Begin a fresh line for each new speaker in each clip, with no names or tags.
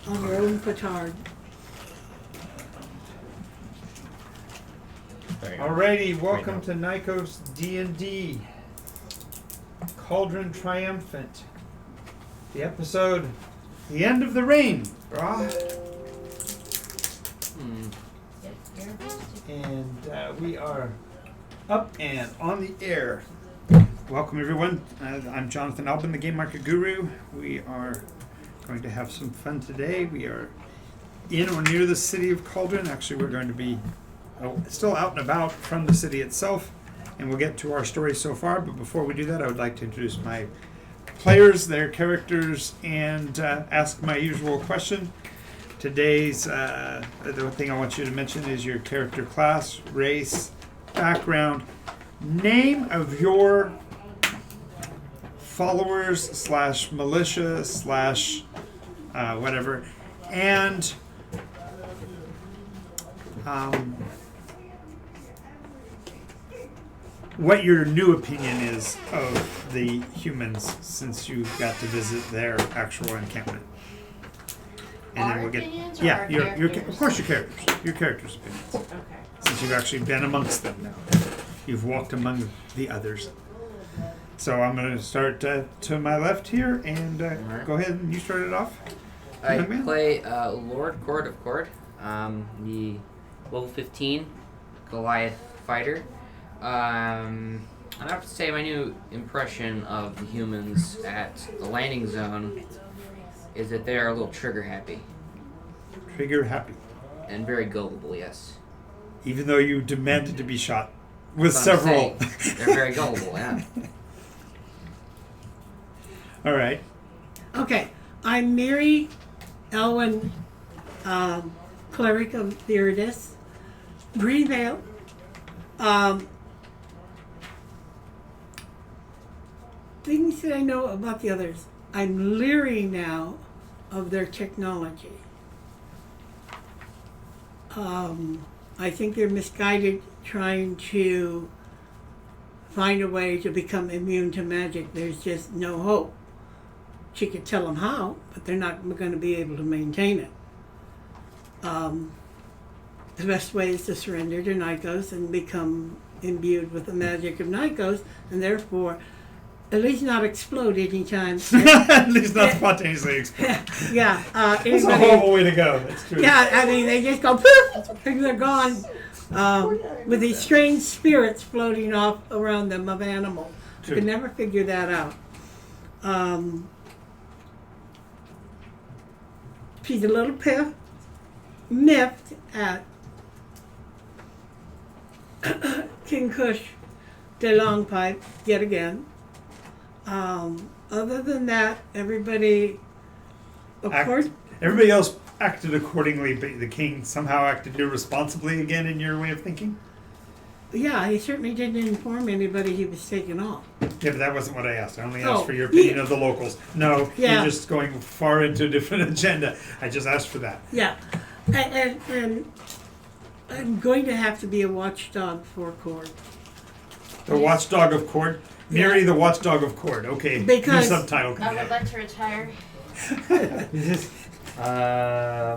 on your own petard.
Alrighty, welcome to Nikos D&D. Cauldron Triumphant. The episode, The End of the Reign, brah. And we are up and on the air. Welcome everyone. I'm Jonathan Albin, the Game Market Guru. We are going to have some fun today. We are in or near the city of Cauldron. Actually, we're going to be still out and about from the city itself, and we'll get to our story so far. But before we do that, I would like to introduce my players, their characters, and ask my usual question. Today's the thing I want you to mention is your character class, race, background, name of your followers / militia / whatever, and what your new opinion is of the humans since you got to visit their actual encampment. And then we'll get your of course your characters' opinions.
Okay.
Since you've actually been amongst them now, you've walked among the others. So I'm going to start to my left here, and
Right.
Go ahead and you start it off.
I
Young man?
play Lord Cord of Cord, the level 15 Goliath fighter. And I have to say my new impression of the humans at the landing zone is that they are a little trigger happy.
Trigger happy.
And very gullible, yes.
Even though you demanded to be shot with
That's what I'm
several.
saying. They're very gullible, yeah.
All right.
Okay, I'm Mary Elwin, cleric of Viridis, Green Veil. Things that I know about the others. I'm leery now of their technology. I think they're misguided trying to find a way to become immune to magic. There's just no hope. She could tell them how, but they're not going to be able to maintain it. The best way is to surrender to Nikos and become imbued with the magic of Nikos, and therefore at least not explode anytime.
At least not spontaneously explode.
Yeah.
That's a horrible way to go. That's true.
Yeah, I mean, they just go poof, and they're gone with these strange spirits floating off around them of animals. I
True.
could never figure that out. She's a little miffed at King Kush de Longpipe yet again. Other than that, everybody, of course,
Everybody else acted accordingly, but the king somehow acted irresponsibly again in your way of thinking?
yeah, he certainly didn't inform anybody he was taken off.
Yeah, but that wasn't what I asked. I only asked
Oh,
for your opinion
yeah.
of the locals. No,
Yeah.
you're just going far into a different agenda. I just asked for that.
Yeah, and I'm going to have to be a watchdog for Cord.
The Watchdog of Cord. Mary, the Watchdog of Cord. Okay,
Because-
new subtitle
I
coming
would
up.
like to retire.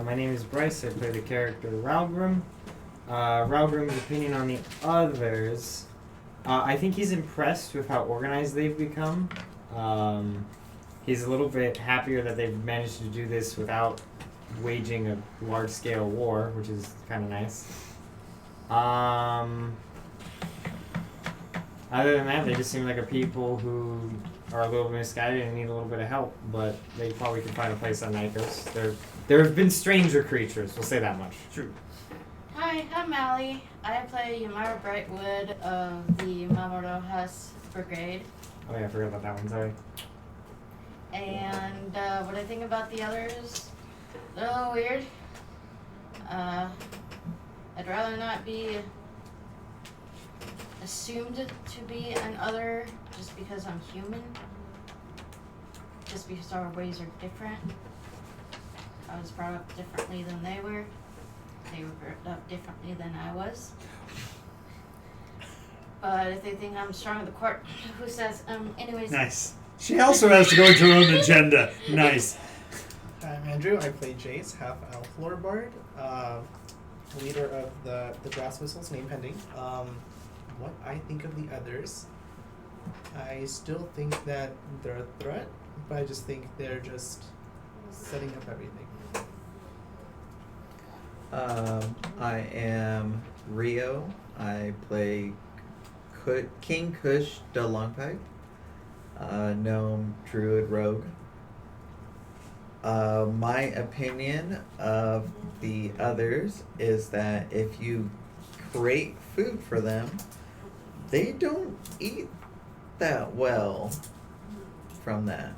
My name is Bryce. I play the character Ralgrim. Ralgrim's opinion on the others. I think he's impressed with how organized they've become. He's a little bit happier that they've managed to do this without waging a large-scale war, which is kind of nice. Other than that, they just seem like a people who are a little misguided and need a little bit of help, but they probably could find a place on Nikos. There have been stranger creatures, we'll say that much.
True.
Hi, I'm Allie. I play Yamara Brightwood of the Mamarojas Brigade.
Oh yeah, I forgot about that one, sorry.
And what I think about the others, they're a little weird. I'd rather not be assumed to be an other just because I'm human. Just because our ways are different. I was brought up differently than they were. They were brought up differently than I was. But if they think I'm strong in the court, who says, anyways.
Nice. She also has to go into her own agenda. Nice. I
Andrew. I play Jace, half elf lore bard, leader of the Brass Whistles, name pending. What I think of the others, I still think that they're a threat, but I just think they're just setting up everything.
I am Rio. I play King Kush the Longpipe, gnome druid rogue. My opinion of the others is that if you create food for them, they don't eat that well from that.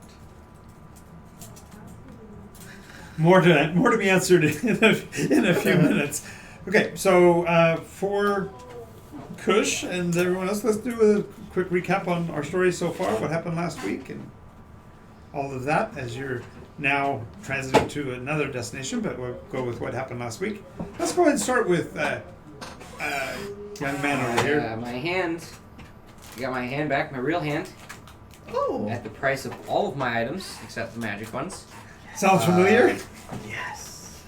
More to be answered in a few minutes. Okay, so for Kush and everyone else, let's do a quick recap on our story so far. What happened last week and all of that. As you're now transiting to another destination, but we'll go with what happened last week. Let's go ahead and start with young man over here.
My hand. I got my hand back, my real hand,
Oh,
at the price of all of my items except the magic ones.
Sounds familiar?
yes.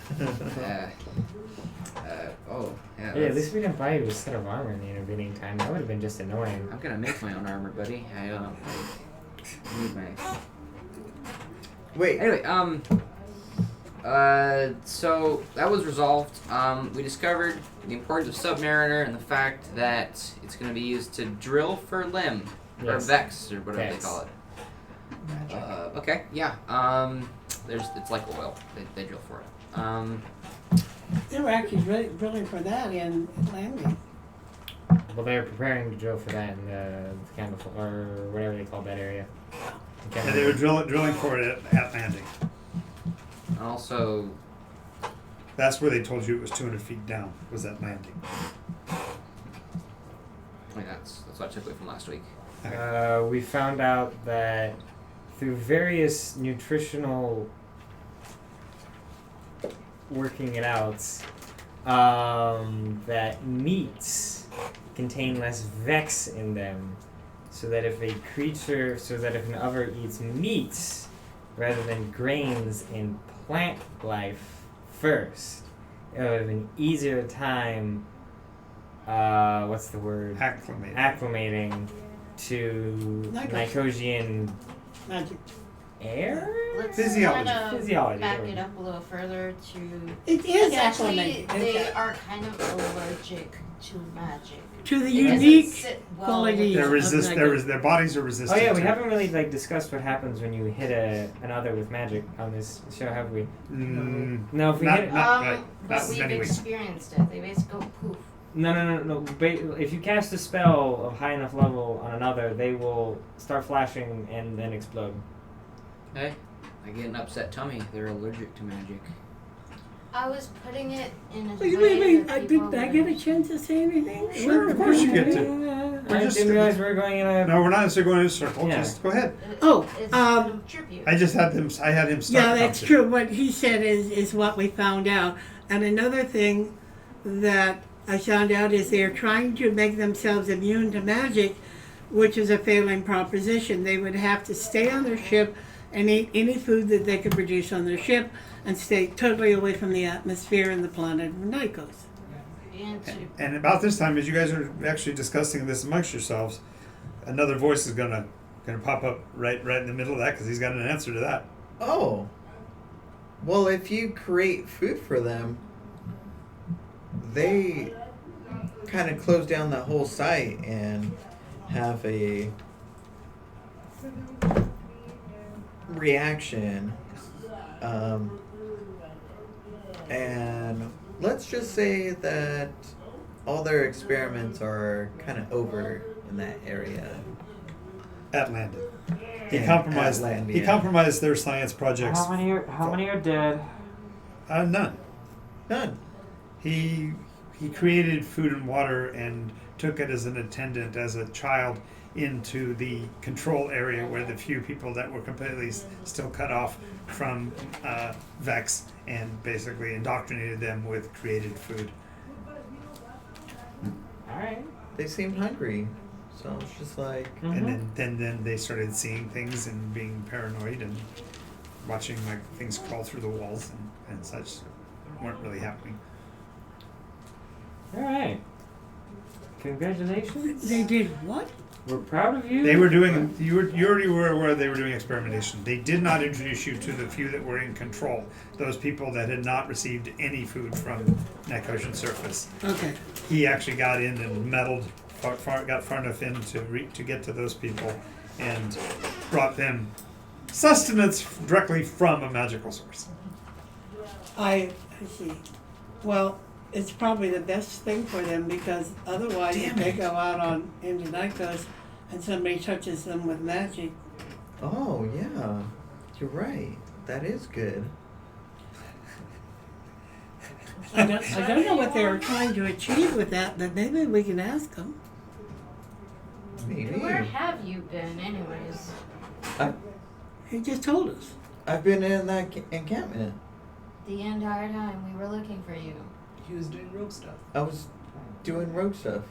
Oh, yeah.
Yeah, at least we didn't buy you a set of armor in the intervening time. That would have been just annoying.
I'm gonna make my own armor, buddy. I need my.
Wait.
Anyway, so that was resolved. We discovered the importance of Submariner and the fact that it's going to be used to drill for limb, or
Yes.
Vex, or whatever
Vex.
they call it.
Magic.
Okay, yeah. It's like oil. They drill for it.
They were actually drilling for that in Landing.
Well, they were preparing to drill for that in the candle, or whatever they called that area.
Yeah, they were drilling for it at Landing.
And also,
That's where they told you it was 200 feet down, was at Landing.
I mean, that's what I took away from last week.
We found out that through various nutritional working it out, that meats contain less Vex in them, so that if an other eats meats rather than grains in plant life first, it would have an easier time. What's the word?
Acclimated.
Acclimating to Nicotian
Magic.
air?
Let's
Physiology.
kind of
Physiology,
back
there we
it
go.
up a little further to.
It is
Actually,
acclimated.
they are kind of allergic to magic.
To the
It doesn't
unique
sit well
qualities.
with
Their bodies are
Oh
resistant.
yeah, we
to-
haven't really discussed what happens when you hit another with magic on this show, have we? No, if we
Not-
hit it,
not- right.
But
Not
we've
many ways.
experienced it. They basically go poof.
no. If you cast a spell of high enough level on another, they will start flashing and then explode.
Hey, I get an upset tummy. They're allergic to magic.
I was putting it in a
Wait,
way that
did
people
I get a
would-
chance to say anything?
Sure, of course you get to.
I
just-
didn't realize we were going in a.
No, we're not necessarily going in a circle.
Yeah.
Just go ahead.
Oh,
It's tribute.
I had him start.
Yeah, that's
something.
true. What he said is what we found out. And another thing that I found out is they're trying to make themselves immune to magic, which is a failing proposition. They would have to stay on their ship and eat any food that they could produce on their ship and stay totally away from the atmosphere and the planet of Nikos.
And to
And about this time, as you guys are actually discussing this amongst yourselves, another voice is gonna pop up right in the middle of that because he's got an answer to that.
Oh. Well, if you create food for them, they kind of close down that whole site and have a reaction. And let's just say that all their experiments are kind of over in that area.
At Landon, he
Yeah,
compromised.
at Landon,
He
yeah.
compromised their science projects.
How many are dead?
None.
None.
He created food and water and took it as an attendant as a child into the control area where the few people that were completely still cut off from Vex, and basically indoctrinated them with created food.
All right.
They seemed hungry, so it's just like
And then they started seeing things and being paranoid, and watching like things crawl through the walls and such weren't really happening.
All right. Congratulations.
They did what?
We're proud of you.
They were doing. You already were aware they were doing experimentation. They did not introduce you to the few that were in control. Those people that had not received any food from Neck Ocean Surface.
Okay.
He actually got in and meddled, got far enough in to get to those people, and brought them sustenance directly from a magical source.
I see. Well, it's probably the best thing for them because otherwise if they go out into night coast and somebody touches them with magic.
Oh, yeah. You're right. That is good.
I don't know what they were trying to achieve with that, but maybe we can ask them.
Maybe.
Where have you been, anyways?
He just told us.
I've been in that encampment.
The entire time we were looking for you.
He was doing rogue stuff.
I was doing rogue stuff.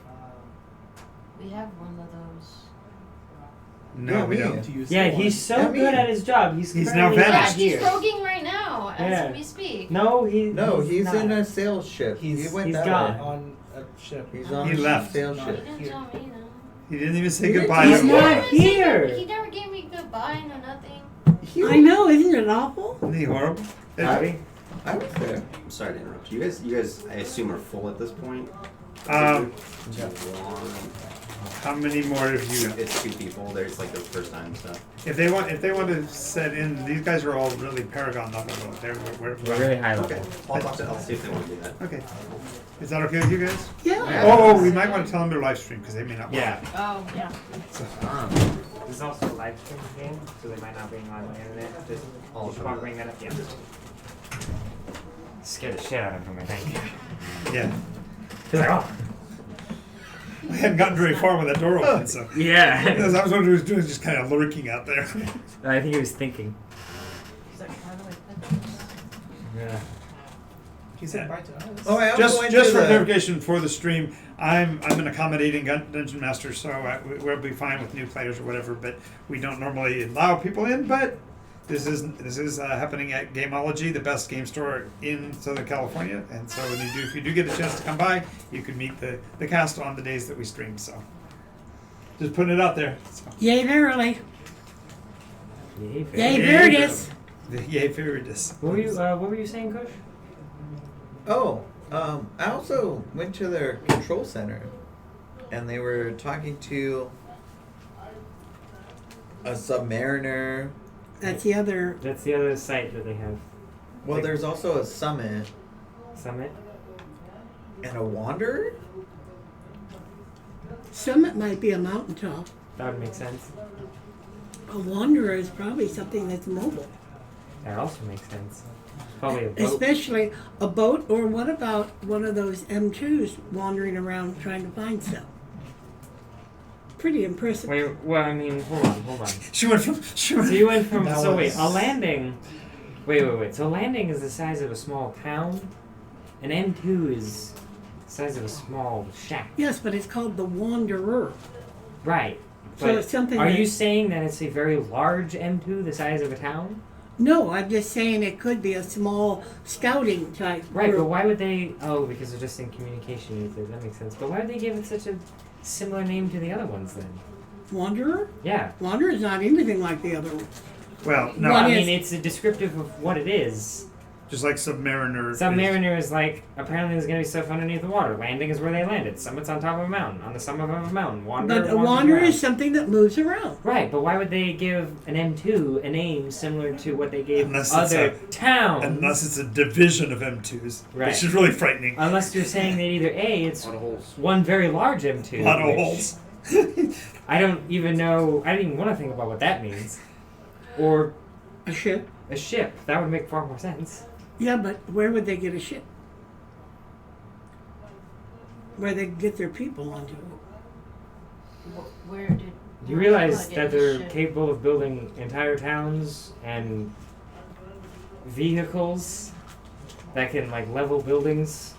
We have one of those.
No,
Yeah,
we
me.
don't.
To use
Yeah,
the one.
he's so
Yeah, me.
good at his job. He's
He's
currently
now
not
Yeah,
vanished.
he's
here.
roguing right now as
Yeah.
we speak.
No,
No, he's
not.
in a sail ship.
He's-
he went
he's
that
gone.
way.
On a ship.
He's
He
on a
left.
sail
Not
He
ship.
didn't
here.
tell me no.
He didn't even say
He didn't
goodbye.
tell
He's
you.
not here.
He never gave me goodbye, no nothing.
I know, isn't it awful?
Isn't he horrible?
Howdy.
I was there.
I'm sorry to interrupt. You guys, I assume are full at this point.
Um,
Do you want-
How many more of you?
It's 2 people. There's like the first time stuff.
If they want to set in, these guys are all really Paragon level. We're
We're really high level.
Okay. I'll see if they want to do that.
okay. Is that okay with you guys?
Yeah.
Oh, we might want to tell them to live stream because they may not.
Yeah.
Oh, yeah.
This is also a live stream game, so they might not be on the internet. Just
All
you should
of
probably
them.
bring that up. Yeah. Scared the shit out of him, I think.
Yeah.
He's like, oh.
I hadn't gotten very far with that door open, so.
Yeah.
Because I was what he was doing, just kind of lurking out there.
I think he was thinking.
He's like, how do I put this?
Yeah.
He said bye to us.
Oh, I'm
just
going
just
to
for
the-
clarification for the stream, I'm an accommodating dungeon master, so we'll be fine with new players or whatever. But we don't normally allow people in. But this is happening at Gameology, the best game store in Southern California. And so if you do get a chance to come by, you can meet the cast on the days that we stream. So just putting it out there. So.
Yay, verily.
Yay,
Yay,
Yay,
veritas.
Yay, Veritas.
What were you saying, Kush?
Oh, I also went to their control center, and they were talking to a submariner.
That's the other.
That's the other site that they have.
Well, there's also a summit
Summit.
and a wanderer.
Summit might be a mountaintop.
That would make sense.
A wanderer is probably something that's mobile.
That also makes sense. Probably a boat.
Especially a boat, or what about one of those M2s wandering around trying to find stuff? Pretty impressive.
Wait, well, I mean, hold on.
She went from.
So you went from,
That
so wait,
was-
a landing. Wait. So landing is the size of a small town. An M2 is the size of a small shack.
Yes, but it's called the Wanderer.
Right.
So
But
it's something
are
that-
you saying that it's a very large M2, the size of a town?
No, I'm just saying it could be a small scouting type
Right, but
group.
why would they? Oh, because they're just in communication with it. That makes sense. But why would they give it such a similar name to the other ones then?
Wanderer?
Yeah.
Wanderer is not anything like the other one.
Well, no,
No,
One
I
is-
mean it's a descriptive of what it is.
just like Submariner.
Submariner is like apparently there's gonna be stuff underneath the water. Landing is where they landed. Summit's on top of a mountain. On the summit of a mountain. Wanderer.
But a
wanders
wanderer
around.
is something that moves around.
Right, but why would they give an M2 a name similar to what they gave
Unless it's
other towns?
Unless it's a division of M2s,
Right.
which is really frightening.
Unless you're saying that either A, it's
A lot of holes.
one very large M2.
A lot of
which
holes.
I don't even know. I didn't even want to think about what that means. Or
A ship.
a ship. That would make far more sense.
Yeah, but where would they get a ship? Where they get their people onto it.
Where did...
You
where
realize
did I get
that
this
they're
shit?
capable of building entire towns and vehicles that can like level buildings.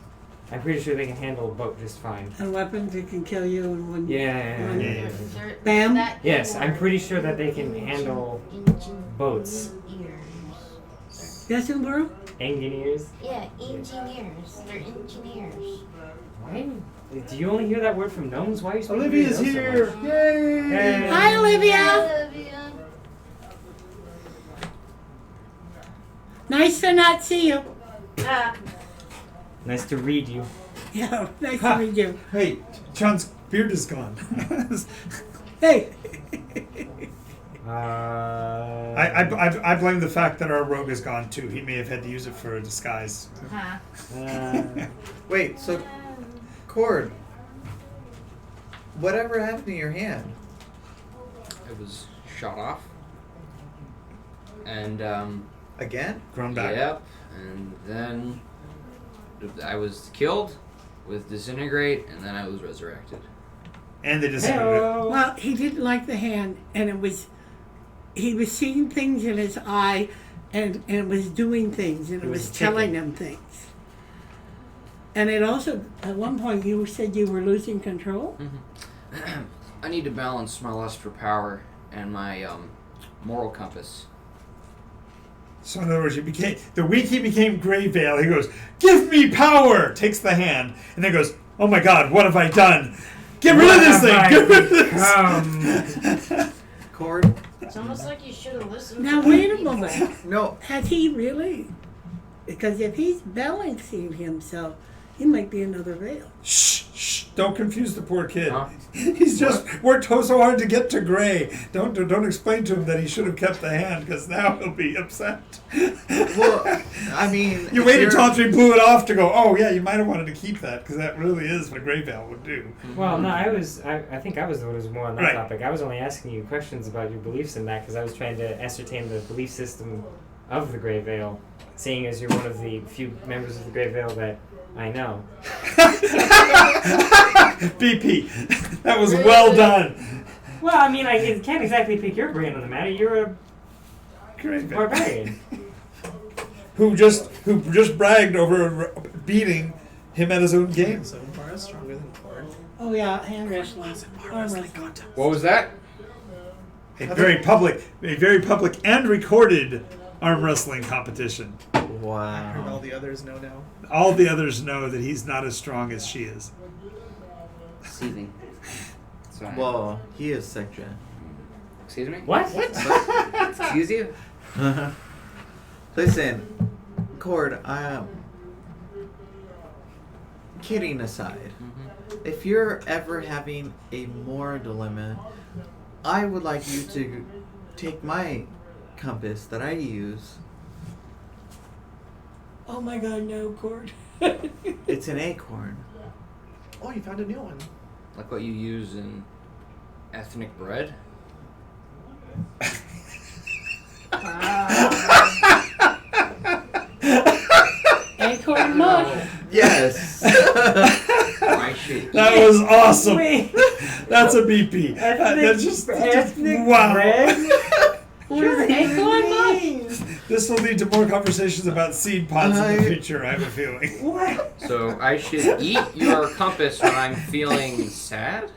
I'm pretty sure they can handle a boat just fine.
And weapons that can kill you in one.
Yeah.
Bam.
That
Yes, I'm
were
pretty sure that they can handle
ancient
boats.
ears.
Yes, Umaru?
Engineers.
Yeah, engineers. They're engineers.
Why? Do you only hear that word from gnomes? Why are you speaking
Olivia's
to me so
here!
much?
Yay!
Hey.
Hi, Olivia.
Olivia.
Nice to not see you.
Ah,
Nice to read you.
Yeah, nice
Ha.
to meet you.
Hey, John's beard is gone.
Hey.
I blame the fact that our rogue is gone too. He may have had to use it for a disguise.
huh.
Wait, so Cord, whatever happened to your hand?
It was shot off. And
Again?
Grown back.
yep. And then I was killed with disintegrate, and then I was resurrected.
And they disintegrated it.
Hello.
Well, he didn't like the hand, and he was seeing things in his eye, and it was doing things, and it
It
was
was
telling
ticking.
him things. And it also, at one point, you said you were losing control.
I need to balance my lust for power and my moral compass.
So in other words, the week he became Grey Veil, he goes, "Give me power!" Takes the hand, and then goes, "Oh my God, what have I done? Get rid of this thing! Get rid of this!"
Cord?
It's almost like you should have listened
Now
to
wait a
people.
moment.
No.
Has he really? Because if he's balancing himself, he might be another veil.
Shh, shh! Don't confuse the poor kid.
Huh?
He's just worked so hard to get to Grey. Don't explain to him that he should have kept the hand, because now he'll be upset.
Well, I mean,
You
if
waited
you're-
till after he blew it off to go, "Oh yeah, you might have wanted to keep that, because that really is what a Grey Veil would do."
Well, no, I think I was the one who was more on that
Right.
topic. I was only asking you questions about your beliefs in that because I was trying to ascertain the belief system of the Grey Veil, seeing as you're one of the few members of the Grey Veil that I know.
BP, that was well done.
Well, I mean, I can't exactly pick your brain on the matter. You're a
Grey Veil.
barbarian.
Who just bragged over beating him at his own game.
So far, stronger than Cord.
Oh yeah, hand wrestling. Arm wrestling.
What was that?
A very public and recorded arm wrestling competition.
Heard
Wow.
all the others know now.
All the others know that he's not as strong as she is.
Seething. So,
Well, he is Sectra.
excuse me?
What?
Excuse you?
Listen, Cord, kidding aside, if you're ever having a moral dilemma, I would like you to take my compass that I use.
Oh my God, no, Cord.
It's an acorn.
Oh, you found a new one.
Like what you use in ethnic bread?
Acorn mush.
Yes.
I should
That was awesome.
Wait.
That's a BP. That's just wow.
bread?
Sure, acorn mush.
This will lead to more conversations about seed pods in the
I-
future, I have a feeling.
What?
So I should eat your compass when I'm feeling sad?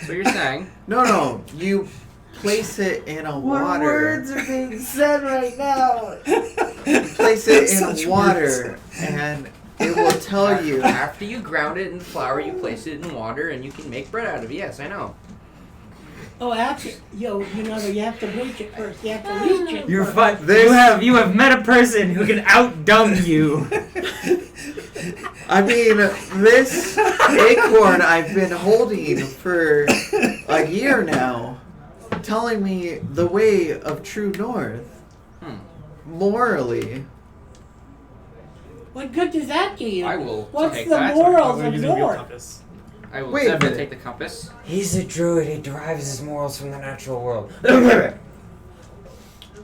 So you're saying?
No, you place it in a water.
are being said right now?
Place it
Such
in water, and it will tell you.
After you ground it in flour, you place it in water and you can make bread out of it. Yes, I know.
Oh, actually, you have to bleach it first. You have to leach it.
You're
first.
fun.
There's-
You have met a person who can outdumb you.
I mean, this acorn I've been holding for a year now, telling me the way of true north. Morally.
What good does that do you?
I will
What's
take
the
that.
morals
I'm
of
using a real
North?
compass.
I will
Wait a
definitely
minute.
take the compass.
He's a druid. He derives his morals from the natural world.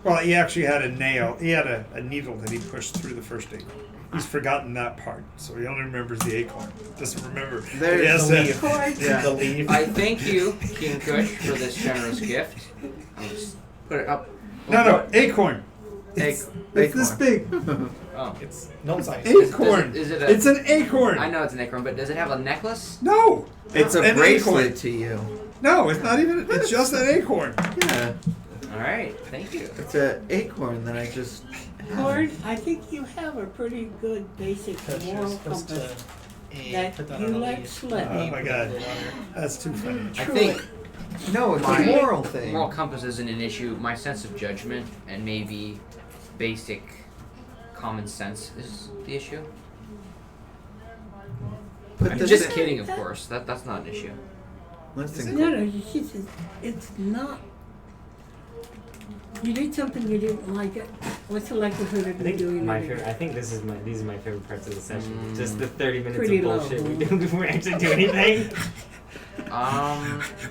Well, he actually had a nail. He had a needle that he pushed through the first acorn. He's forgotten that part, so he only remembers the acorn. Doesn't remember.
There's
Yes,
the
yes.
leaf. Yeah.
The leaf.
I thank you, King Kush, for this generous gift. I'll just put it up.
No, acorn.
It's
It's this big.
Oh.
It's gnome size.
Acorn.
Is it a-
It's an acorn.
I know it's an acorn, but does it have a necklace?
No.
It's a
an
bracelet
acorn.
to you.
No, it's not even. It's just an acorn.
Yeah.
Alright, thank you.
It's an acorn that I just
Cord, I think you have a pretty good basic
Because you're
moral
supposed to
compass.
A,
that
put that
you
on a
let
leash,
slip.
Oh
B,
my
put
God.
it in the water.
That's too funny.
I
True.
think
No, it's
My
a moral thing.
moral compass isn't an issue. My sense of judgment and maybe basic common sense is the issue.
But
I'm
the
just
thi-
kidding, of course. That's not an issue.
Listen,
No, no, it's not. You did something you didn't like it. What's the likelihood
I
of you
think
doing
my
it
favorite.
again?
I think these are my favorite parts of the session. Just the 30 minutes
Pretty
of
low.
bullshit we do before we actually do anything.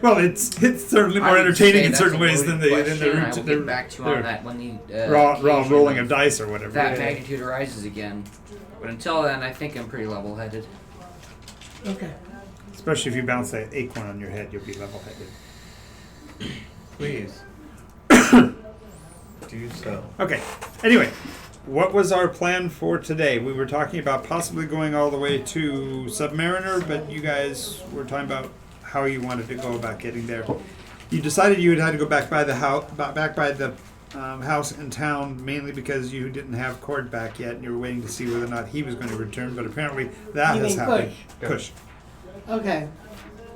Well, it's certainly
I
more
would
entertaining
say
in
that's
certain
a
ways
loaded
than the
question. I will
the
get back to you on that when the
raw
occasion
rolling of dice or whatever.
that
Yeah.
magnitude arises again. But until then, I think I'm pretty level-headed.
Okay.
Especially if you bounce that acorn on your head, you'll be level-headed.
please. Do so.
Okay. Anyway, what was our plan for today? We were talking about possibly going all the way to Submariner, but you guys were talking about how you wanted to go about getting there. You decided you had to go back by the house, house in town, mainly because you didn't have Cord back yet, and you were waiting to see whether or not he was going to return. But apparently that
You
has
mean
happened.
Push.
Okay.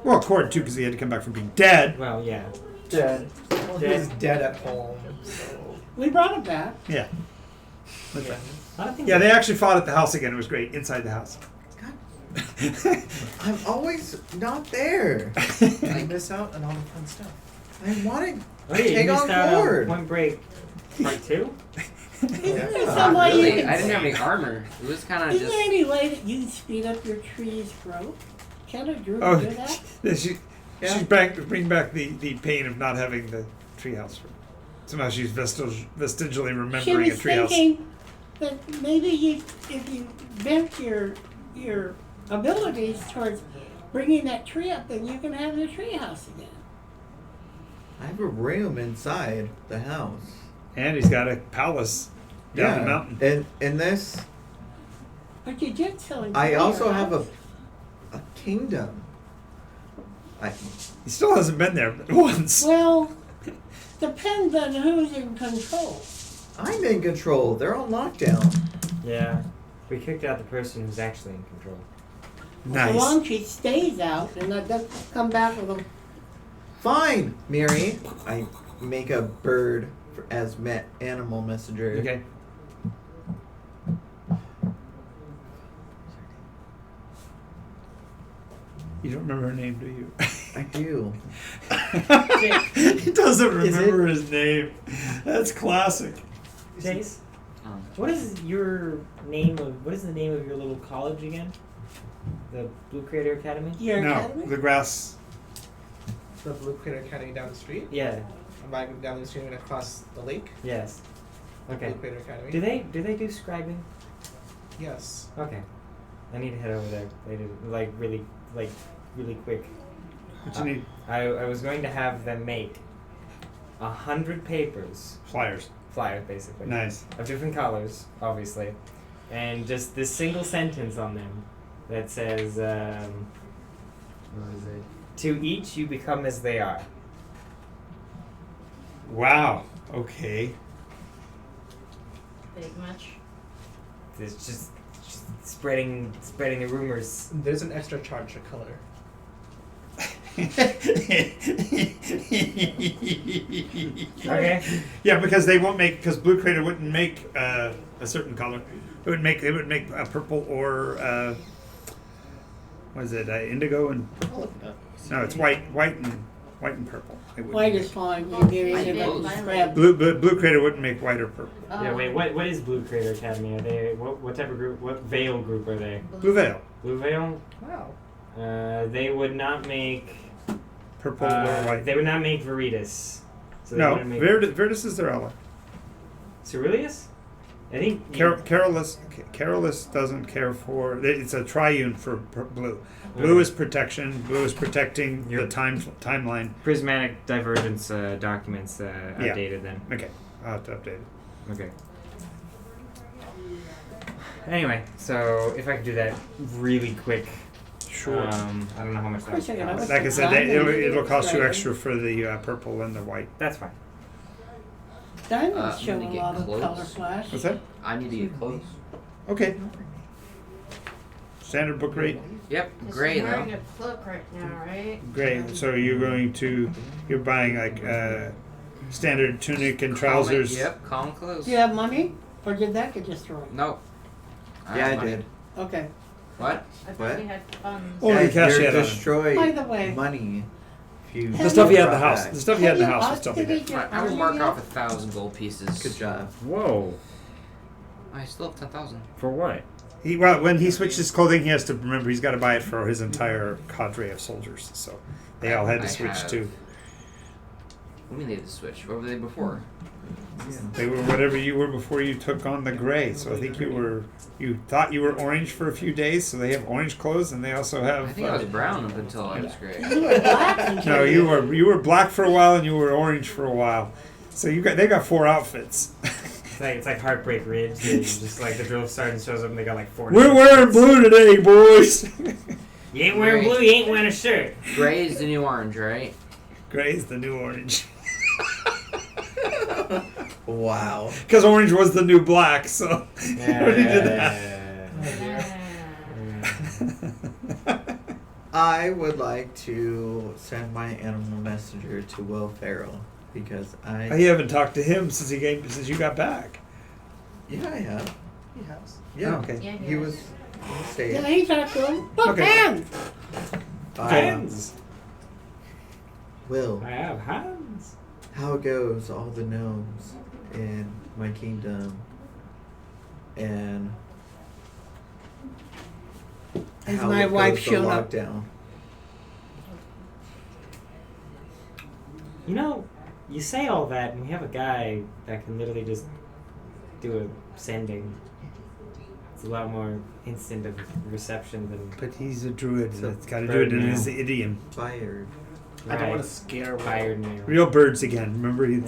Well, Cord too, because he had to come back from being dead.
Well, yeah.
Dead.
Well, he's dead at home, so.
We brought it back.
Yeah.
Yeah.
A lot of things.
Yeah, they actually fought at the house again. It was great inside the house.
I'm always not there.
You miss out on all the fun stuff.
I wanted
Oh, yeah, you
take
missed
on
out on
Cord.
Point Break Part 2.
Isn't there
Yeah.
some way
Really,
you can
I didn't have any armor. It was kind of
Isn't
just.
there any way that you can speed up your tree's growth? Can a druid
Oh,
do that?
Yeah.
she's bring back the pain of not having the treehouse. Somehow she's vestigially
She
remembering a
was
treehouse.
thinking that maybe if you bent your abilities towards bringing that tree up, then you can have the treehouse again.
I have a room inside the house.
And he's got a palace down the mountain.
And in this,
But you did tell him.
I
to
also
clear
have
out.
a kingdom.
He still hasn't been there once.
Well, depends on who's in control.
I'm in control. They're on lockdown.
Yeah. We kicked out the person who's actually in control.
Nice.
So long as she stays out and doesn't come back with a.
Fine, Miri. I make a bird as animal messenger.
Okay. You don't remember her name, do you?
I do.
He doesn't
Is
remember his name. That's classic.
Chase,
Um,
what is the name of your little college again? The Blue Creator Academy?
Your
No,
academy?
the grass.
The Blue Crater Academy down the street.
Yeah.
I'm buying down the street and across the lake.
Yes. Okay.
Blue Crater Academy.
Do they do scribing?
Yes.
Okay. I need to head over there later, really quick.
What you need?
I was going to have them make 100 papers,
Flyers.
flyers basically,
Nice.
of different colors, obviously, and just this single sentence on them that says, what is it? To each you become as they are.
Wow. Okay.
Big much.
It's just spreading the rumors.
There's an extra charge for color.
Okay.
Yeah, because they won't make Blue Crater wouldn't make a certain color. It would make a purple or what is it? Indigo and purple? No, it's white and purple. It wouldn't
White
make-
is fine. You get
I
any
did
of
mine.
those crab.
Blue Crater wouldn't make white or purple.
Yeah. Wait. What is Blue Creator Academy? Are they what type of group? What Veil group are they?
Blue Veil,
Blue Veil.
Wow.
They would not make.
purple or white.
They would not make Veritas. So they
No,
wouldn't make
Veritas is their ally.
Cerilius? I think.
Carolus doesn't care for. It's a triune for blue. Blue is protection. Blue is protecting the timeline.
Prismatic divergence documents updated then.
Okay, I'll have to update it.
Okay. Anyway, so if I could do that really quick.
Sure.
I don't know how much that
course I
would
can.
cost.
Like I said, it'll cost you extra for the purple and the white.
That's fine.
Diamonds
I'm
show a
gonna get
lot of
close.
color flash.
What's that?
I need to get close.
Okay. Standard book rate,
Yep,
Because
gray
she's wearing
though.
a cloak right now, right?
great. So you're buying like standard tunic and
Calm it-
trousers.
Yep, calm close.
Do you have money? Or did that get destroyed?
Nope.
Yeah,
have
I
money.
did.
Okay.
What?
I thought
What?
we had funds.
Oh,
Guys,
the cash
you're
you had on it.
destroy
By the way-
money. If you
The stuff you had in the
drop
house.
back.
The stuff you had in the house was
Have
still
you
be there.
activated your
I will
army
mark
yet?
off 1,000 gold pieces.
Good job.
Whoa.
I still have 10,000.
For what?
When he switches clothing, he has to remember he's got to buy it for his entire cadre of soldiers. So they all had to
I
switch
have-
too.
What do you mean they had to switch? What were they before?
They were whatever you were before you took on the gray. So I think you thought you were orange for a few days. So they have orange clothes, and they also have.
I think I was brown up until I was gray.
You were black until
No, you were black for a while, and you were orange for a while. So they got 4 outfits.
It's like Heartbreak Ridge. They just like the drill sergeant shows up and they got like 4.
We're wearing blue today, boys.
You ain't wearing blue. You ain't wearing a shirt.
Gray is the new orange, right?
Gray's the new orange.
Wow.
Because orange was the new black, so they already did that.
I would like to send my animal messenger to Will Ferrell because
You haven't talked to him since you got back.
Yeah, I have.
He has.
Yeah.
Oh, okay.
Yeah,
He was
Yeah,
staying.
he talked to him. Look,
Okay.
hands!
Hands.
Will,
I have hands.
how goes all the gnomes in my kingdom? And
Has
how
my
it
wife
goes the
shown up?
lockdown?
You know, you say all that, and we have a guy that can literally just do a sending. It's a lot more instant of reception than
But he's a druid, so it's got to do
Bird
it in
now.
his idiom.
Fired.
I don't want to scare Will.
fired now.
Real birds again. Remember, he's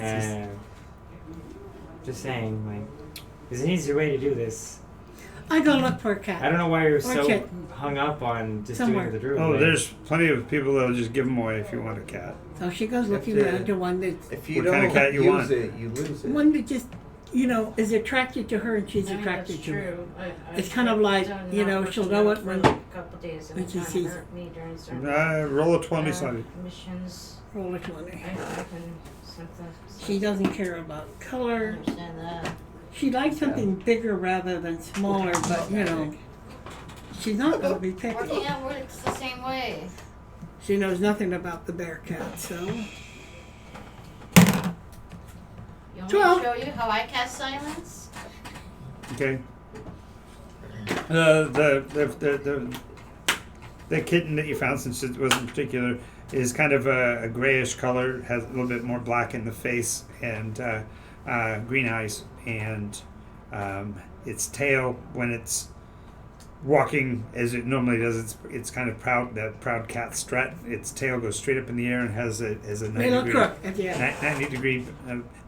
Just saying, like, there's an easier way to do this.
I go look for a
I
cat.
don't know why you're so
check.
hung up on just
Somewhere.
doing the druid.
oh,
way.
there's plenty of people that'll just give them away if you want a cat.
So she goes
You have
looking
to-
around to one that's
If you
What kind
don't
of cat you
use
want?
it, you lose it.
one that just is attracted to her and she's
I mean,
attracted
that's
to her.
true.
It's kind of like,
done
you
not
know,
working
she'll know
out
it
for
when-
like a couple days and
when
it's
she
trying to
sees
hurt
it.
me during certain
Roll a 20 sided.
missions.
Roll a 20.
I can something.
She doesn't care about color.
understand that.
She likes something bigger rather than smaller, but she's not going to be
Working
picky.
out works the same way.
She knows nothing about the bear cat, so.
You want
12.
me to show you how I cast silence?
Okay. The kitten that you found, since it wasn't particular, is kind of a grayish color, has a little bit more black in the face and green eyes, and its tail, when it's walking as it normally does, it's kind of proud, that proud cat strut. Its tail goes straight up in the air and has a 90
Little
degree
crook at the end.
90-degree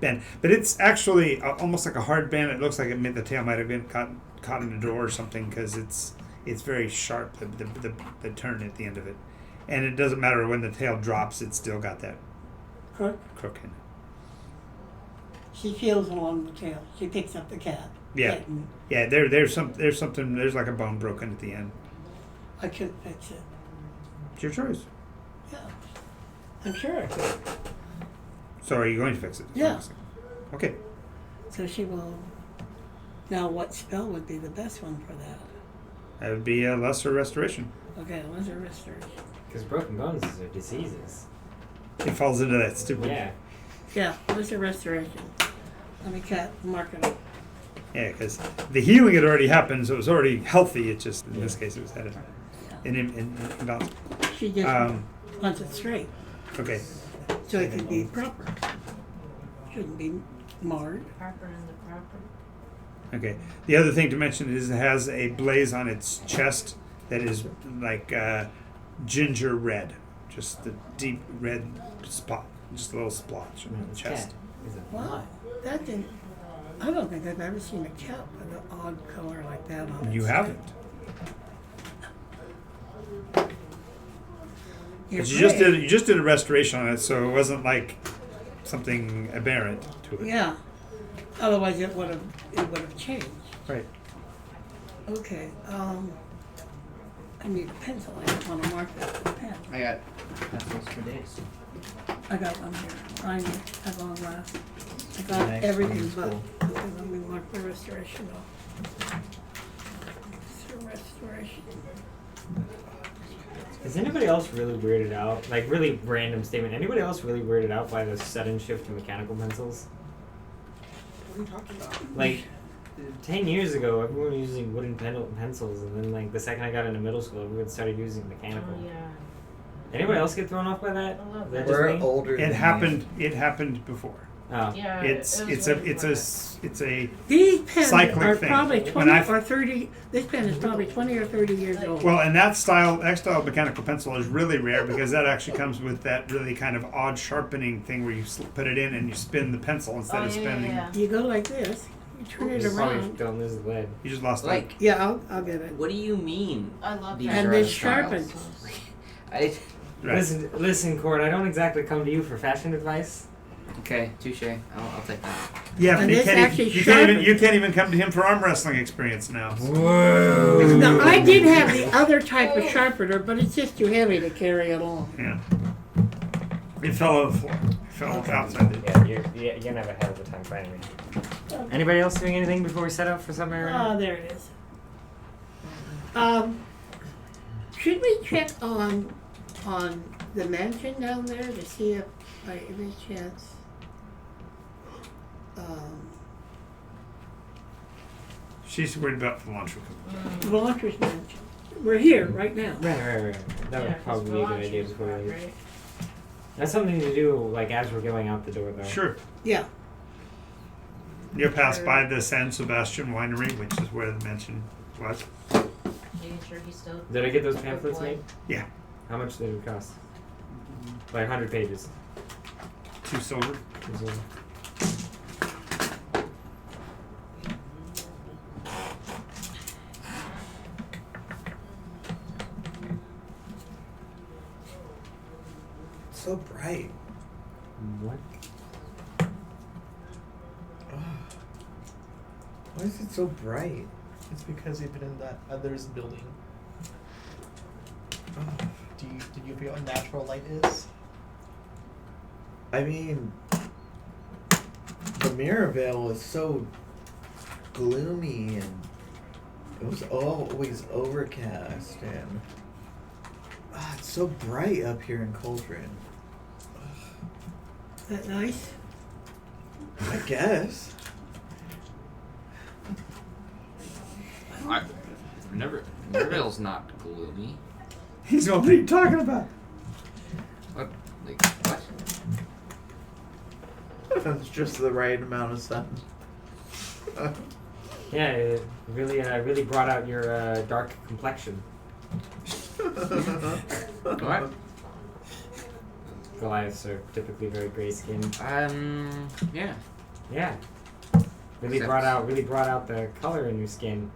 bend, but it's actually almost like a hard bend. It looks like the tail might have been caught in a door or something, because it's very sharp, the turn at the end of it, and it doesn't matter when the tail drops, it's still got that
Crook.
crook in it.
She feels along the tail. She picks up the cat.
Yeah.
Kitten.
Yeah, there's something, there's like a bone broken at the end.
I couldn't fix it.
It's your choice.
Yeah. I'm sure I could.
So are you going to fix it?
Yeah.
Okay.
So she will. Now, what spell would be the best one for that?
That would be a lesser restoration.
Okay, lesser restoration.
Because broken bones are diseases.
It falls into that stupid.
Yeah.
Yeah, lesser restoration. Let me mark it up.
Yeah, because the healing had already happened, so it was already healthy. It just, in this case, it was had an imbalance.
She just wants it straight,
Okay.
so it can be proper. Shouldn't be marred.
Proper and the proper.
Okay. The other thing to mention is it has a blaze on its chest that is like ginger red, just the deep red spot, just a little splotch on the chest.
Is it
Wow, that didn't. I don't think I've ever seen a cat with an odd color like that on it.
You haven't.
You're
But you just did a restoration on it, so it wasn't like something aberrant to it.
Yeah, Otherwise, it would have changed.
Right.
Okay. I need a pencil. I don't want to mark that with a pen.
I got pencils for days.
I got one here. I have on last. I got
Next
everything
one's
but.
cool.
Okay, let me mark the restoration off. It's a restoration.
Is anybody else really weirded out? Like, really random statement. Anybody else really weirded out by the sudden shift to mechanical pencils?
What are you talking about?
Like, 10 years ago, everyone was using wooden pencils, and then, like, the second I got into middle school, everyone started using mechanical.
Oh, yeah.
Anybody else get thrown off by that?
I love
Is that
that.
just
We're
me?
older. than
It
you.
happened. It happened before.
Oh.
Yeah.
It's
it was
it's a
way
it's a
before
s- it's a
These pens
Cyclic
are
thing.
probably
When
20
I've-
or 30. This pen is probably 20 or 30 years old.
well, and that style mechanical pencil is really rare because that actually comes with that really kind of odd sharpening thing where you put it in and you spin the pencil instead
Oh,
of
yeah,
spinning.
yeah.
You go like this. You turn it
Just probably
around.
don't lose the lead.
You just lost
Like,
Yeah, I'll get it.
what do you mean?
I love
These
that.
And
are
this
styles?
sharpens.
I
Right.
Listen, Cord, I don't exactly come to you for fashion advice.
okay, touche. I'll take that.
Yeah,
And
but
this actually
you can't even come to him for arm wrestling experience now.
Whoa!
Now, I did have the other type of sharpener, but it's just too heavy to carry along.
Yeah. It fell on the floor. It fell outside the
Yeah, you're gonna have a hell of a time finding me. Anybody else doing anything before we set out for somewhere?
Oh, there it is. Should we check on the mansion down there to see if by any chance
She's worried about the launch recovery.
Launcher's mansion? We're here right now.
Right. That
Yeah,
would
'cause
probably be a good
Velantri's
idea before we
fine,
leave.
right?
That's something to do, like, as we're going out the door, though.
Sure.
Yeah.
You passed by the San Sebastian Winery, which is where the mansion was.
Making sure he's still.
Did I get those
Good
pamphlets
boy.
made?
Yeah.
How much did it cost? Like 100 pages.
2 silver.
It's so bright.
What?
Why is it so bright?
It's because you've been in that other's building. Did you feel what natural light is?
I mean, the Mirabelle was so gloomy and it was always overcast and it's so bright up here in Cauldron.
Is that nice?
I guess.
Nerville's not gloomy.
He's going, what are you talking about?
What? Like what?
That's just the right amount of sun.
Yeah, it really brought out your dark complexion.
What?
Goliaths are typically very gray skinned.
Yeah.
Yeah. Really
Except-
brought out the color in your skin.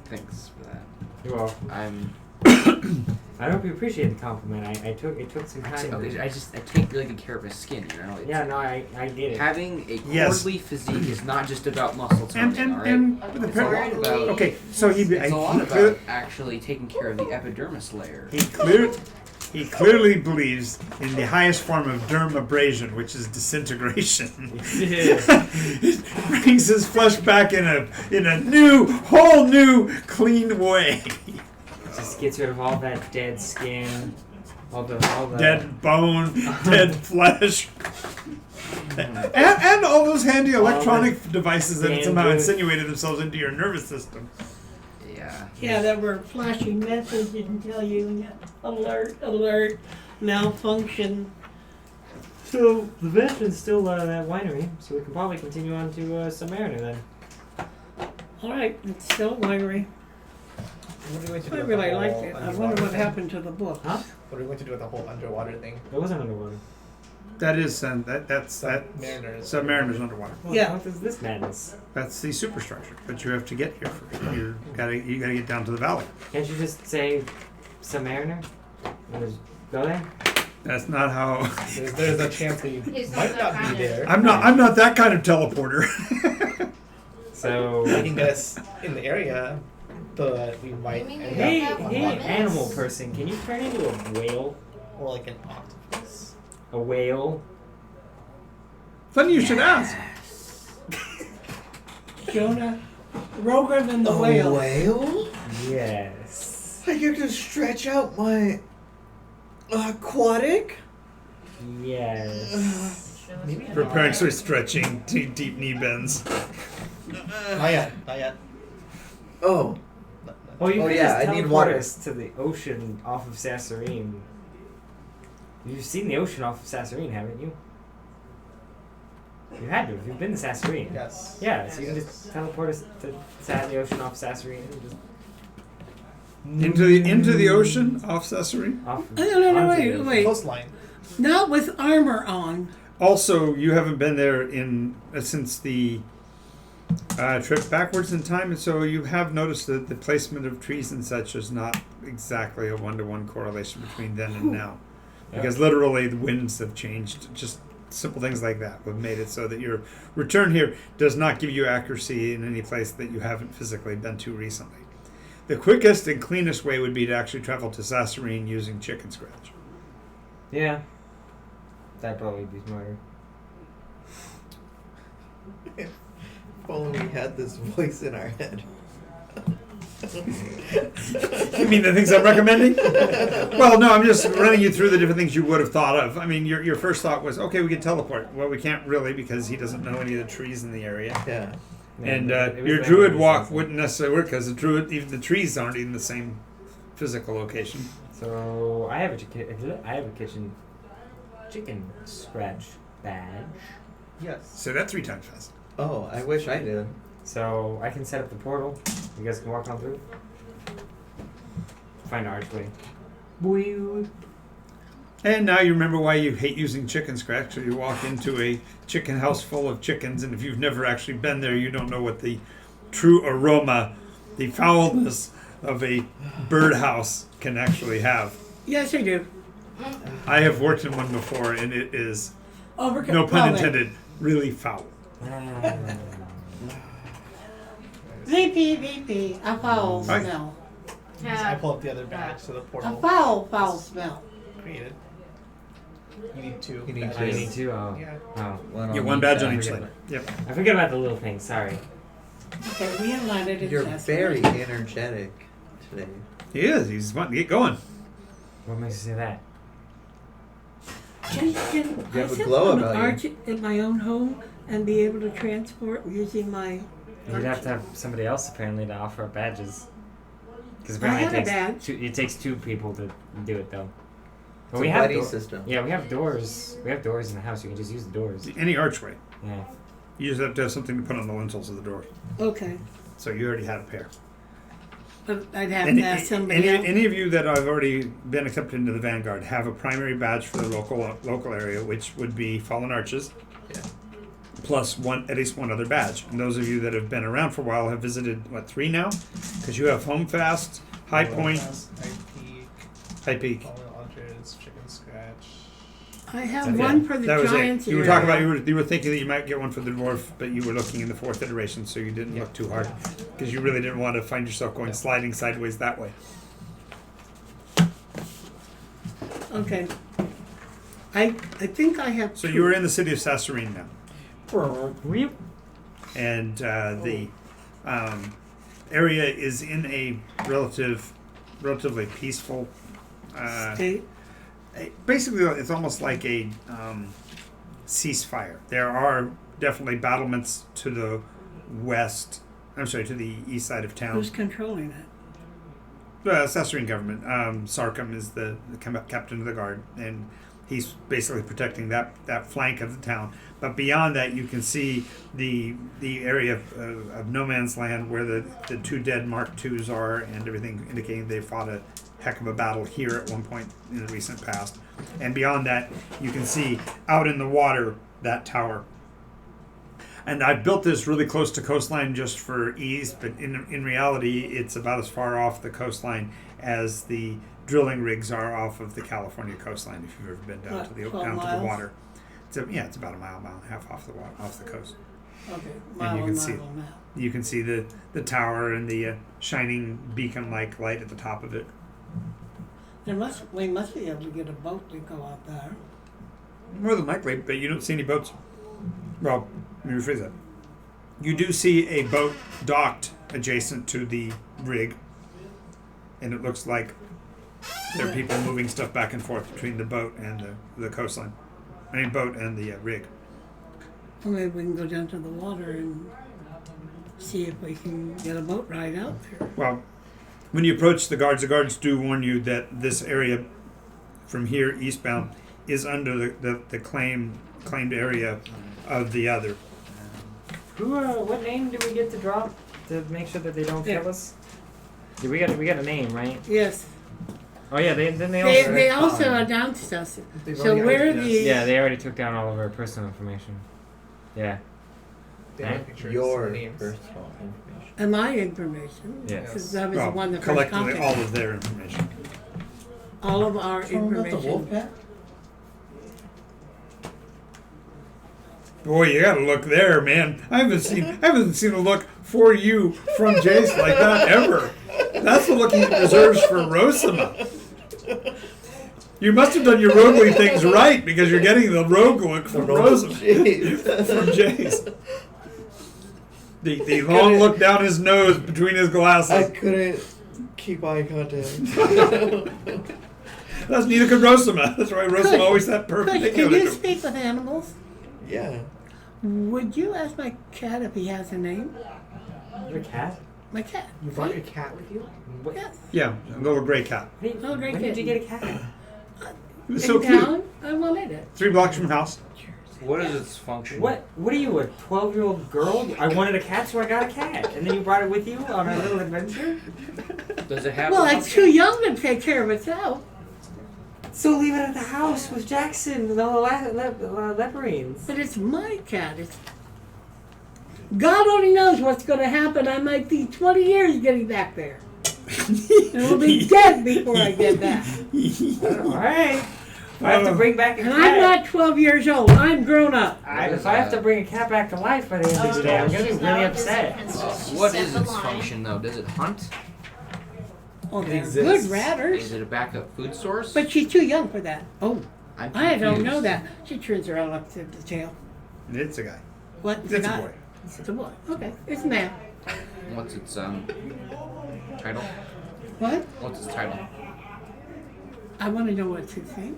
Thanks for that.
You're welcome.
I'm.
I hope you appreciate the compliment. It took some time.
Okay, I take really good care of my skin, you know. It's,
Yeah, no, I get it.
Having a
Yes.
courtly physique is not just about muscle toning, alright?
And
Okay,
the
it's
par-
a lot
about-
okay, so he
It's a lot
he,
about actually taking care of the epidermis layer.
he clearly believes in the highest form of dermabrasion, which is disintegration. It brings his flesh back in a whole new, clean way.
Just gets rid of all that dead skin, all the
Dead bone, dead flesh, and all those handy electronic devices that somehow
bandwidth.
insinuated themselves into your nervous system.
Yeah.
Yeah, that were flashing messages and tell you alert, malfunction.
So the veteran's still that winery, so we can probably continue on to Submariner then.
All right, it's still a winery.
What are we going to do
I
with
really
the
liked
whole
it. I
underwater
wonder what
thing?
happened to the book.
Huh?
What are we going to do with the whole underwater thing?
It wasn't underwater.
That's
Mariners.
Submariner's underwater.
What
Yeah.
What is this madness?
That's the superstructure, but you have to get here first. You gotta get down to the valley.
Can't you just say Submariner? And just go there?
That's not how.
There's a chance we
He's
might
not
not be
that
there.
I'm not that kind of teleporter.
So
They can get us in the area, but we might
mean
end
you
hey,
have
up
hey,
limits?
animal person, can you turn into a whale?
or like an octopus.
A whale?
Funny you should ask.
Jonah, Rogan and the
A
whale.
whale?
Yes.
I get to stretch out my aquatic?
Yes.
Maybe
Preparing for stretching, deep knee bends.
Not yet. Not yet.
Oh,
Oh, you
Oh,
could
yeah,
just
I need
teleport
water.
us to the ocean off of Sasserine. You've seen the ocean off of Sasserine, haven't you? You had to. If you've been to Sasserine.
Yes.
Yeah, so you can just teleport us to the ocean off Sasserine and just
Into the ocean off Sesame.
off.
No,
onto
wait,
the-
wait.
Coastline.
Not with armor on.
Also, you haven't been there in since the trip backwards in time, and so you have noticed that the placement of trees and such is not exactly a 1-to-1 correlation between then and now, because literally the winds have changed. Just simple things like that have made it so that your return here does not give you accuracy in any place that you haven't physically been to recently. The quickest and cleanest way would be to actually travel to Sasserine using chicken scratch.
Yeah. That'd probably be smarter.
if only we had this voice in our head.
You mean the things I'm recommending? Well, no, I'm just running you through the different things you would have thought of. I mean, your first thought was, okay, we can teleport. Well, we can't really because he doesn't know any of the trees in the area.
Yeah.
And
Yeah, it was
your
the
druid
animal
walk
sense.
wouldn't necessarily work because even the trees aren't in the same physical location.
So I have a chicken scratch badge.
Yes.
Say that 3 times fast.
Oh, I wish I did.
So I can set up the portal. You guys can walk on through. Find an archway. Woo.
And now you remember why you hate using chicken scratch. So you walk into a chicken house full of chickens, and if you've never actually been there, you don't know what the true aroma, the foulness of a birdhouse can actually have.
Yes, I do.
I have worked in one before, and it is,
Overkill.
no pun intended, really foul.
VP, a foul
Right.
smell.
I pull up the other badge to the
A
portal.
foul smell.
Created. You need 2.
You need
badges.
Oh, you need two? Oh.
Yeah.
Oh.
Get one badge on
side.
each side. Yep.
I forget about the little thing, sorry.
Okay, we have landed in
You're
Sasquatch.
very energetic today.
He is. He's wanting to get going.
What makes you say that?
Can
You
I
have a
set
glow
up an
about you.
arch in my own home and be able to transport using my
You'd have to have somebody else apparently to offer up badges. Because
I
apparently
have a badge.
it takes 2 people to do it though. But
It's
we
a
have
buddy
door-
system.
Yeah, we have doors. We have doors in the house. You can just use the doors.
Any archway.
Yeah.
You just have to have something to put on the lintels of the door.
Okay.
So you already had a pair.
But I'd have
Any,
to ask somebody else.
any of you that have already been accepted into the Vanguard have a primary badge for the local area, which would be Fallen Arches,
Yeah.
plus at least one other badge. And those of you that have been around for a while have visited 3 now, because you have Home Fast, High Point,
High Peak.
High Peak.
Fallen Arches. Chicken Scratch.
I have
That's
one
it.
for the
That was
Giants
it. You were
area.
talking about you were thinking that you might get one for the dwarf, but you were looking in the 4th iteration, so you didn't look too hard because you really didn't want to find yourself going sliding sideways that way.
Okay. I think I have.
So
two.
you were in the city of Sasserine now.
Weep.
And the area is in a relatively peaceful.
State.
Basically, it's almost like a ceasefire. There are definitely battlements to the west. I'm sorry, to the east side of town.
Who's controlling it?
Sasserine government. Sarkum is the captain of the guard, and he's basically protecting that flank of the town. But beyond that, you can see the area of no man's land where the 2 dead Mark IIs are, and everything indicating they fought a heck of a battle here at one point in the recent past. And beyond that, you can see out in the water that tower. And I've built this really close to coastline just for ease, but in reality, it's about as far off the coastline as the drilling rigs are off of the California coastline. If you've ever been down
What,
to the
12
down to
miles?
the water, it's about a mile and a half off the coast.
Okay,
you
mile
can
and
see-
mile and mile.
You can see the tower and the shining beacon-like light at the top of it.
We must be able to get a boat to go out there.
More than likely, but you don't see any boats. Well, let me rephrase that. You do see a boat docked adjacent to the rig, and it looks like there are people moving stuff back and forth between the boat and the coastline. Boat and the rig.
Well, maybe we can go down to the water and see if we can get a boat ride out there.
Well, when you approach the guards do warn you that this area from here eastbound is under the claimed area of the other.
What name did we get to drop to make sure that they don't
Yeah.
kill us? Yeah, we got a name, right?
Yes.
Oh yeah, they
They also announced us.
They've
So
already
where
ID'd us.
the
Yeah, they already took down all of our personal information. Yeah.
They have
Right?
pictures,
Your
names.
personal information.
and my information?
Yes.
Because I was
Well,
the one that first
collectively all
contacted.
of their information.
All of our information.
Boy, you gotta look there, man. I haven't seen a look for you from Jace like that ever. That's the look he reserves for Rosama. You must have done your roguely things right because you're getting the rogue look from Rosama. From Jace. The long look down his nose between his
I
glasses.
couldn't keep eye contact.
That's neither could Rosama. That's why Rosama always that
Could
perpendicular.
you
to him.
speak with animals?
Yeah.
Would you ask my cat if he has a name?
Your cat?
My cat.
You brought your cat with you?
What?
Yes.
Yeah, a little gray cat.
Hey,
Oh, great
when did you
kitten.
get a cat?
It was
In
so cute.
town, I wanted it.
3 blocks from house.
What is its function?
What are you, a 12-year-old girl? I wanted a cat, so I got a cat. And then you brought it with you on a little adventure?
Does it have?
Well,
a
it's too young to take care of itself.
So leave it at the house with Jackson and the leporines.
But it's my cat. It's God only knows what's going to happen. I might be 20 years getting back there. And we'll be dead before I get back.
Alright. If I have to bring back a
And
cat.
I'm not 12 years old. I'm grown up.
If I have to bring a cat back to life by the end of the day, I'm gonna be
she's
really
not a
upset.
Disney princess. She
What
set
is
the
its
line.
function though? Does it hunt?
Oh,
It
they're
exists.
good ratters.
Is it a backup food source?
But she's too young for that. Oh,
I'm
I don't
confused.
know that. She turns around up to the tail.
It's a guy.
What?
It's a
not?
boy.
It's a boy. Okay. It's a man.
What's its title?
What?
What's its title?
I want to know what's his name.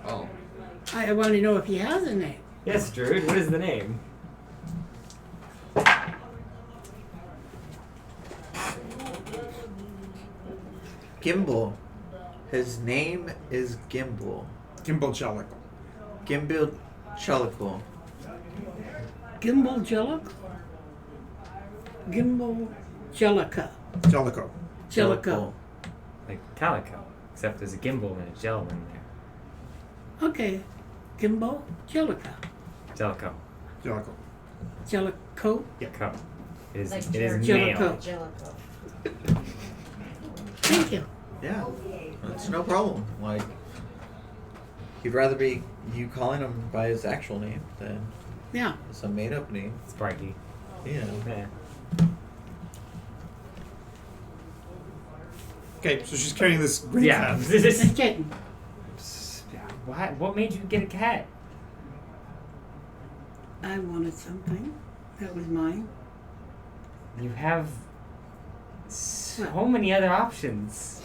Oh,
I want to know if he has a name.
Yes, Druid, what is the name?
Gimbal. His name is Gimbal.
Gimbal Jellicle.
Gimbal Chalico.
Gimbal Jellica? Gimbal Jellica.
Jellico.
Jellico.
Like calico, except there's a gimbal and a gel in there.
Okay. Gimbal Jellica.
Jellico.
Jellico.
Jellico.
Co. It is,
Like
it is
Jellico.
male.
Jellico.
Thank you.
Yeah. That's no problem. Like, he'd rather be you calling him by his actual name than
Yeah.
some made up name.
Sparky.
You know.
Yeah.
Okay, so she's carrying this green
Yeah.
cat.
This
A kitten.
What made you get a cat?
I wanted something that was mine.
You have so many other options.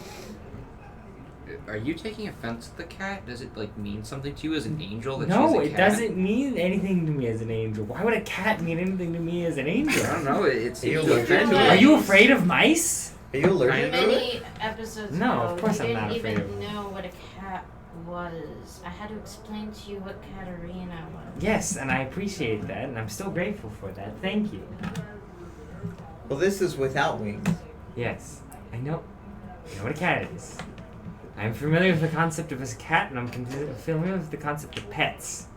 are you taking offense at the cat? Does it like mean something to you as an angel that she's
No,
a
it
cat?
doesn't mean anything to me as an angel. Why would a cat mean anything to me as an angel?
I don't know. It seems
You
to
look
offend
into
you.
it.
Are you afraid of mice?
Are you allergic to it?
Many episodes
No,
ago,
of course
you
I'm not
didn't
afraid
even
of-
know what a cat was. I had to explain to you what Katarina was.
Yes, and I appreciate that, and I'm still grateful for that. Thank you.
Well, this is without wings.
Yes, I know. I know what a cat is. I'm familiar with the concept of a cat, and I'm familiar with the concept of pets.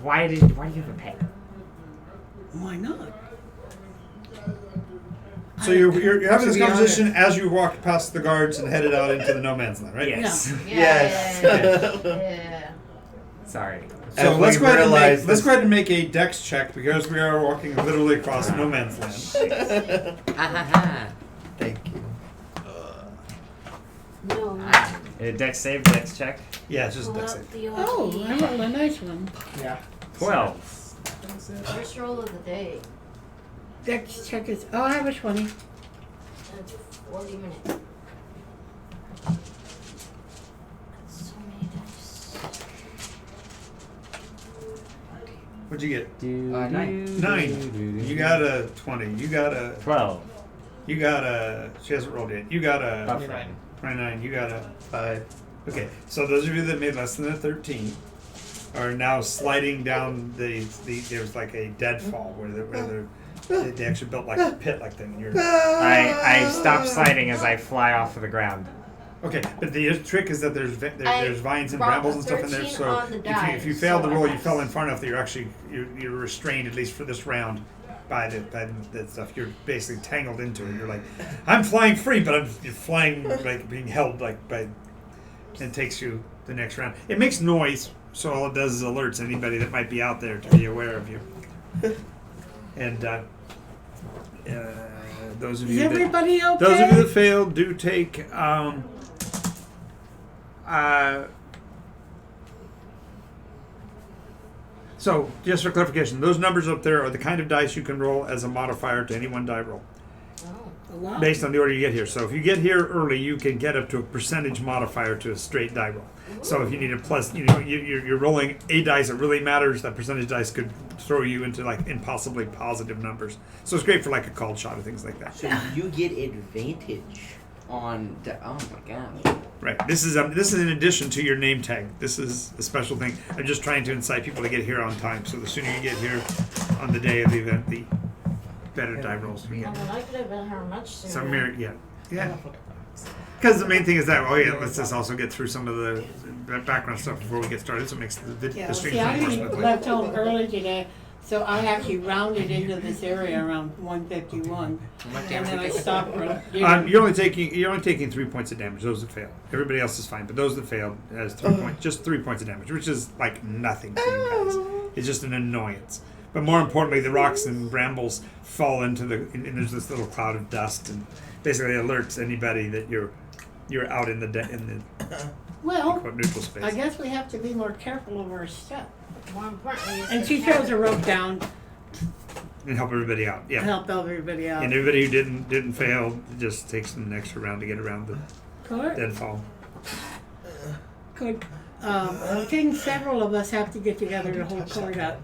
Why do you have a pet?
Why not?
So you're having this
To be
conversation as you walked past the guards and headed out into the no man's land, right?
Yes.
Yes.
Yeah.
Sorry.
So
As
let's
we
go ahead and
realize
make, let's
this-
go ahead and make a dex check because we are walking literally across no man's land.
Ahaha.
Thank you.
No.
Dex save, dex check.
Yeah, it's just a
Pull
dex
out
save.
the
Oh,
OT.
I rolled a nice one.
Yeah.
12.
First roll of the day.
Dex check is, oh, I have a 20.
And it's 40 minutes. So many dice.
What'd you get?
9.
9. You got a 20. You got a.
12.
You got a. She hasn't rolled yet. You got a.
Buffering.
29. You got a.
5.
Okay, so those of you that made less than a 13 are now sliding down the there's like a deadfall where they actually built like a pit like that. And you're,
I stop sliding as I fly off of the ground.
okay, but the trick is that there's vines and
brought
brambles
a
and stuff in there.
13
So
on the die,
if you fail
so
the
I
roll, you
passed.
fell in far enough that you're restrained at least for this round by the stuff. You're basically tangled into it. You're like, I'm flying free, but you're flying like being held like by. And takes you the next round. It makes noise, so all it does is alerts anybody that might be out there to be aware of you. And those of
Is
you that
everybody okay?
those of you that failed do take so just for clarification, those numbers up there are the kind of dice you can roll as a modifier to any one die roll.
A lot.
Based on the order you get here. So if you get here early, you can get up to a percentage modifier to a straight die roll. So if you need a plus, you're rolling a dice that really matters. That percentage dice could throw you into like impossibly positive numbers. So it's great for like a called shot or things like that.
So you get advantage on. Oh my god.
Right. This is in addition to your name tag. This is a special thing. I'm just trying to incite people to get here on time. So the sooner you get here on the day of the event, the better die rolls you
Oh,
get.
well, I could have been here much sooner.
Some mirror, yeah. Because the main thing is that, let's just also get through some of the background stuff before we get started, so it makes
Yeah,
the stream
see, I
more smoothly.
left home early today, so I actually rounded into this area around 151,
How much
and
damage
then
we
I
take?
stopped for dinner.
You're only taking 3 points of damage. Those that fail. Everybody else is fine, but those that failed has 3 points, just 3 points of damage, which is like nothing to you guys. It's just an annoyance. But more importantly, the rocks and brambles fall into and there's this little cloud of dust, and basically alerts anybody that you're out in the
Well,
quote neutral space.
I guess we have to be more careful of our stuff.
More importantly, is
And
the
she
cat.
throws a rope down
And help everybody out.
to
Yeah.
help everybody out.
And everybody who didn't fail just takes an extra round to get around the
Court?
deadfall.
Court. I think several of us have to get together to hold court up.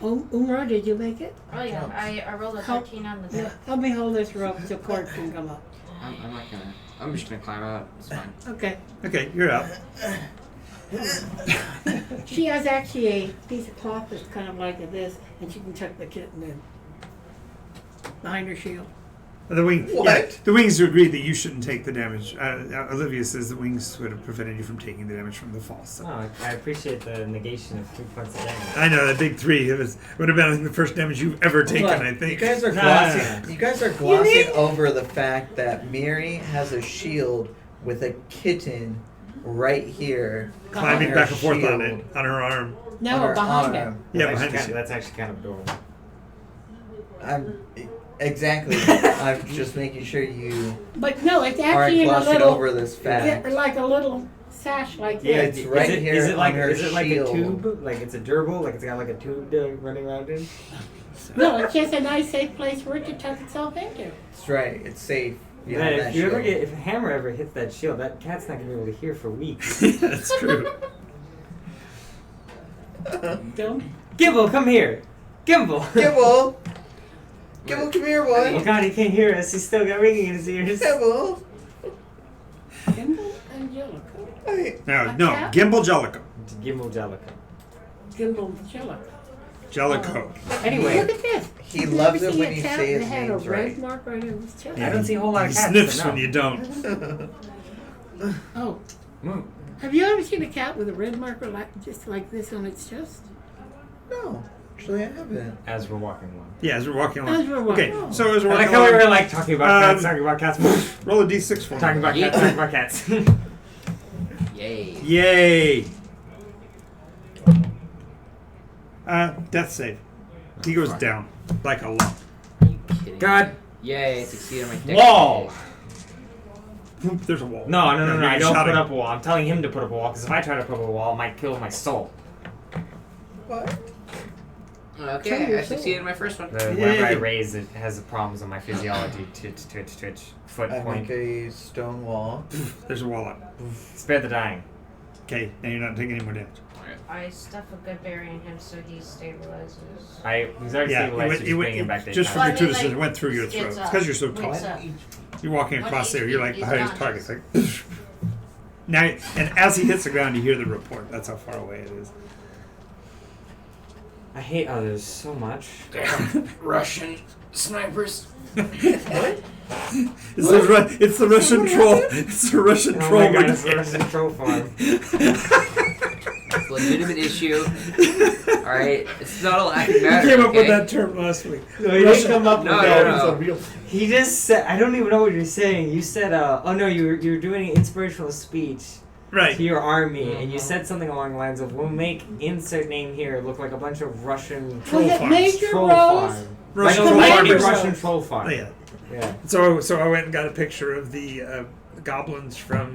Umar, did you make it?
Oh yeah, I rolled a
Help.
13 on the
Yeah.
die.
Help me hold this rope so court can come up.
I'm not gonna. I'm just gonna climb out. It's fine.
Okay.
Okay, you're out.
She has actually a piece of cloth that's kind of like this, and she can tuck the kitten in behind her shield.
The wing.
What?
Yeah, the wings agreed that you shouldn't take the damage. Olivia says the wings would have prevented you from taking the damage from the fall. So.
Oh, I appreciate the negation of 3 points of damage.
I know that big 3 would have been I think, the first damage you've ever taken.
Hold on.
I think.
You guys are
Nah.
glossing. You guys are glossing
mean-
over the fact that Miri has a shield with a kitten right here.
climbing
on
back
her
and forth on
shield.
it on her arm.
On
No,
her
behind
arm.
her.
Yeah,
That's
behind the
actually
shield.
that's actually kind of adorable.
Exactly. I'm just making sure you
But no, it's
aren't
actually in a
glossing
little,
over this fact.
like a little sash like
Yeah,
this.
it's right
is it,
here
Is it like
on her
is it like a
shield.
tube? Like it's a durable? Like it's got like a tube running around in?
No, it's just a nice safe place for it to tuck itself into.
That's right. It's safe.
Yeah,
behind
if
that
you ever
shield.
if a hammer ever hits that shield, that cat's not gonna be able to hear for weeks.
That's true.
Don't.
Gimble, come here. Gimble.
Gibble! Gibble, come here,
Oh
boy!
God, he can't hear us. He's still got ringing in his ears.
Gibble!
Gimbal Angelica.
Hey,
No,
cat?
Gimbal Jellico.
Gimble Jellica.
Gimbal Angelica.
Jellico.
Anyway,
Look at this.
he
Did
loves
ever
it
see
when
a
you
cat
say his
that had
names
a red
right.
mark right on his chest?
I don't see a whole lot of
He
cats.
sniffs
but no.
when you don't.
Oh,
Mm.
have you ever seen a cat with a red marker just like this on its chest?
No. Actually, I haven't.
As we're walking along.
Yeah, as we're walking along.
As we're walking
Okay,
along.
so as we're
I
walking
like how we
along,
were like talking about cats,
roll a d6 for me.
talking about cats, talking about cats.
Yay.
Yay! Death save. He goes down like a lump.
Are you kidding?
God.
Yay, I succeeded on my deck.
Wall.
There's a wall.
No, I don't
You're
put
shouting.
up a wall. I'm telling him to put up a wall because if I try to put up a wall, it might kill my soul.
What?
Okay, I succeeded on my first one.
Whenever I raise, it has problems on my physiology. Twitch. Foot
I
point.
make a stone wall.
There's a wall up.
Spare the dying.
Okay, now you're not taking any more damage.
I stuff a good berry in him so he stabilizes.
He's already
Yeah,
stabilized. So just bringing him back to
just for
Well, I mean,
gratuitous,
like,
it went through your throat.
it's
It's because you're so
wakes
tall.
up.
You're walking
What
across
do you
there. You're
think?
like
He's
behind his target.
conscious.
Like, now, and as he hits the ground, you hear the report. That's how far away it is.
I hate others so much.
Russian snipers.
It's the Russian troll. It's the Russian
Oh
troll.
my god, it's the Russian troll farm.
It's a legitimate issue. Alright? It's not a laughing matter.
You came up
okay?
with that term last week.
No, you didn't come up
No,
with
no,
that.
no.
It's a real.
He just said, I don't even know what you're saying. You said, oh no, you were doing an inspirational speech
Right.
to your army, and you said something along the lines of, we'll make insert name here look like a bunch of Russian
Troll
Was it
farms.
Major
troll
Rose?
farm.
Russian
Like a
troll
Commander
farmers.
Russian
Rose.
troll farm.
Oh, yeah.
Yeah.
So I went and got a picture of the goblins from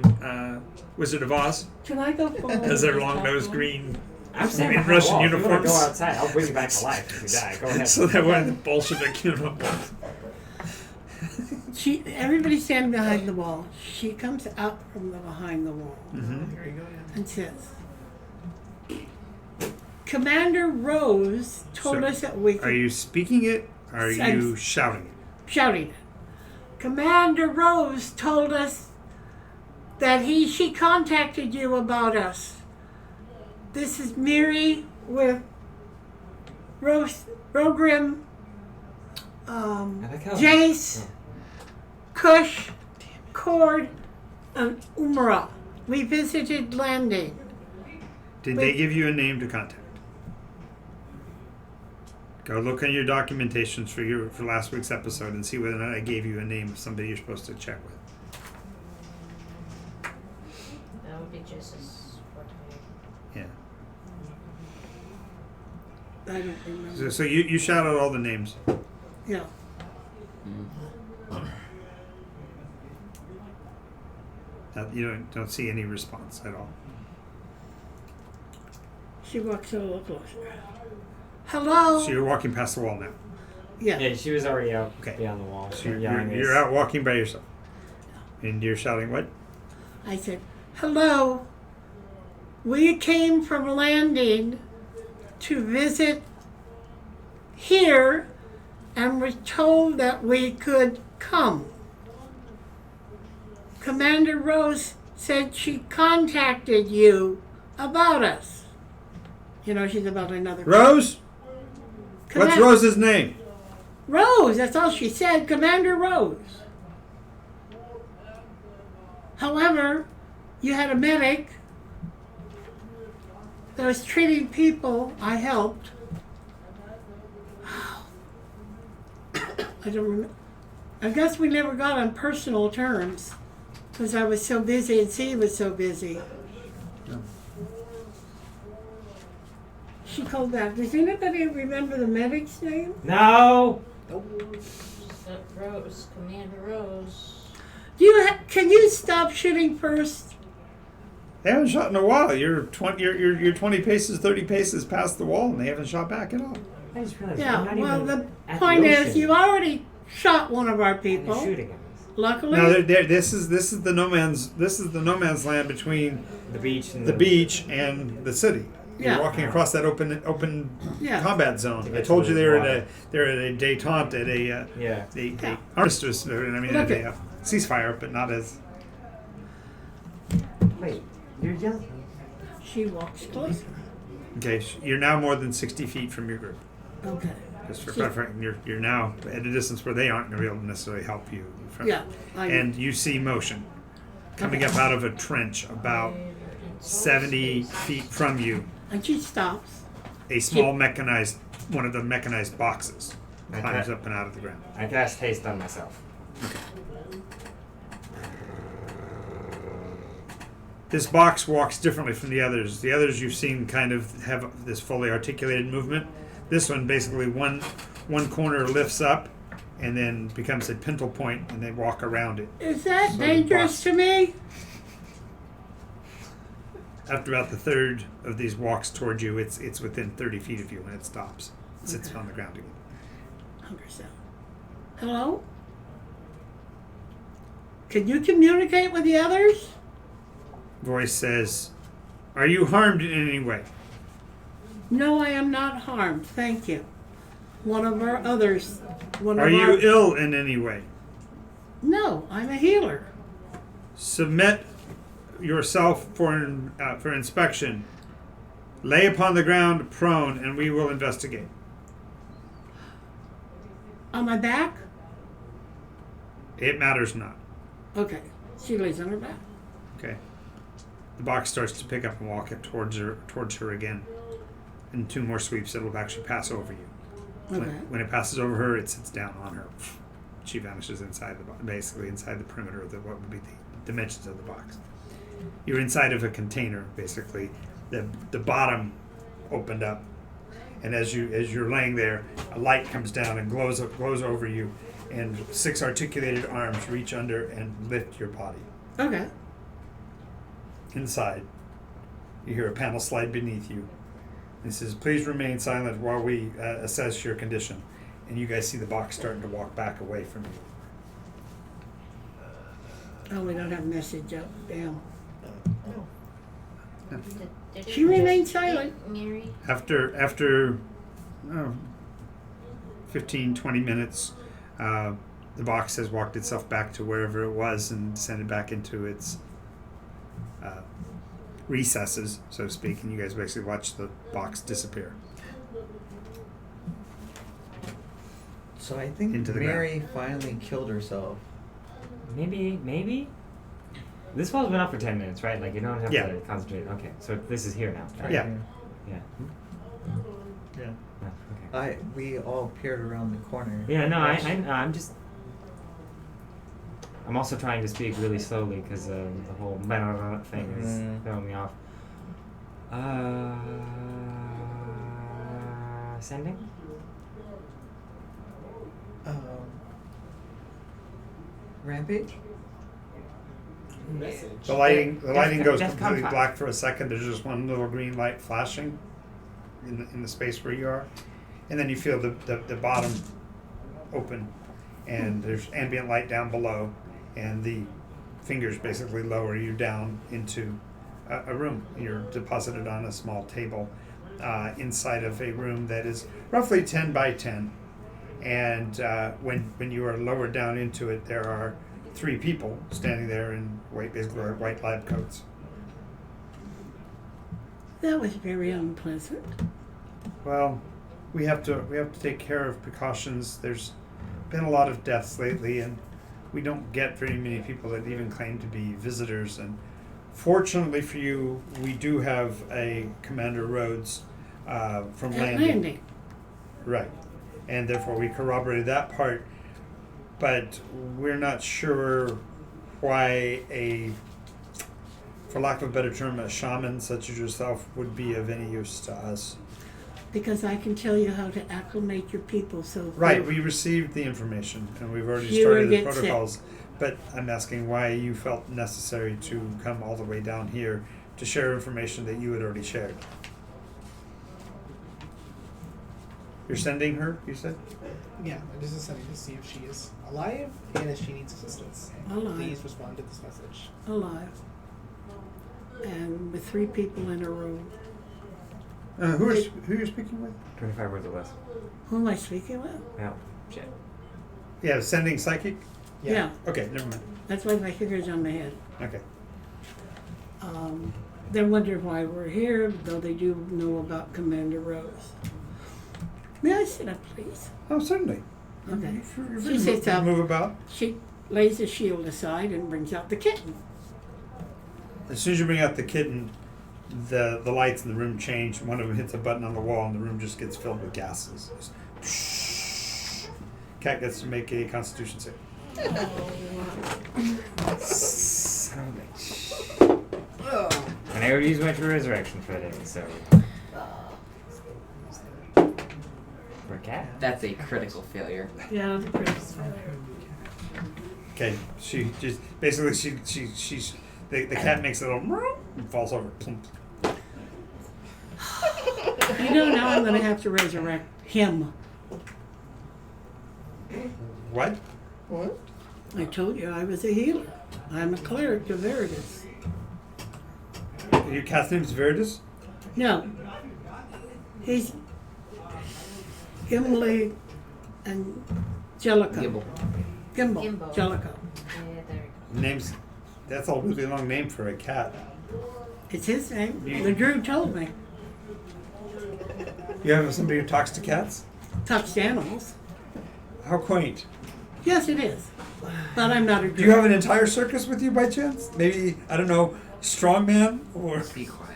Wizard of Oz
Can I go forward?
as their
with
long-nosed
that one?
green.
I'm saying
In Russian
If you want
uniforms.
to go outside, I'll bring you back to life if you die. Go ahead.
So they're wearing the Bolshevik uniforms.
Everybody's standing behind the wall. She comes out from the behind the wall
Mm-hmm.
Here you go. Yeah.
and says, Commander Rose told
So,
us that we
Are
could
you speaking it? Or are you shouting it?
shouting it. Commander Rose told us that she contacted you about us. This is Miri with Rogrim,
I like how-
Jace, Kush, Cord, and Umra. We visited Landing.
Did they give you a name to contact? Go look on your documentations for last week's episode and see whether or not I gave you a name of somebody you're supposed to check with.
That would be just as forte.
Yeah.
I don't remember.
So you shout out all the names.
Yeah.
You don't see any response at all.
She walks a little closer. Hello?
So you're walking past the wall now.
Yeah.
Yeah, she was already out
Okay.
beyond the wall.
So
yelling
you're out walking by yourself. And you're shouting what?
I said, hello. We came from Landing to visit here and were told that we could come. Commander Rose said she contacted you about us. You know, she's about another.
Rose? What's
Command-
Rose's name?
Rose, that's all she said, Commander Rose. However, you had a medic that was treating people. I helped. I don't remember. I guess we never got on personal terms because I was so busy and C was so busy. She called back. Does anybody remember the medic's name?
No!
Rose, Commander Rose.
Can you stop shooting first?
They haven't shot in a while. You're 20 paces, 30 paces past the wall, and they haven't shot back at all.
I just realized we're
Yeah,
not
well,
even
the
at
point is,
ocean,
you already shot one of our
and they're
people.
shooting at us.
Luckily,
No, this is the no man's land between
The beach and
the beach and the city. You're
Yeah.
walking across that open
Yeah.
combat
To
zone.
get
I told
to
you
the
they're
water.
at a détente at a
Yeah.
Yeah.
armistice. I mean,
Look
at a ceasefire, but not as.
Wait, you're yelling.
she walks closer.
Okay, you're now more than 60 feet from your group.
Okay.
Just for
Sure.
clarifying, you're now at a distance where they aren't going to be able to necessarily help you.
Yeah. I
And you see motion coming
Okay.
up out of a trench about 70 feet from you.
And she stops.
A small mechanized one of the mechanized boxes.
I
Climbs
can't-
up and out of the ground.
I cast haste on myself.
This box walks differently from the others. The others you've seen kind of have this fully articulated movement. This one basically one corner lifts up and then becomes a pintle point and they walk around it.
Is that
So the
dangerous
box-
to me?
After about the third of these walks toward you, it's within 30 feet of you and it stops. It sits
Okay.
on the ground again.
Understand. Hello? Can you communicate with the others?
Voice says, "Are you harmed in any way?"
No, I am not harmed. Thank you. One of our others.
Are you ill in any way?
No, I'm a healer.
Submit yourself for inspection. Lay upon the ground prone and we will investigate.
On my back?
It matters not.
Okay. She lays on her back.
Okay. The box starts to pick up and walk it towards her again. In 2 more sweeps, it'll actually pass over you.
Okay.
When it passes over her, it sits down on her. She vanishes inside basically inside the perimeter of what would be the dimensions of the box. You're inside of a container, basically. The bottom opened up, and as you're laying there, a light comes down and glows over you, and 6 articulated arms reach under and lift your body.
Okay.
Inside, you hear a panel slide beneath you. It says, "Please remain silent while we assess your condition." And you guys see the box starting to walk back away from you.
Oh, we don't have a message up. Damn.
Did
She
it
remained
just
silent.
eat Mary?
After 15, 20 minutes, the box has walked itself back to wherever it was and descended back into its recesses, so to speak, and you guys basically watch the box disappear.
So I think
Into the
Mary finally killed herself.
Maybe. This wall's been up for 10 minutes, right? Like you don't have
Yeah.
to concentrate. Okay, so this is here now. Right?
Yeah.
Yeah.
Yeah.
Oh, okay.
We all peered around the corner.
Yeah, no, I'm just. I'm also trying to speak really slowly because the whole thing is
Mhm.
throwing me off. Sending?
Rampage?
Message.
The lighting goes
Def
completely
Con
black for a second. There's just one little green light flashing in the space where you are, and then you feel the bottom open, and there's ambient light down below, and the fingers basically lower you down into a room. You're deposited on a small table inside of a room that is roughly 10 by 10, and when you are lowered down into it, there are 3 people standing there in basically white lab coats.
That was very unpleasant.
Well, we have to take care of precautions. There's been a lot of deaths lately, and we don't get very many people that even claim to be visitors. And fortunately for you, we do have a Commander Rhodes from landing. Right, and therefore we corroborated that part. But we're not sure why for lack of a better term, a shaman such as yourself would be of any use to us.
Because I can tell you how to acclimate your people so
Right, we received the information and we've already
Fewer
started the
get sick.
protocols. But I'm asking why you felt necessary to come all the way down here to share information that you had already shared. You're sending her, you said?
Yeah, I'm just sending to see if she is alive and if she needs assistance.
Alive.
Please respond to this message.
alive. And with 3 people in a room.
Who you're speaking with?
25 words or less.
Who am I speaking with?
Yeah. Shit.
Yeah, sending psychic?
Yeah.
Okay, never mind.
That's why my finger's on my head.
Okay.
They wonder why we're here, though they do know about Commander Rose. May I sit up, please?
Oh, certainly.
Okay.
You're
She
free to
sits up.
move about.
She lays the shield aside and brings out the kitten.
As soon as you bring out the kitten, the lights in the room change. One of them hits a button on the wall, and the room just gets filled with gases. Cat gets to make a Constitution save.
Son of a bitch. And I already used my true resurrection for today, so. For a cat.
That's a critical failure.
Yeah, the Chris.
Okay, she just basically she's the cat makes a little meow and falls over. Plump.
You know, now I'm going to have to resurrect him.
What?
What?
I told you I was a healer. I'm a cleric to Veritas.
Your cat's name is Veritas?
No. He's Gimli and Jellicoe.
Gibble.
Gimble.
Gimble.
Jellicoe.
Yeah, there we
Name's that's a really long name for a cat.
It's his name.
You-
The druid told me.
You have somebody who talks to cats?
Touched animals.
How quaint.
Yes, it is. But I'm not a druid.
Do you have an entire circus with you by chance? Maybe, I don't know, strongman or
Be quiet.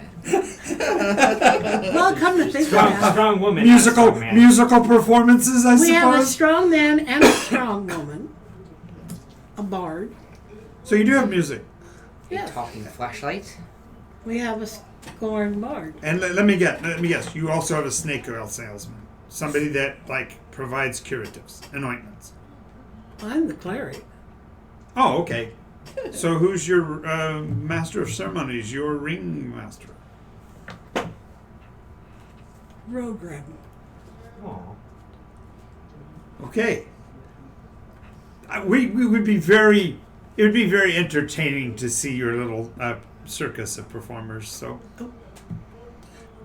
Well, come to think of that,
Strong woman.
musical
not a strong man.
musical performances, I
we have a
suppose.
strong man and a strong woman. A bard.
So you do have music.
Yes.
Talking flashlight.
We have a scorned bard.
And let me guess, you also have a snake oil salesman. Somebody that like provides curatives and ointments.
I'm the cleric.
Oh, okay. So who's your master of ceremonies? Your ring master?
Rogrim.
Aw.
Okay. We would be very. It would be very entertaining to see your little circus of performers. So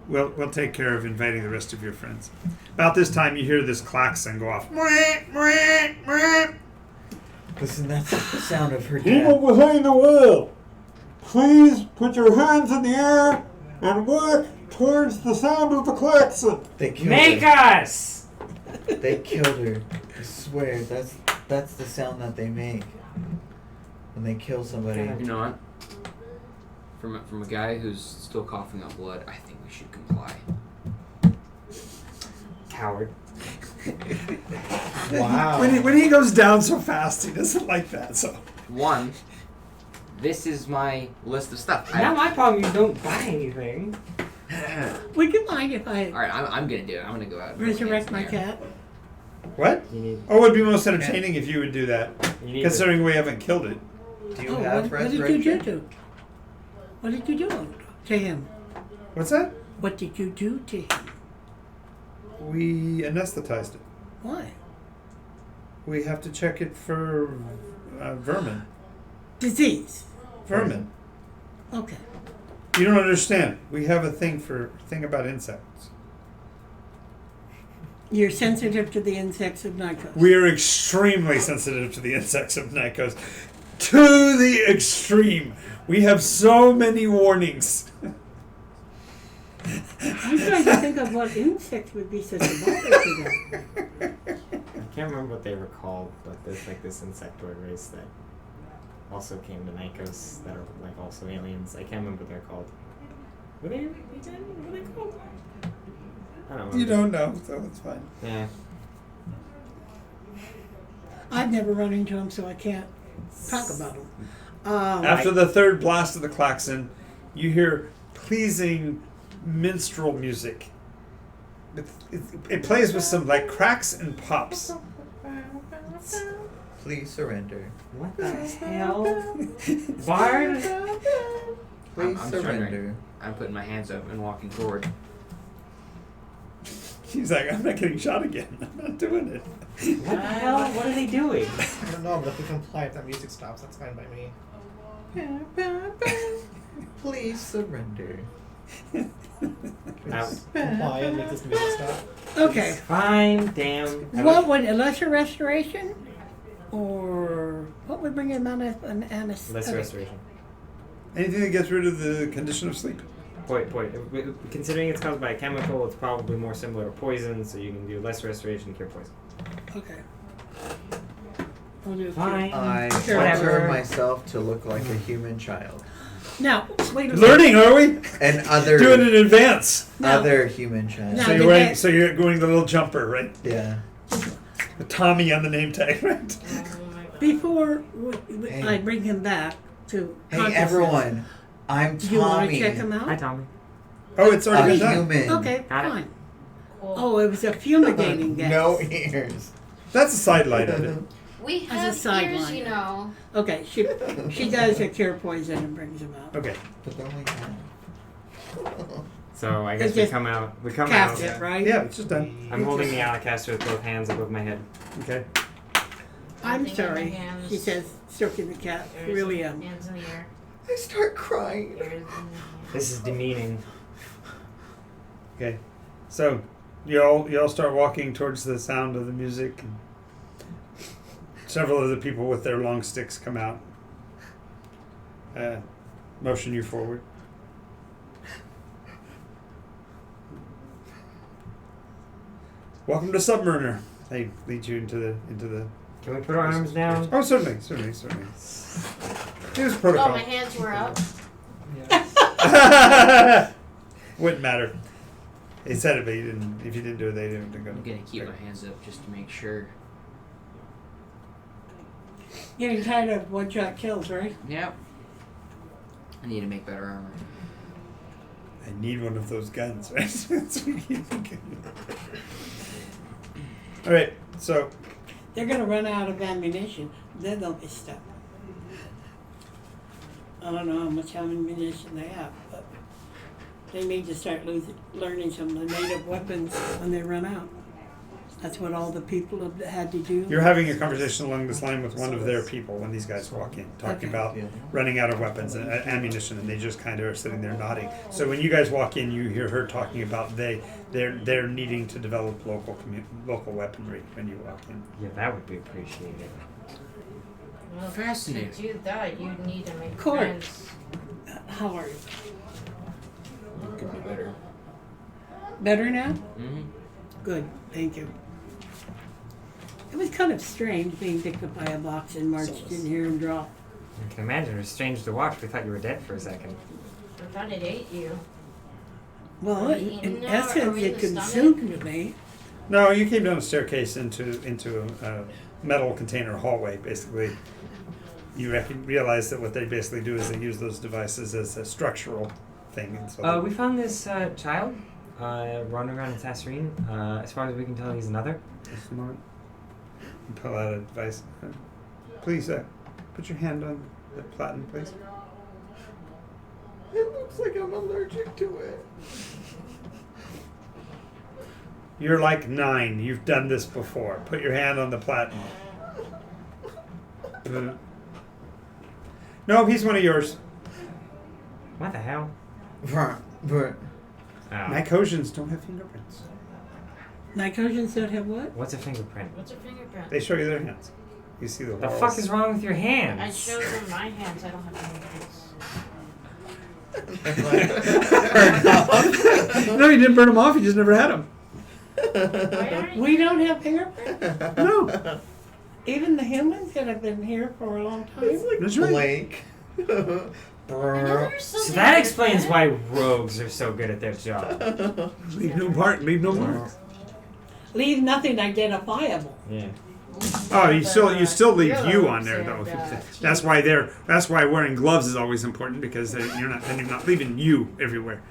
we'll take care of inviting the rest of your friends. About this time, you hear this klaxon go off.
Listen, that's the sound of her
People
dad.
behind the wall, please put your hands in the air and work towards the sound of the klaxon.
They killed
Make
her.
us!
They killed her. I swear, that's the sound that they make when they kill somebody.
You know what? From a guy who's still coughing up blood, I think we should comply.
Coward.
Wow.
When he goes down so fast, he doesn't like that. So
One, this is my list of stuff.
Not my problem, you don't buy anything.
Would you mind if I
Alright, I'm gonna do it. I'm gonna go out and
resurrect my
dance in the air.
cat?
what?
You need.
Oh, it would be most entertaining if you would do that,
You need
considering we haven't killed it.
Do you
Oh,
have
what did you
resurrection?
do? What did you do to him?
What's that?
What did you do to him?
We anesthetized it.
Why?
We have to check it for vermin.
Disease.
Vermin.
Okay.
You don't understand. We have a thing about insects.
You're sensitive to the insects of Nikos.
We are extremely sensitive to the insects of Nikos. To the extreme. We have so many warnings.
I'm trying to think of what insect would be such a bother to them.
I can't remember what they were called, but there's like this insectoid race that also came to Nikos that are like also aliens. I can't remember what they're called. Were they called? I don't remember.
You don't know, so it's fine.
Yeah.
I've never run into them, so I can't talk about them.
After the third blast of the klaxon, you hear pleasing minstrel music. It plays with some like cracks and pops.
Please surrender.
What the hell? Bard?
Please
I'm
surrender.
surrendering. I'm putting my hands up and walking forward.
She's like, I'm not getting shot again. I'm not doing it.
What the hell? What are they doing?
I don't know, but if we comply, if that music stops, that's fine by me.
Please surrender.
Can we just comply and make this music stop?
Okay.
Fine, damn.
What would a lesser restoration, or what would bring him on an anesthetic?
Less restoration.
Anything that gets rid of the condition of sleep.
Point. Considering it's caused by a chemical, it's probably more similar to poison, so you can do less restoration, cure poison.
Okay. I'll do a
Fine.
I
Sure.
alter
Whatever.
myself to look like a human child.
Now, wait a minute.
Learning, are we?
And other
Doing it in advance.
No.
other human child.
No.
So
you
you're wearing,
get-
so you're going the little jumper, right?
Yeah.
The Tommy on the name tag, right?
Oh my god.
Before
Hey.
I bring him back to
Hey
consciousness,
everyone, I'm
do you want to
Tommy.
check him
Hi,
out?
Tommy.
Oh, it's already
A
been done.
human.
Okay,
Got it.
fine.
Cool.
Oh, it was a fumigating gas.
No ears.
That's a side light of it.
We
As a
have ears,
sideline.
you know.
Okay, she does a cure poison and brings him out.
Okay.
But they only have.
So I
It
guess we
just
come out. We come
Cast
out.
it, right?
Yeah, it's just done.
I'm holding the Alacaster with both hands above my head.
Okay.
I'm
Nothing in
sorry,
the hands.
she says, stroking the cat.
Ears,
Really
hands in the air.
I start crying.
Ears in the
This is demeaning.
Okay. So you all start walking towards the sound of the music, and several of the people with their long sticks come out, motion you forward. Welcome to Submariner. They lead you into the.
Can we put our arms down?
Oh, certainly. Here's
Oh,
protocol.
my hands were up.
Wouldn't matter. They said it, but you didn't. If you didn't do it, they didn't go.
I'm gonna keep my hands up just to make sure.
Getting tired of one-shot kills, right?
Yep. I need to make better armor.
I need one of those guns, right? That's what you think. All right, so
They're gonna run out of ammunition, then they'll get stuck. I don't know how much ammunition they have, but they need to start learning some of the native weapons when they run out. That's what all the people have had to do.
you're having a conversation along this line with one of their people when these guys walk in, talking
Okay.
about running out of weapons and ammunition, and they just kind of are sitting there nodding. So when you guys walk in, you hear her talking about they're needing to develop local weaponry when you walk in.
Yeah, that would be appreciated.
Well,
Fascinating.
To do that, you need to make
Court.
friends.
How are you?
Could be better.
Better now?
Mm-hmm.
Good, thank you. It was kind of strange being picked up by a box and marched in here and dropped.
I can imagine. It was strange to watch. We thought you were dead for a second.
I thought it ate you.
Well,
Are we eating
in
now, or are
essence,
we in
it
the
consumed me.
No, you came down a staircase into a metal container hallway. Basically, you realize that what they basically do is they use those devices as a structural thing. And so
We found this child running around in Tasserine. As far as we can tell, he's another.
just a moment. You pull out a device. Please, put your hand on the platen, please.
It looks like I'm allergic to it.
You're like 9. You've done this before. Put your hand on the platen. No, he's one of yours.
What the hell?
Bruh, bruh.
Oh.
Mycosians don't have fingerprints.
Nitrogens don't have what?
What's a fingerprint?
What's a fingerprint?
They show you their hands. You see the
The
whorls.
fuck is wrong with your
I
hands?
showed them my hands. I don't have fingerprints.
No, you didn't burn them off. You just never had them.
Why aren't you?
We don't have fingerprints.
No.
Even the humans that have been here for a long
It's
time.
like
That's right.
Blake.
I know there's
So
something
that explains
different.
why rogues are so good at their job.
Leave no mark. Leave no mark.
Leave nothing identifiable.
Yeah.
Oh, you still leave
Real
you on
oaks
there though.
and,
That's why wearing gloves is always important, because you're not leaving you everywhere.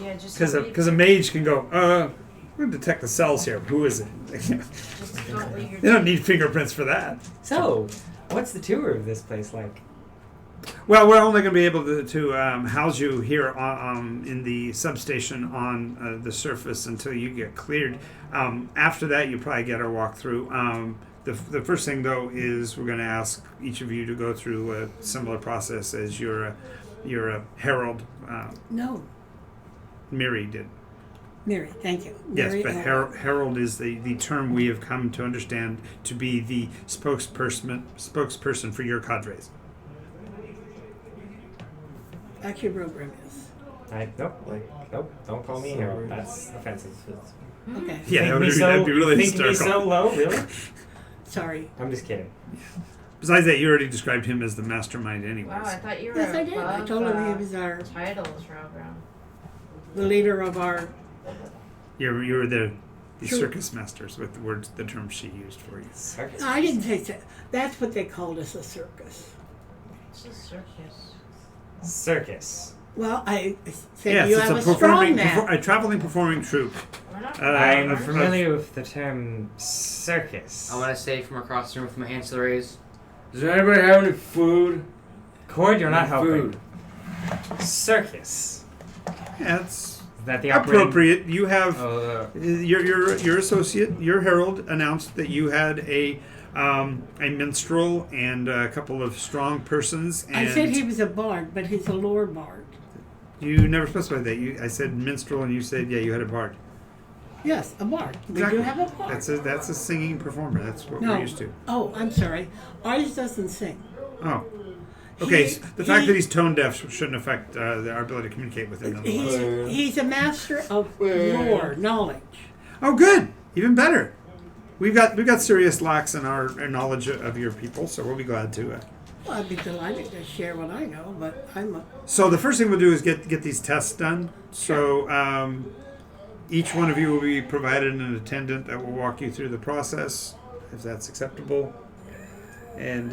Yeah, just
Because a mage can go, we're gonna detect the cells here. Who is it?
just don't leave your.
They don't need fingerprints for that.
So, what's the tour of this place like?
Well, we're only going to be able to house you here in the substation on the surface until you get cleared. After that, you probably get our walkthrough. The first thing, though, is we're going to ask each of you to go through a similar process as your herald,
No,
Miri, did.
Mary, thank you.
Yes,
Mary
but
Ellen.
herald is the term we have come to understand to be the spokesperson for your cadres.
That's your program is.
Nope, don't call me a hero. That's offensive.
Okay,
Yeah,
Think
that'd
me
be
so,
really
think me so
hysterical.
low, really?
sorry.
I'm just kidding.
Besides that, you already described him as the mastermind anyways.
Wow, I thought you were
Yes, I did. I
above,
told him he was our
titles, Ralgrim.
the leader of our.
You were the
Sure.
circus masters with the term she used for you.
Circus.
I didn't say that. That's what they called us, a circus.
It's a circus.
Circus.
Well, I said
Yes,
you
it's
have
a
a strong
performing,
man.
a traveling performing troupe.
We're not
I'm
of-
familiar with the term circus.
I want to say from across the room with my hands to the raise. Does anybody have any food?
Cord, you're not
Food.
helping. Circus.
Yeah, it's
Is that the operating?
appropriate. You have
Oh,
your associate, your herald, announced that you had a minstrel and a couple of strong persons. And
I said he was a bard, but he's a lore bard.
You never specified that. I said minstrel, and you said you had a bard.
Yes, a bard. We
Exactly.
do have a bard.
That's a singing performer. That's what
No.
we're used to.
Oh, I'm sorry. Ours doesn't sing.
Oh. Okay,
He-
so the fact
he-
that he's tone deaf shouldn't affect our ability to communicate with him. Nonetheless.
He's a master of lore, knowledge.
Oh, good. Even better. We've got serious lacks in our knowledge of your people, so we'll be glad to.
Well, I'd be delighted to share what I know, but I'm a.
So the first thing we'll do is get these tests done. So each one of you will be provided an attendant that will walk you through the process, if that's acceptable. And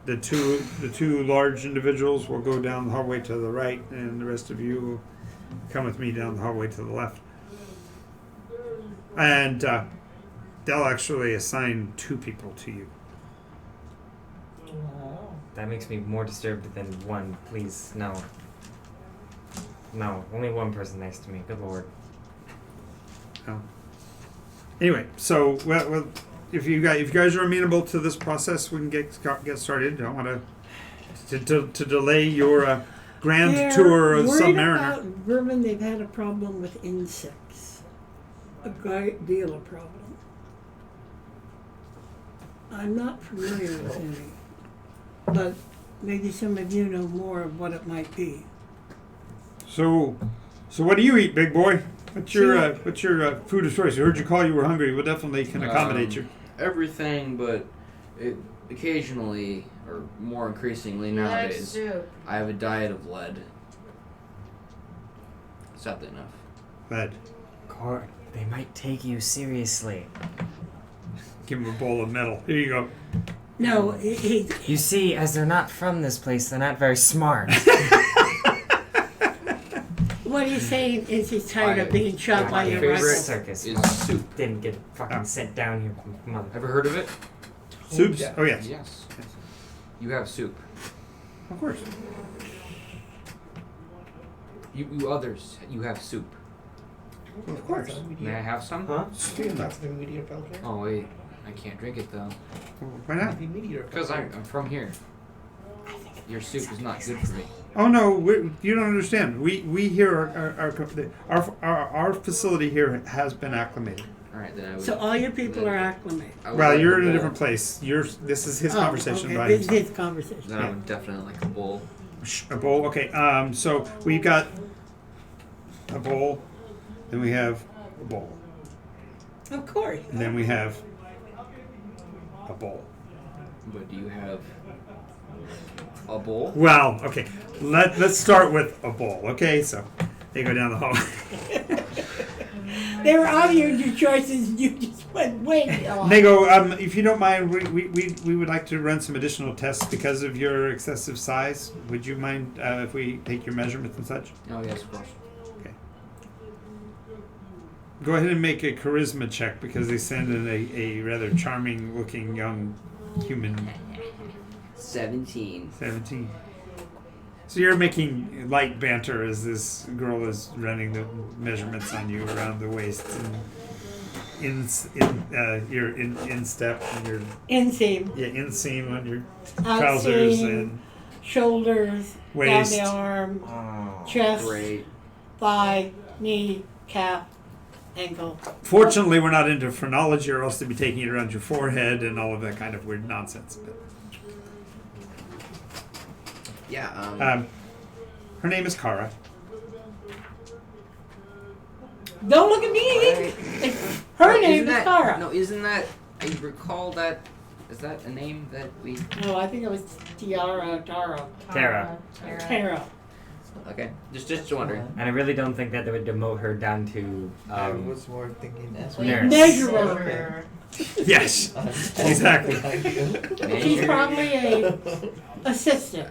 the two large individuals will go down the hallway to the right, and the rest of you will come with me down the hallway to the left. And they'll actually assign 2 people to you.
Wow.
that makes me more disturbed than one. Please, no. No, only one person next to me. Good lord.
Anyway, so well, if you guys are amenable to this process, we can get started. I don't want to delay your grand
They're
tour of
worried
Submariner.
about vermin. They've had a problem with insects. A great deal of problem. I'm not familiar with any, but maybe some of you know more of what it might be.
So what do you eat, big boy? What's your food of choice? I heard you call you were hungry. We definitely can accommodate you.
Everything, but occasionally, or more increasingly
He likes
nowadays,
soup.
I have a diet of lead. Sadly enough.
Lead.
Cord, they might take you seriously.
Give him a bowl of metal. Here you go.
No, he
You see, as they're not from this place, they're not very smart.
what he's saying is he's tired of
My-
being shot by
my
your
favorite
rifle.
circus
is soup.
didn't get fucking
Oh.
sent down here from mother.
Ever heard of it?
Soups?
yeah.
Oh yes.
Yes. You have soup.
Of course.
You others, you have soup.
Of course.
May I have some?
Huh?
That's the meteor filter.
Oh wait, I can't drink it though.
Why not?
The meteor
Because
filter.
I'm from here. Your soup is not good for me.
Oh no, you don't understand. We here our facility here has been acclimated.
Alright, then I would.
So all your people are acclimated.
I would
Well,
like
you're in a
bowl.
different place. This is his conversation
okay.
by
This is
himself.
his conversation.
Then I would definitely like a bowl.
A bowl. Okay. So we've got a bowl, then we have a bowl,
Of course.
and then we have a bowl.
But do you have a bowl?
Well, okay. Let's start with a bowl. Okay. So they go down the hall.
They were obvious your choices. You just went way along.
They go. If you don't mind, we would like to run some additional tests because of your excessive size. Would you mind if we take your measurements and such?
Oh yes, of course.
Go ahead and make a charisma check because they send in a rather charming looking young human.
17.
17. So you're making light banter as this girl is running the measurements on you around the waist and you're in step and you're
Inseam,
inseam on your trousers
outseam,
and
shoulders,
waist.
down the arm,
Oh.
chest,
Great.
thigh, knee, calf, ankle.
Fortunately, we're not into phrenology, or else they'd be taking it around your forehead and all of that kind of weird nonsense. But,
Yeah.
her name is Kara.
Don't look at me.
Right.
Her
No,
name
isn't
is
that-
Tara.
No, isn't that? I recall that Is that a name that we?
No, I think it was Tara.
Tara.
Tara.
Okay, just wondering.
And I really don't think that they would demote her down to
I was more thinking
nurse.
Measurer.
Yes, exactly.
She's probably a assistant.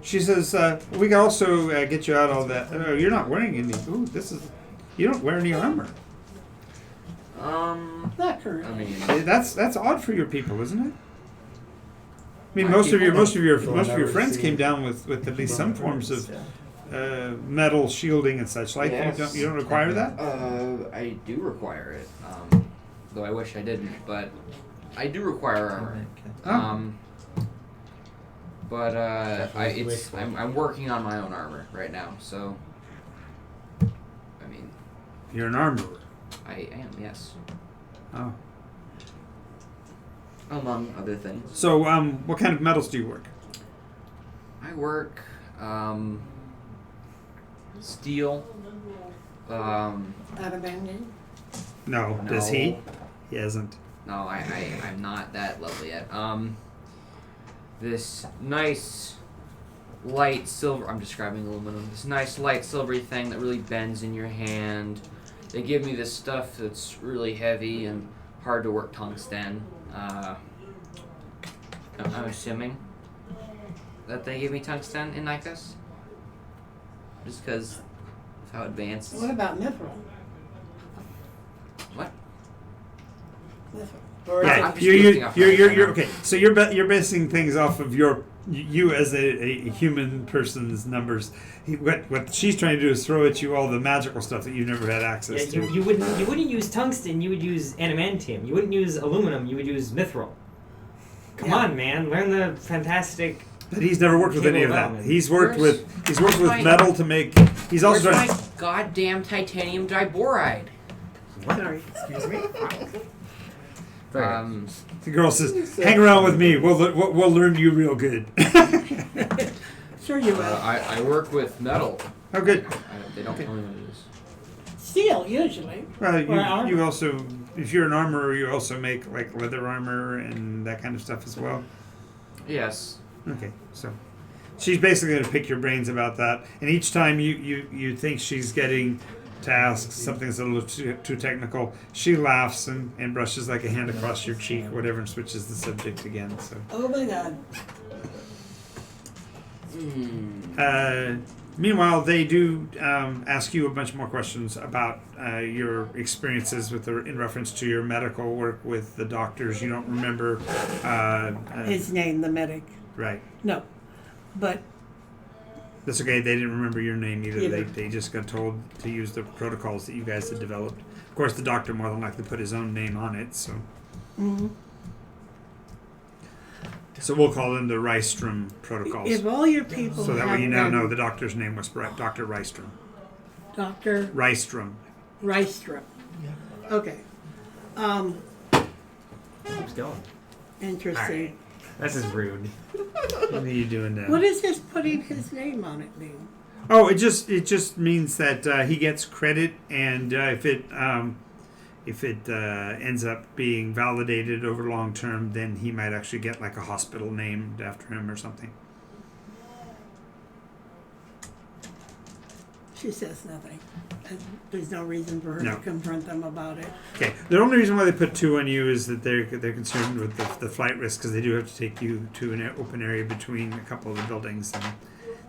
She says, "We can also get you out all that. You're not wearing any. Ooh, this is. You don't wear any armor.
Not
I
currently.
mean,
That's odd for your people, isn't it? I mean,
My
most of
people
your
don't.
friends came down with at least some forms of metal shielding and such. Like
Yes.
you don't require that.
I do require it. Though I wish I didn't, but I do require armor. But I'm working on my own armor right now, so I mean,
You're an armorer.
I am, yes.
Oh.
Among other things.
So, what kind of metals do you work?
I work steel.
Adamantine.
No. Does he?
No.
He hasn't.
No, I'm not that level yet. This nice light silver. I'm describing aluminum. This nice light silvery thing that really bends in your hand. They give me this stuff that's really heavy and hard to work tungsten. I'm assuming that they give me tungsten in Nikos, just because of how advanced.
What about mithril?
What?
Mithril. Or
Yeah,
I'm just drifting off
you're
my-
okay. So you're basing things off of you as a human person's numbers. What she's trying to do is throw at you all the magical stuff that you've never had access to.
You wouldn't use tungsten. You would use adamantium. You wouldn't use aluminum. You would use mithril. Come on, man! Learn the fantastic.
But he's never worked with any of that.
Development.
He's worked with
my-
metal to make. He's also
Where's
trying.
my goddamn titanium diboride?
Sorry.
Excuse me?
The girl says, "Hang around with me. We'll learn you real good."
Sure you will.
I work with metal.
Oh, good.
They don't tell me what it is.
Steel, usually.
Well,
Or armor.
you also, if you're an armorer, you also make like leather armor and that kind of stuff as well.
Yes.
Okay, so she's basically going to pick your brains about that, and each time you think she's getting to ask something that's a little too technical, she laughs and brushes like a hand across your cheek, or whatever, and switches the subject again. So.
Oh my god.
Meanwhile, they do ask you a bunch more questions about your experiences in reference to your medical work with the doctors. You don't remember
His name, the medic.
right?
No. But
That's okay. They didn't remember your name either.
Either.
They just got told to use the protocols that you guys had developed. Of course, the doctor more than likely put his own name on it. So, so we'll call them the Rystrom protocols.
if all your people
So that
have
way you now
been
know the doctor's name was Dr. Rystrom.
Dr.
Rystrom.
Rystrom. Okay.
Keeps going.
Interesting.
This is rude.
What are you doing now?
What is this putting his name on it mean?
Oh, it just means that he gets credit, and if it ends up being validated over long term, then he might actually get like a hospital named after him or something.
She says nothing. And there's no reason for her
No.
to confront them about it.
Okay. The only reason why they put 2 on you is that they're concerned with the flight risk, because they do have to take you to an open area between a couple of the buildings, and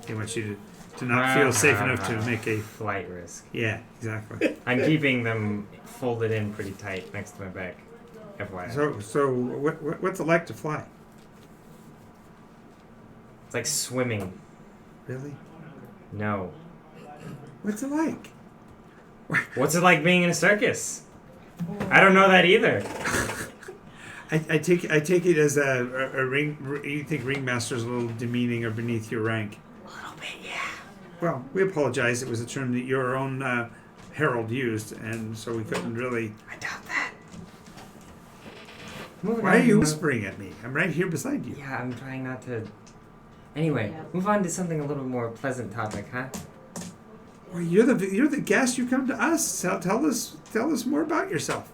they want you to not feel safe enough to make a.
Flight risk.
Yeah, exactly.
I'm keeping them folded in pretty tight next to my back. FYI.
So what's it like to fly?
It's like swimming.
Really?
No.
What's it like?
What's it like being in a circus? I don't know that either.
I take it as a ring. You think ringmaster's a little demeaning or beneath your rank?
A little bit, yeah.
Well, we apologize. It was a term that your own herald used, and so we couldn't really.
I doubt that.
Moving
Why are
on.
you whispering at me? I'm right here beside you.
Yeah, I'm trying not to. Anyway, move on to something a little more pleasant topic, huh?
Well, you're the guest. You come to us. Tell us more about yourself.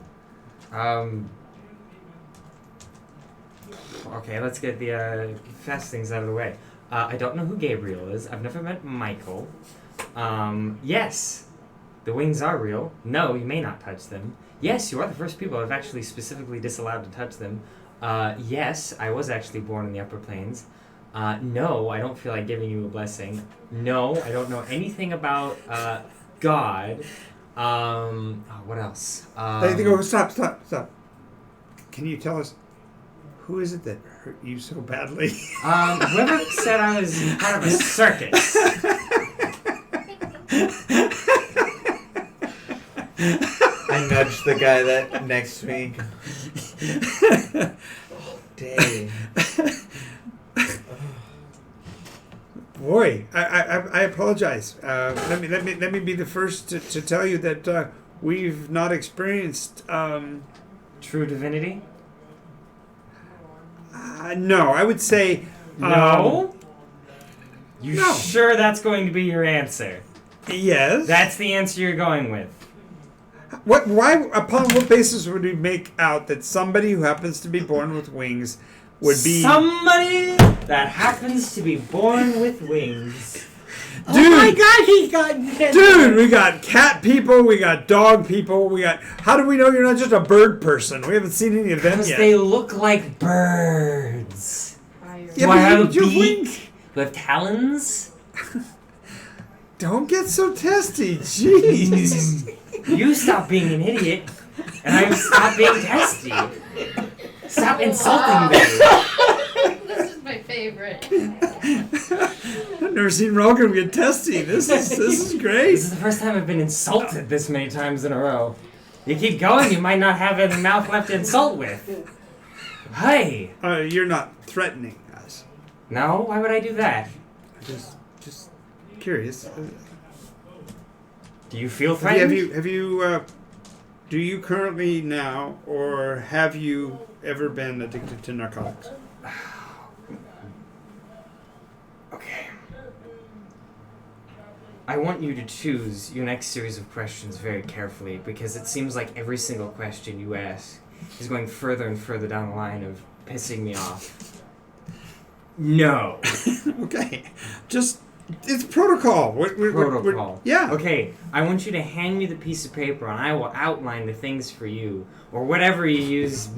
Okay, let's get the fast things out of the way. I don't know who Gabriel is. I've never met Michael. Yes, the wings are real. No, you may not touch them. Yes, you are the first people I've actually specifically disallowed to touch them. Yes, I was actually born in the upper planes. No, I don't feel like giving you a blessing. No, I don't know anything about God. What else?
Stop. Can you tell us who is it that hurt you so badly?
Whoever said I was part of a circus.
I nudged the guy that next to me. Oh, dang.
Boy, I apologize. Let me be the first to tell you that we've not experienced.
True divinity?
No, I would say
No? You
no.
sure that's going to be your answer?
yes.
That's the answer you're going with.
What? Why? Upon what basis would we make out that somebody who happens to be born with wings would be
somebody that happens to be born with wings?
Oh my gosh, he's got
Dude, we got cat people, we got dog people, we got. How do we know you're not just a bird person? We haven't seen any of them
Because
yet.
they look like birds.
Fire.
Yeah,
Do I
but
have a
your
beak?
wings-
Do I have talons?
Don't get so testy, jeez.
You stop being an idiot, and I stop being testy. Stop insulting me.
This is my favorite.
I've never seen Ralgrim get testy. This is great.
This is the first time I've been insulted this many times in a row. You keep going, you might not have any mouth left to insult with. Hey!
You're not threatening us.
No? Why would I do that?
Just curious.
Do you feel
Have
threatened?
you do you currently now, or have you ever been addicted to narcotics?
Okay. I want you to choose your next series of questions very carefully, because it seems like every single question you ask is going further and further down the line of pissing me off. No.
Okay, just it's protocol.
Protocol.
Yeah.
Okay, I want you to hand me the piece of paper and I will outline the things for you, or whatever you use,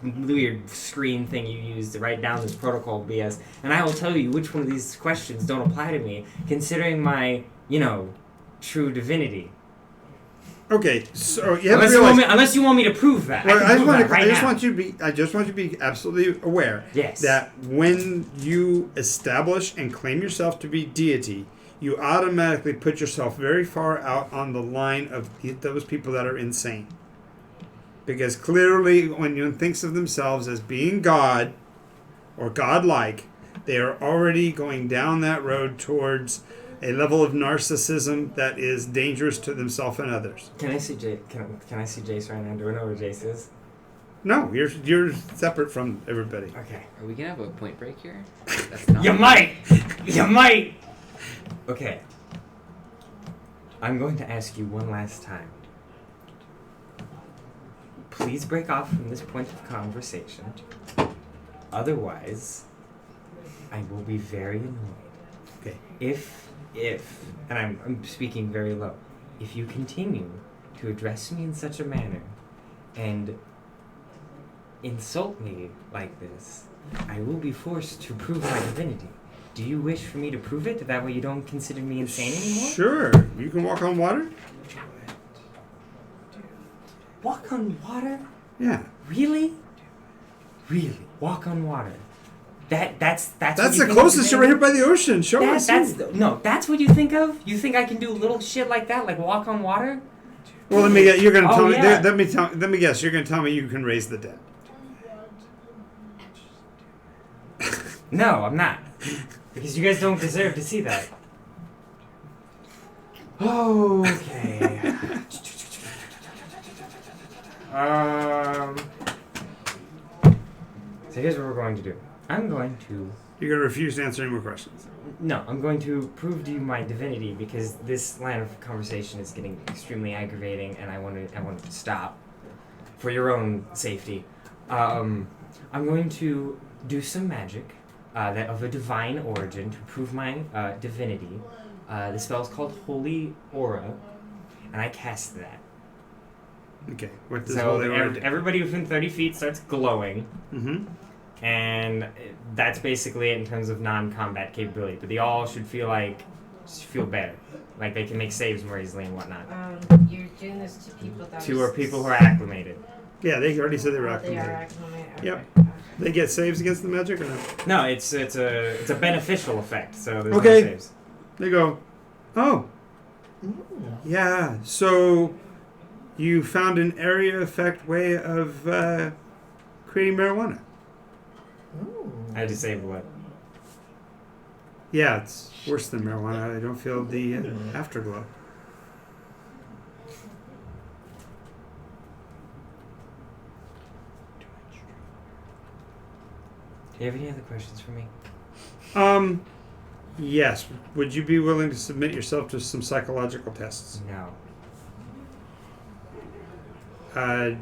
weird screen thing you use to write down this protocol BS, and I will tell you which one of these questions don't apply to me, considering my, true divinity.
Okay, so you have to realize.
Unless you want me to prove that.
Well,
I
just want you to be absolutely aware
Yes.
that when you establish and claim yourself to be deity, you automatically put yourself very far out on the line of those people that are insane. Because clearly, when one thinks of themselves as being God or godlike, they are already going down that road towards a level of narcissism that is dangerous to themselves and others.
Can I see Can I see Jace right now? Do I know where Jace is?
No, you're separate from everybody.
Okay.
Are we gonna have a point break here? That's not
You might! You might! Okay. I'm going to ask you one last time. Please break off from this point of conversation. Otherwise, I will be very annoyed.
Okay.
If, and I'm speaking very low, if you continue to address me in such a manner and insult me like this, I will be forced to prove my divinity. Do you wish for me to prove it? That way you don't consider me insane anymore?
Sure. You can walk on water?
Walk on water?
Yeah.
Really? Really? Walk on water? That's
That's
what you
the
think
closest.
of
You're right here by the ocean. Show us.
That's what you think of? You think I can do little shit like that, like walk on water?
Well, let me get. You're gonna
Oh,
tell me.
yeah.
Let me guess. You're gonna tell me you can raise the dead.
No, I'm not. Because you guys don't deserve to see that. Okay. So here's what we're going to do. I'm going to...
You're gonna refuse to answer any more questions.
No, I'm going to prove to you my divinity because this line of conversation is getting extremely aggravating and I want it to stop for your own safety. I'm going to do some magic that of a divine origin to prove my divinity. The spell is called Holy Aura, and I cast that.
Okay. What does
So
Holy Aura do?
everybody within 30 feet starts glowing,
Mm-hmm.
and that's basically it in terms of non-combat capability. But they all should feel better, like they can make saves more easily and whatnot.
You're doing this to people that
Two are people who are acclimated.
Yeah, they already said they were
They are
acclimated.
acclimated.
Yep.
Okay.
They get saves against the magic or not?
No, it's a beneficial effect. So there's
Okay.
no saves.
They go, oh, yeah, so you found an area effect way of creating marijuana.
I disable it.
Yeah, it's worse than marijuana. I don't feel the afterglow.
Do you have any other questions for me?
Yes. Would you be willing to submit yourself to some psychological tests?
No.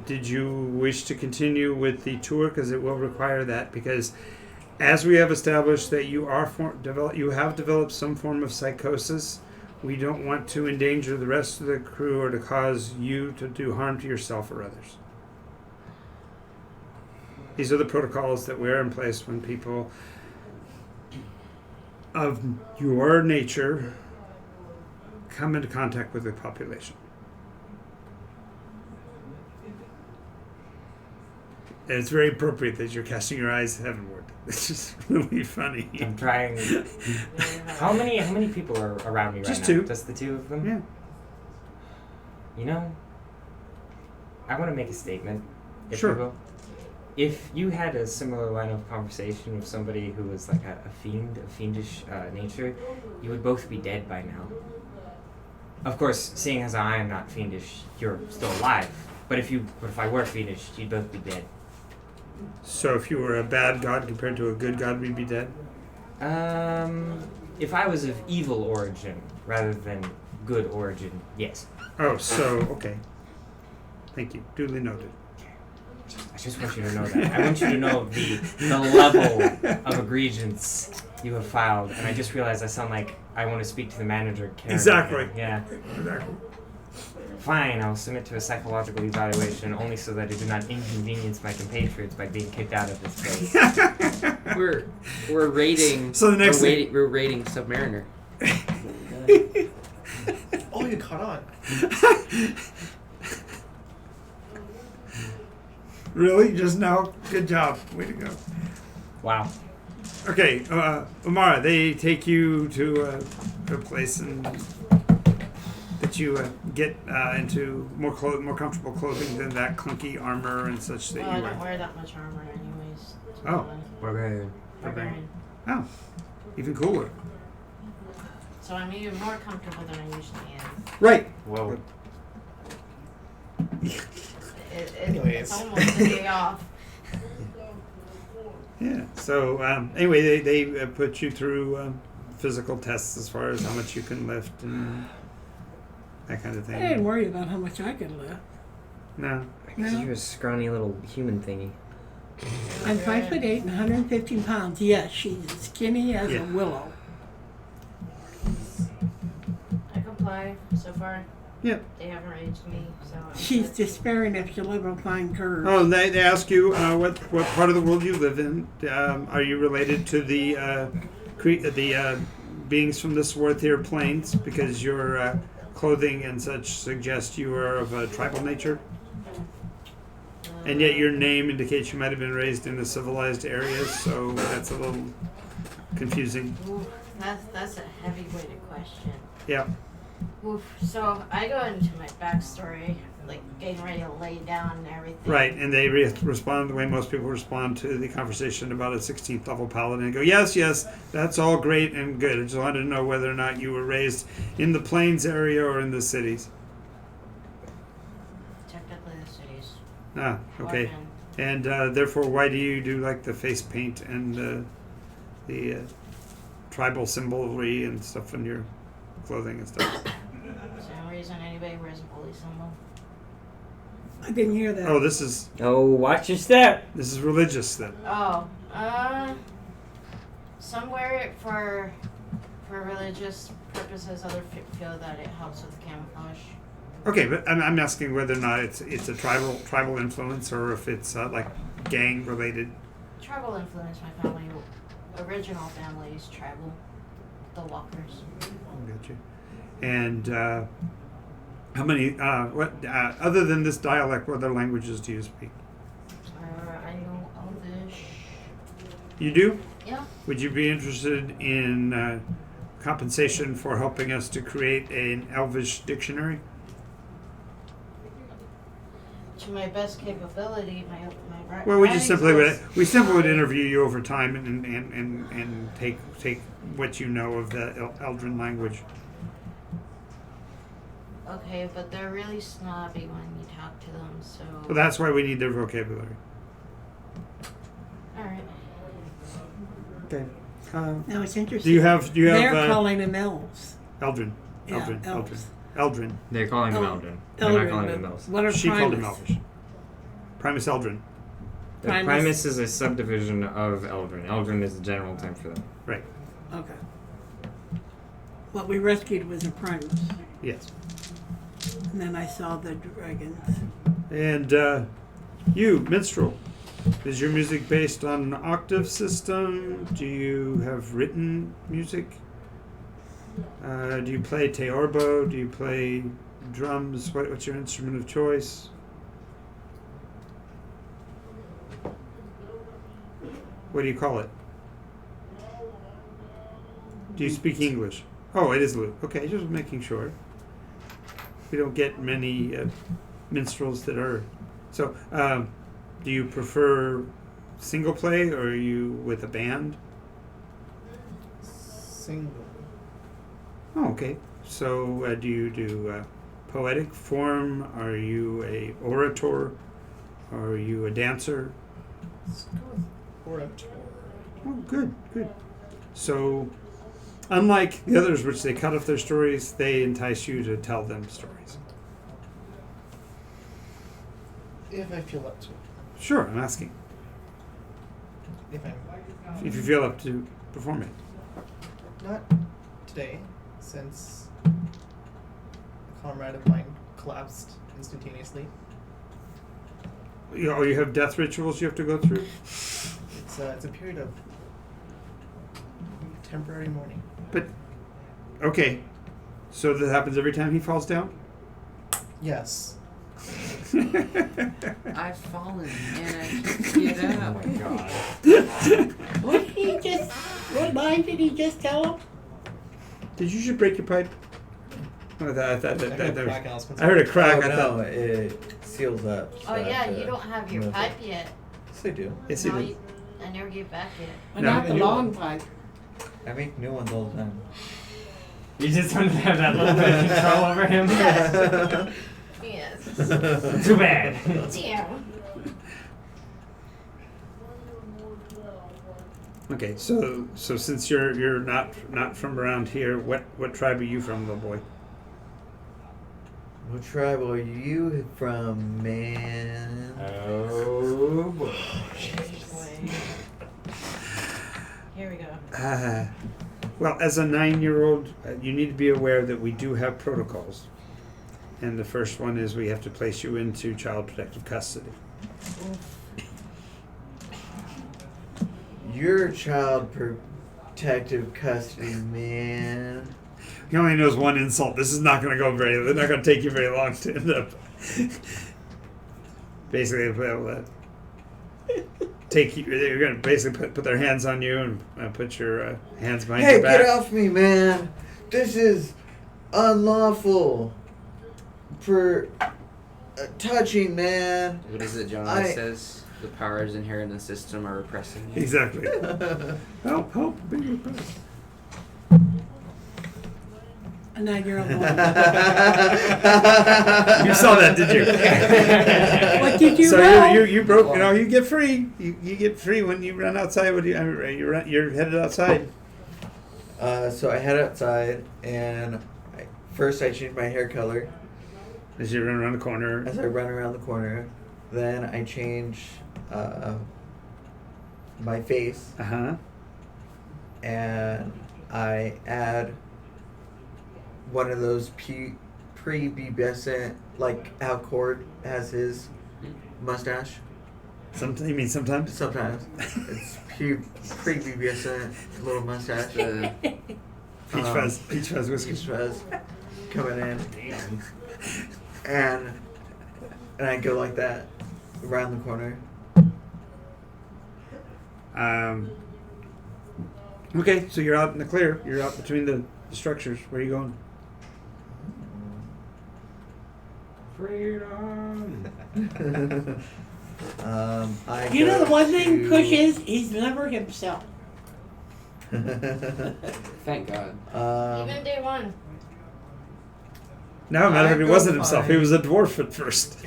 Did you wish to continue with the tour? Because it will require that. Because as we have established that you have developed some form of psychosis, we don't want to endanger the rest of the crew or to cause you to do harm to yourself or others. These are the protocols that we are in place when people of your nature come into contact with the population. And it's very appropriate that you're casting your eyes heavenward. It's just really funny.
I'm trying. How many people are around me right
Just
now?
two.
Just the two of them?
Yeah.
You know, I want to make a statement, if
Sure.
you will. If you had a similar line of conversation with somebody who was like a fiendish nature, you would both be dead by now. Of course, seeing as I am not fiendish, you're still alive. But if I were fiendish, you'd both be dead.
So if you were a bad god compared to a good god, we'd be dead?
If I was of evil origin rather than good origin, yes.
Oh, so, okay. Thank you. Duly noted.
I just want you to know that. I want you to know the level of egregiance you have filed, and I just realized I sound like I want to speak to the manager. Karen.
Exactly.
Yeah.
Exactly.
Fine, I'll submit to a psychological evaluation only so that I do not inconvenience my compatriots by being kicked out of this place.
We're raiding.
So the next thing-
we're raiding Submariner.
Oh, you caught on.
Really? Just now? Good job. Way to go.
Wow.
Okay, Umara, they take you to a place and that you get into more comfortable clothing than that clunky armor and such that
Well, I
you
don't
wear.
wear that much armor anyways.
Oh.
Barbarian.
Barbarian.
Oh, even cooler.
So I'm even more comfortable than I usually am.
Right.
Whoa.
Anyways.
It's almost a day off.
Yeah. So anyway, they put you through physical tests as far as how much you can lift and that kind of
I didn't
thing.
worry about how much I could lift.
No.
Because you're a scrawny little human thingy.
I'm 5'8" and 115 pounds. Yes, she's as skinny as
Yeah.
a willow.
I comply so far.
Yeah.
They haven't raged me, so I'm
She's
good.
despairing if she'll ever find curves.
Oh, they ask you what part of the world you live in. Are you related to the beings from the Swarthier Plains? Because your clothing and such suggest you are of a tribal nature. And yet your name indicates you might have been raised in a civilized area, so that's a little confusing.
Ooh, that's a heavyweight question.
Yeah.
Oof. So I go into my backstory, like getting ready to lay down and everything.
Right, and they respond the way most people respond to the conversation about a 16th level paladin and go, yes, that's all great and good. I just wanted to know whether or not you were raised in the plains area or in the cities.
Technically the cities.
Ah, okay.
Orphan.
And therefore, why do you do like the face paint and the tribal symbolry and stuff on your clothing and stuff?
Same reason anybody wears a bully symbol.
I didn't hear that.
Oh, this is
Oh, watch your step.
religious then.
Oh, Somewhere for religious purposes, others feel that it helps with camouflage.
Okay, but I'm asking whether or not it's a tribal influence or if it's like gang related.
Tribal influence. My family, original family is tribal. The Walkers.
Gotcha. And how many? What other than this dialect? What other languages do you speak?
I know Elvish.
You do?
Yeah.
Would you be interested in compensation for helping us to create an Elvish dictionary?
To my best capability, my
Well, we
writing
just simply
skills.
would interview you over time and take what you know of the Eldrin language.
Okay, but they're really snobby when you talk to them, so.
Well, that's why we need their vocabulary.
Alright.
Okay.
Now it's interesting.
Do you have
They're calling them elves.
Eldrin?
Yeah,
Eldrin.
elves.
Eldrin.
They're calling him
Oh,
Eldrin. They're not
Eldrin,
calling
but
him elves.
What are
She called him
Primus?
Elvish. Primus Eldrin.
The
Primus.
Primus is a subdivision of Eldrin. Eldrin is the general term for them.
Right.
Okay. What we rescued was a Primus.
Yes.
And then I saw the dragons.
And you, minstrel, is your music based on an octave system? Do you have written music? Do you play teorbo? Do you play drums? What's your instrument of choice? What do you call it? Do you speak English? Oh, it is lute. Okay, just making sure. We don't get many minstrels that are. So, do you prefer single play or are you with a band?
Single.
Oh, okay. So, do you do poetic form? Are you a orator? Are you a dancer?
Let's go with orator.
Oh, good, good. So, unlike the others, which they cut off their stories, they entice you to tell them stories.
If I feel up to it.
Sure, I'm asking.
If I'm
If you feel up to perform it.
not today, since a comrade of mine collapsed instantaneously.
You have death rituals you have to go through?
It's a period of temporary mourning.
But, okay. So that happens every time he falls down?
Yes.
I've fallen and I can't get
Oh
up.
my god.
What did he just? What line did he just tell him?
Did you just break your pipe? Oh, I thought
I
that
heard
there
crack
was,
announcements.
I heard a crack.
Oh,
I
no,
thought.
it seals up.
Oh
so I
yeah,
have
you
to
don't have your
move it.
pipe yet.
Yes, I do.
Yes, you
No,
did.
I never gave back yet.
Well,
No.
not the long pipe.
I make new ones all the time.
You just wanted to have that little bit of control over him?
Yes.
Too bad.
Damn.
Okay, so since you're not from around here, what tribe are you from, little boy?
What tribe are you from, man?
Oh boy.
Here we go.
Well, as a 9-year-old, you need to be aware that we do have protocols. And the first one is we have to place you into child protective custody.
You're child protective custody, man.
He only knows one insult. This is not going to go they're not going to take you very long to end up. Basically, they'll take you, they're going to basically put their hands on you and put your hands behind
Hey,
your back.
get off me, man! This is unlawful for touching, man.
What is it John
I-
says? The powers inherent in the system are repressing you.
Exactly. Help, be repressed.
A 9-year-old boy.
You saw that, did you?
What did you
So
roll?
you broke. You get free. You get free when you run outside. You're headed outside.
So I head outside, and first I change my hair color
As you run around the corner.
as I run around the corner. Then I change my face,
Uh-huh.
and I add one of those prepubescent, like how Cord has his mustache.
You mean sometimes?
Sometimes it's prepubescent little mustache.
Peach fuzz whiskey.
Peach fuzz coming in, and I go like that around the corner.
Okay, so you're out in the clear. You're out between the structures. Where are you going?
Freedom.
I
You know
go
the one thing
to-
Kush is? He's never himself.
Thank God.
Even day one.
No, matter if he
I go
wasn't himself. He
fine.
was a dwarf at first.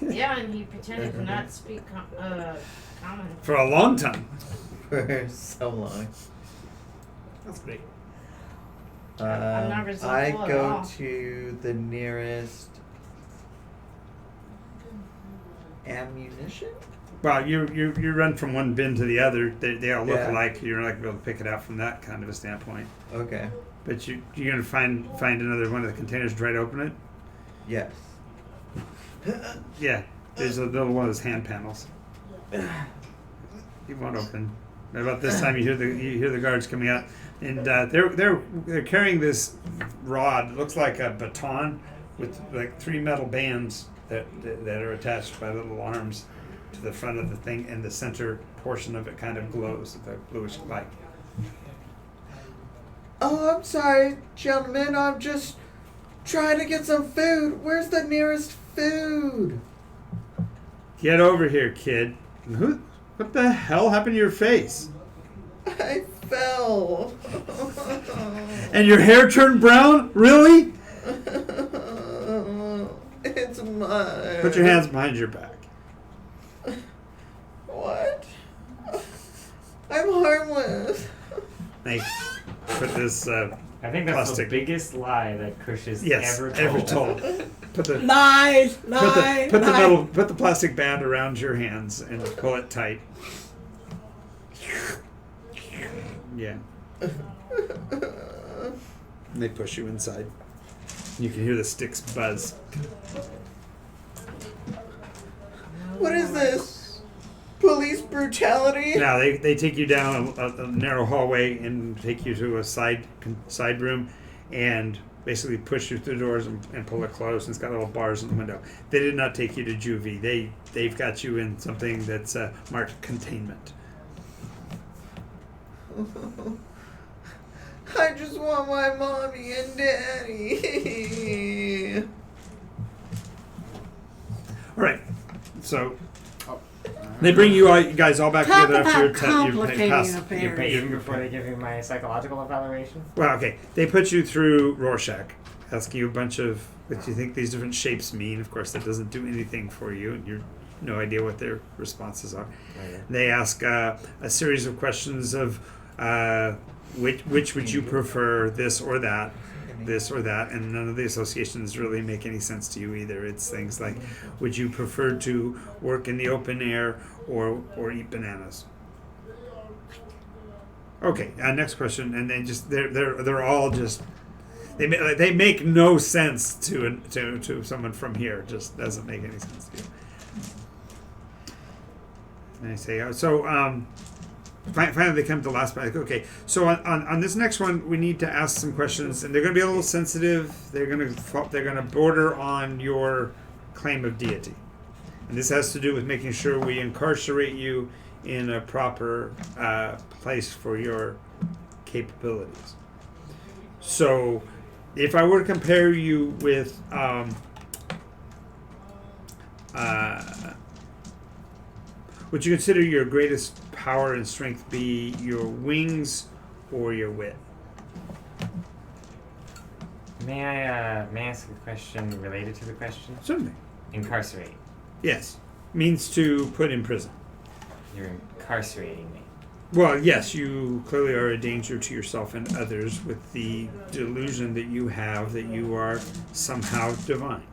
Yeah, and he pretended to not speak common.
For a long time.
for so long.
That's great.
I'm not
I
resentful at
go
all.
to the nearest ammunition.
Well, you run from one bin to the other. They all look
Yeah.
alike. You're not gonna be able to pick it out from that kind of a standpoint.
Okay.
But you're gonna find another one of the containers, try to open it.
Yes.
Yeah, there's a little one of those hand panels. It won't open. About this time, you hear the guards coming out, and they're carrying this rod. It looks like a baton with like 3 metal bands that are attached by little arms to the front of the thing, and the center portion of it kind of glows with a bluish light.
Oh, I'm sorry, gentlemen. I'm just trying to get some food. Where's the nearest food?
Get over here, kid. What the hell happened to your face?
I fell.
And your hair turned brown? Really?
It's mine.
Put your hands behind your back.
What? I'm harmless.
They put this.
I think that's
Plastic.
the biggest lie that Kush has
Yes,
ever told.
Put the
Lies,
put
lies,
the
lies.
put the plastic band around your hands and pull it tight. Yeah. And they push you inside. You can hear the sticks buzz.
What is this? Police brutality?
Now they take you down a narrow hallway and take you to a side room, and basically push you through the doors and pull it closed. And it's got little bars in the window. They did not take you to juvie. They've got you in something that's marked containment.
I just want my mommy and daddy.
All right, so they bring you guys all back
Talk
together after
about
your
complicating
pass.
affairs.
You pay even before they give you my psychological evaluation?
Well, okay, they put you through Rorschach, asking you a bunch of what you think these different shapes mean. Of course, that doesn't do anything for you, and you're no idea what their responses are.
Okay.
They ask a series of questions of which would you prefer, this or that, and none of the associations really make any sense to you either. It's things like, would you prefer to work in the open air or eat bananas? Okay, next question, and then they're all just they make no sense to someone from here. It just doesn't make any sense to you. And I say, finally they come to the last part. Like, okay, so on this next one, we need to ask some questions, and they're going to be a little sensitive. They're going to border on your claim of deity, and this has to do with making sure we incarcerate you in a proper place for your capabilities. So, if I were to compare you with would you consider your greatest power and strength be your wings or your wit?
May I ask a question related to the question?
Certainly.
Incarcerate.
Yes. Means to put in prison.
You're incarcerating me.
Well, yes, you clearly are a danger to yourself and others with the delusion that you have that you are somehow divine.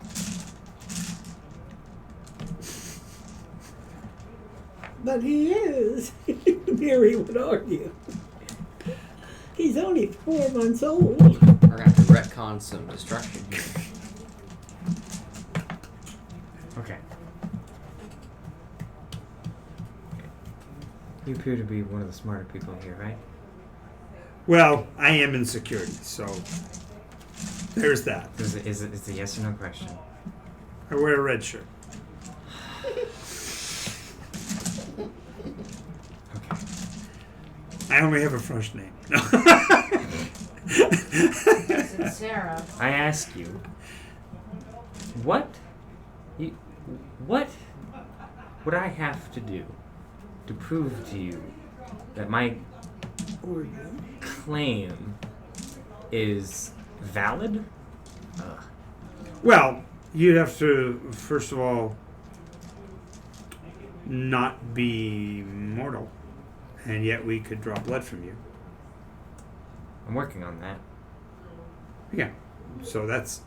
But he is. Mary would argue. He's only 4 months old.
We're gonna have to retcon some destruction here.
Okay. You appear to be one of the smarter people here, right?
Well, I am in security, so there's that.
It's a yes or no question.
I wear a red shirt.
Okay.
I only have a first name. No.
Is it Sarah?
I ask you, what would I have to do to prove to you that my
Oregon.
claim is valid?
Well, you'd have to, first of all, not be mortal, and yet we could draw blood from you.
I'm working on that.
Yeah. So that's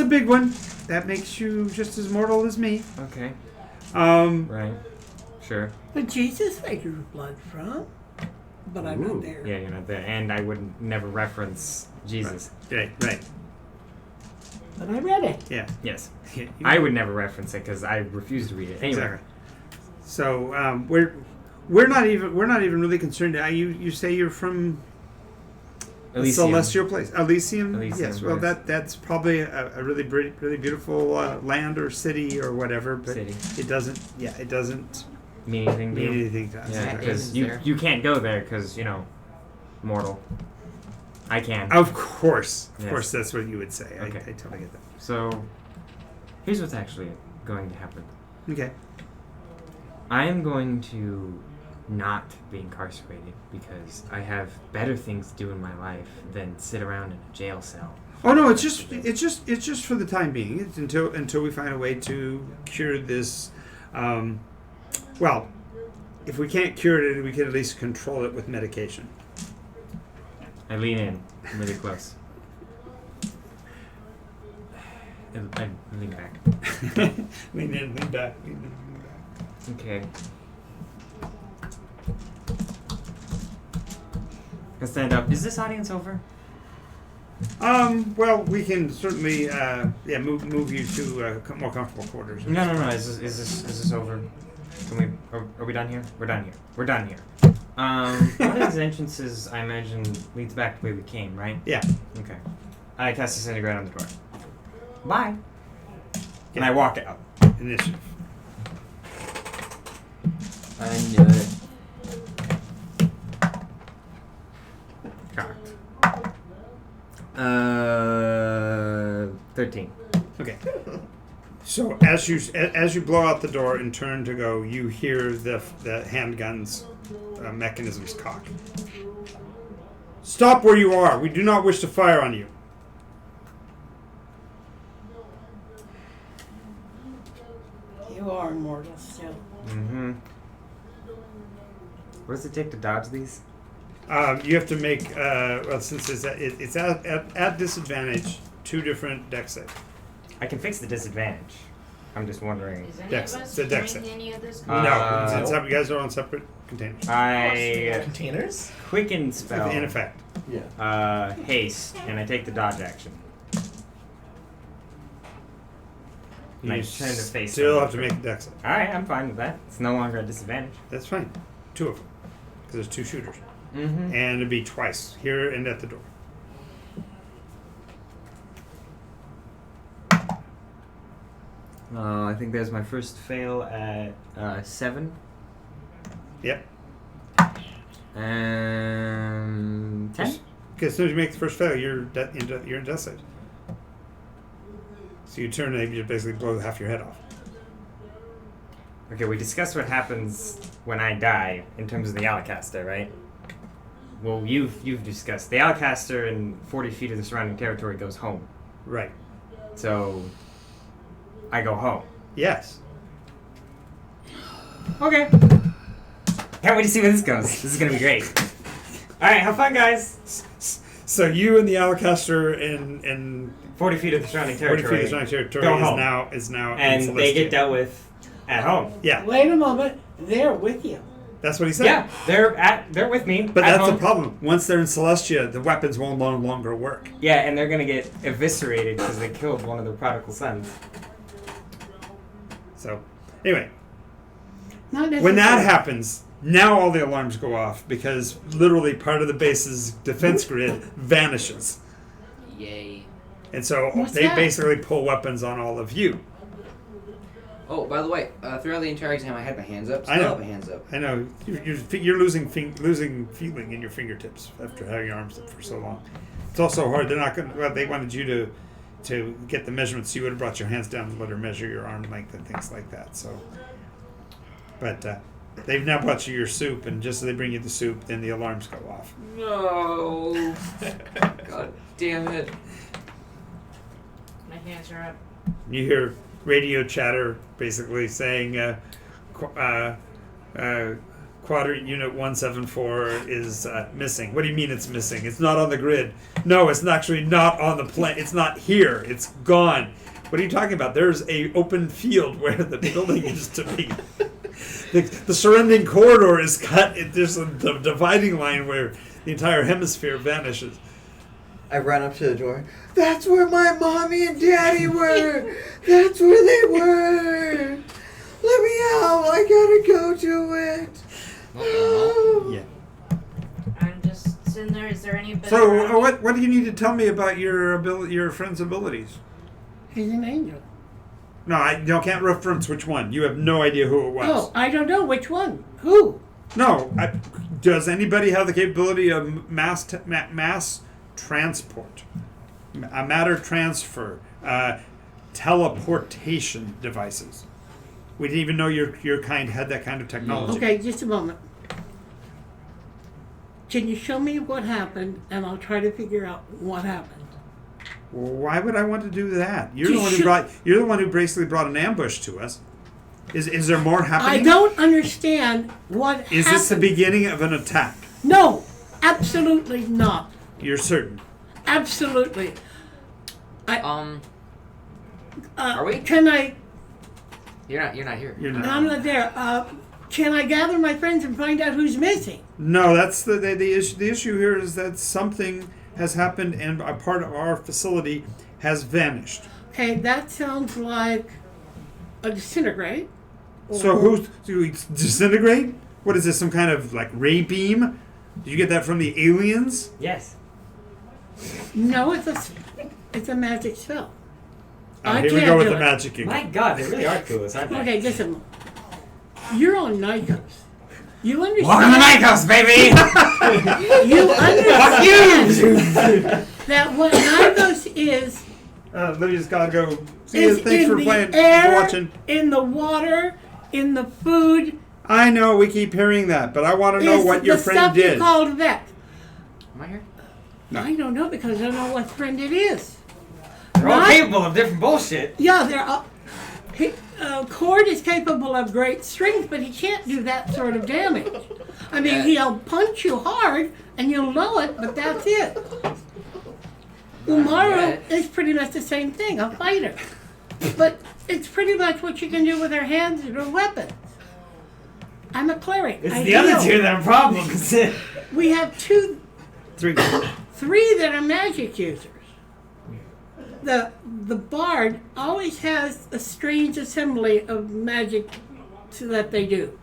a big one. That makes you just as mortal as me.
Okay.
Um,
Right. Sure.
But Jesus I drew blood from. But I'm
Ooh.
not there.
Yeah, you're not there. And I would never reference Jesus.
right.
But I read it.
Yeah.
Yes.
Yeah,
I would never reference it because I refuse to read it. Anyway.
Exactly. So we're not even really concerned. You say you're from a
Elysium.
celestial place, Elysium.
Elysium,
Yes. Well,
yes.
that's probably a really really beautiful land or city or whatever. But
City.
it doesn't. Yeah, it doesn't
Mean anything to
mean
you?
anything to us.
Yeah,
Matt
because
Damon's
you
there.
you can't go there because mortal. I can.
Of course,
Yes.
that's what you would say.
Okay.
I totally get that.
So, here's what's actually going to happen.
Okay.
I am going to not be incarcerated because I have better things to do in my life than sit around in a jail cell.
Oh no, it's just for the time being. It's until we find a way to cure this. Well, if we can't cure it, we can at least control it with medication.
I lean in really close. I lean back.
lean in, lean back.
Okay. I stand up. Is this audience over?
Well, we can certainly move you to more comfortable quarters.
No. Is this over? Can we? Are we done here? We're done here. We're done here. One of these entrances, I imagine, leads back to where we came, right?
Yeah.
Okay. I cast Disintegrate on the door. Bye. And I walk out.
Initiative.
I knew it.
Cocked. 13.
Okay. So as you blow out the door and turn to go, you hear the handgun's mechanisms cock. Stop where you are. We do not wish to fire on you.
You are immortal still.
Mm-hmm. What does it take to dodge these?
You have to make since it's at disadvantage, 2 different dex saves.
I can fix the disadvantage. I'm just wondering.
Is any
Dex-
of us
it's a dex
doing
save.
any of this?
No, it's you guys are on separate containers.
I
Containers?
quicken spell.
In effect.
Yeah.
Haste, and I take the dodge action. And I
You
turn to face
still
them.
have to make a dex save.
Alright, I'm fine with that. It's no longer a disadvantage.
That's fine. 2 of them, because there's 2 shooters,
Mm-hmm.
and it'd be twice here and at the door.
I think there's my first fail at 7.
Yep.
And 10?
Because as soon as you make the first fail, you're in death saves. So you turn and you basically blow half your head off.
Okay, we discussed what happens when I die in terms of the Alacaster, right? Well, you've discussed the Alacaster and 40 feet of the surrounding territory goes home.
Right.
So I go home.
Yes.
Okay. Can't wait to see where this goes. This is gonna be great. All right, have fun, guys.
So you and the Alacaster and
40 feet of the surrounding
40 feet
territory.
of surrounding territory
Go home.
is now in
And they
Celestia.
get dealt with At home.
Yeah,
Wait a moment. They're with you.
that's what he said.
Yeah, they're with me.
But
at
that's the
home.
problem. Once they're in Celestia, the weapons will no longer work.
Yeah, and they're gonna get eviscerated because they killed one of their prodigal sons.
So, anyway,
Not necessarily.
when that happens, now all the alarms go off because literally part of the base's defense grid vanishes.
Yay.
And so
What's
they
that?
basically pull weapons on all of you.
Oh, by the way, throughout the entire exam, I had my hands up.
I
Still
know.
have my hands up.
I know you're losing feeling in your fingertips after having your arms up for so long. It's also hard. They're not going. Well, they wanted you to get the measurements. So you would have brought your hands down and let her measure your arm length and things like that. So, but they've now brought you your soup, and just as they bring you the soup, then the alarms go off.
No. God damn it.
My hands are up.
You hear radio chatter basically saying Quadrant Unit 174 is missing. What do you mean it's missing? It's not on the grid. No, it's actually not on the plane. It's not here. It's gone. What are you talking about? There's a open field where the building is to be. The surrounding corridor is cut. There's a dividing line where the entire hemisphere vanishes.
I run up to the door. That's where my mommy and daddy were. That's where they were. Let me out. I gotta go to it.
Yeah.
I'm just sitting there. Is there any bit
So
around me?
what do you need to tell me about your friend's abilities?
He's an angel.
No, I can't reference which one. You have no idea who it was.
Oh, I don't know which one. Who?
No. Does anybody have the capability of mass transport, a matter transfer, teleportation devices? We didn't even know your kind had that kind of technology.
Okay, just a moment. Can you show me what happened, and I'll try to figure out what happened.
Why would I want to do that? You're
You
the one who
should-
You're the one who basically brought an ambush to us. Is there more happening?
I don't understand what
Is
happened.
this the beginning of an attack?
No, absolutely not.
You're certain?
Absolutely.
Are we?
Can I?
You're not here.
You're not.
I'm not there. Can I gather my friends and find out who's missing?
No, that's the issue. The issue here is that something has happened and a part of our facility has vanished.
Okay, that sounds like a disintegrate.
So do we disintegrate? What is this? Some kind of like ray beam? Did you get that from the aliens?
Yes.
No, it's a magic spell. I
Here we
can't
go with
do
the
it.
magic again.
My God, they really are clueless, aren't they?
Okay, just a moment. You're on Nikos. You understand?
Welcome to Nikos, baby!
You understand that what Nikos is
Lydia's gotta go. See you.
is
Thanks
in
for
the
playing,
air,
for watching.
in the water, in the food.
I know we keep hearing that, but I want to know
is
what your
the
friend
stuff
did.
you called vet.
Am I here?
I don't know because I don't know what friend it is.
They're all
Not-
capable of different bullshit.
Yeah, they're all. Cord is capable of great strength, but he can't do that sort of damage. I mean,
Yeah.
he'll punch you hard and you'll know it, but that's it. Umaru
yet.
is pretty much the same thing, a fighter. But it's pretty much what you can do with her hands and her weapons. I'm a cleric.
It's
I
the other
heal.
two that are problems.
We have
Three.
three that are magic users. The bard always has a strange assembly of magic that they do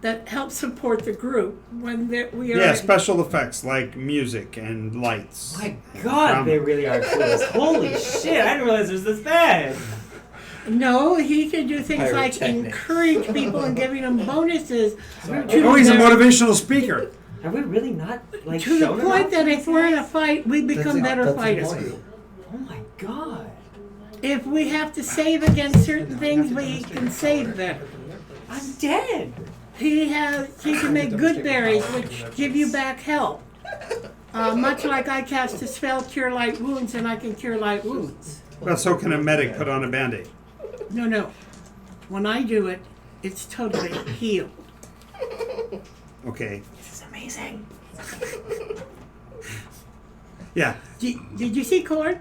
that helps support the group when we are.
Yeah, special effects like music and lights.
My God, they really are clueless. Holy shit, I didn't realize it was this bad.
No, he can do things like
Pyrotechnics.
encourage people and giving them bonuses.
Oh, he's a
their-
motivational speaker.
Have we really not, like,
To the
shown
point
enough?
that if we're in a fight, we become better
That's the
fighters.
point.
Oh my God.
If we have to save against certain things, we can save better.
I'm dead.
He can make good berries, which give you back health. Much like I cast a spell, Cure Light Wounds, and I can cure light wounds.
Well, so can a medic put on a band-aid.
No. When I do it, it's totally healed.
Okay.
This is amazing.
Yeah.
Did you see Cord?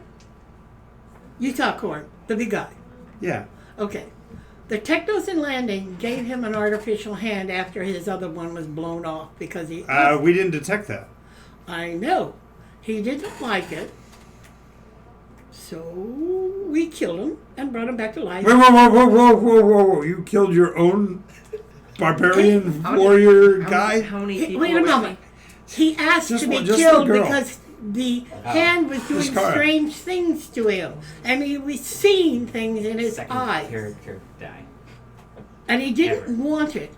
You saw Cord, the big guy.
Yeah.
Okay. The Technos in Landing gave him an artificial hand after his other one was blown off because he.
We didn't detect that.
I know. He didn't like it. So we killed him and brought him back to life.
Whoa. You killed your own barbarian warrior guy?
How many people?
Wait a moment. He asked
Just
to be
one- just
killed
the girl.
because the hand was doing
Scar.
strange things to him. And he was seeing things in his
Second
eyes.
character die.
And he didn't
Ever.
want it.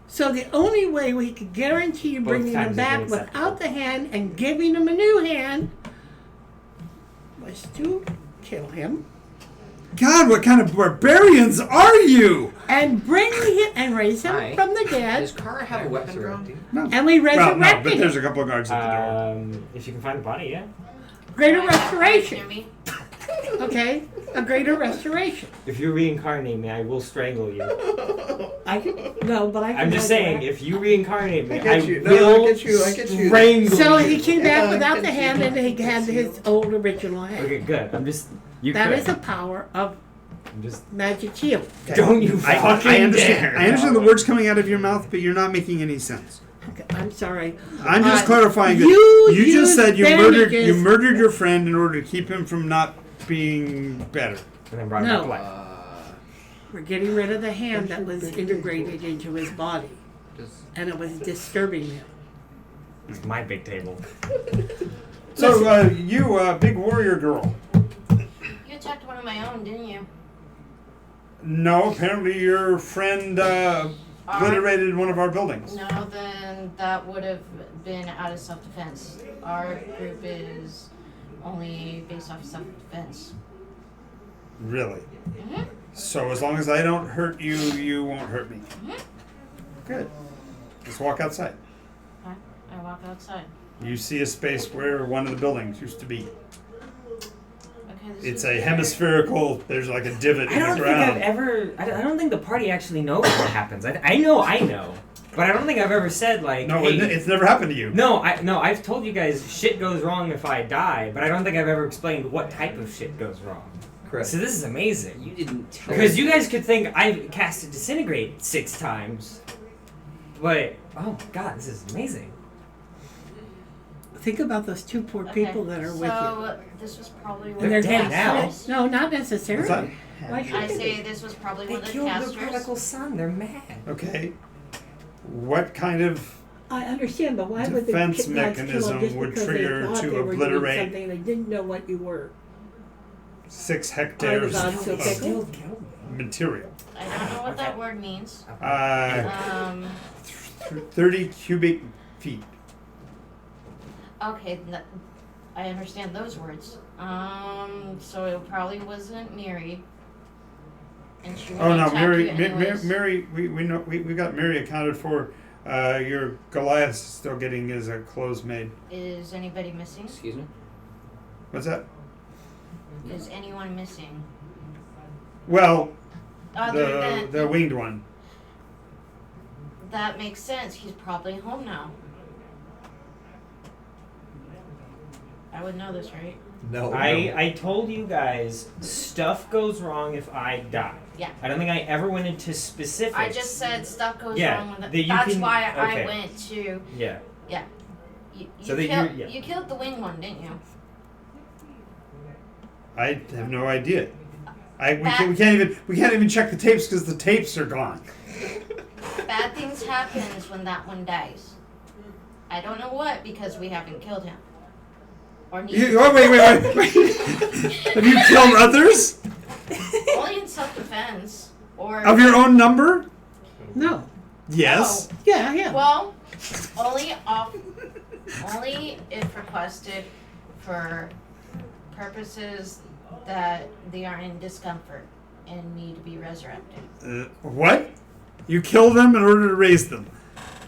So the only way we could guarantee
Both
bringing him
times
back
have been acceptable.
without the hand and giving him a new hand was to kill him
God, what kind of barbarians are you?
and bring him and raise him
Hi.
from the dead.
Does Kara have a weapon drawn?
No.
And we
Well, no,
resurrected
but there's a
him.
couple of guards at the door.
If you can find the body, yeah.
Greater
Near
restoration.
me.
Okay? A greater restoration.
If you reincarnate me, I will strangle you.
I can no, but I can
I'm just
resurrect.
saying, if you reincarnate me,
I get
I
you. No,
will
I get you.
strangle
So
you.
he came back
Yeah, I
without
can
the
see
hand
you.
and he
I
had
can
his
see
old original hand.
Okay, good. I'm just. You
That
could.
is the power of
I'm just.
magic shield.
Don't you fucking
I understand.
dare.
I understand the words coming out of your mouth, but you're not making any sense.
Okay, I'm sorry.
I'm just
Uh,
clarifying that
you
you just
used
said you
bandages.
murdered your friend in order to keep him from not being better.
And then brought him
No.
back to life.
We're getting rid of the hand that was integrated into his body,
Just
and it was disturbing him.
It's my big table.
So you, big warrior girl.
You attacked one of my own, didn't you?
No, apparently your friend obliterated one of our buildings.
No, then that would have been out of self-defense. Our group is only based off self-defense.
Really?
Mhm.
So as long as I don't hurt you, you won't hurt me.
Mhm.
Good. Just walk outside.
I walk outside.
You see a space where one of the buildings used to be.
Okay, this
It's
is
a
weird.
hemispherical. There's like a divot
I
in the
don't think I've
ground.
ever. I don't think the party actually knows what happens. I know, but I don't think I've ever said like.
No,
hey,
it's never happened to you.
No, I've told you guys shit goes wrong if I die, but I don't think I've ever explained what type of shit goes wrong.
Correct.
So this is amazing.
you didn't tell
Because
us.
you guys could think I've casted Disintegrate 6 times, but oh god, this is amazing.
Think about those two poor
Okay,
people that are with you.
So this was probably one
They're
of the
dead now.
casters.
No, not necessarily.
What's
Why should
I
they
say
be?
this was probably
They
one of the
killed the
casters.
prodigal son. They're mad.
Okay. What kind of
I understand, but why would the
defense
kids kill
mechanism
them just
would
because
trigger
they thought
to
they were doing
obliterate
something they didn't know what you were?
6 hectares
Are the gods so
of
fickle?
killed me.
material?
I don't know what that word means.
30 cubic feet.
Okay, I understand those words. So it probably wasn't Mary. And she
Oh
would
no,
attack
Mary,
you anyways.
Mary, we know we got Mary accounted for. Your Goliath's still getting his clothes made.
Is anybody missing?
Excuse me.
What's that?
Is anyone missing?
Well,
Other than
the winged one.
that makes sense. He's probably home now. I would know this, right?
No.
I told you guys stuff goes wrong if I die.
Yeah.
I don't think I ever went into specifics.
I just said stuff goes
Yeah,
wrong with
that
it.
you
That's
can-
why I
okay.
went to.
Yeah.
You,
So that
killed,
you're- yeah.
you killed the winged one, didn't you?
I have no idea. We
That-
can't even check the tapes because the tapes are gone.
Bad things happens when that one dies. I don't know what because we haven't killed him. Or neither.
Wait. Have you killed others
Only in self-defense. Or
of your own number?
No.
Yes.
Yeah.
Well, only if requested for purposes that they are in discomfort and need to be resurrected.
What? You kill them in order to raise them.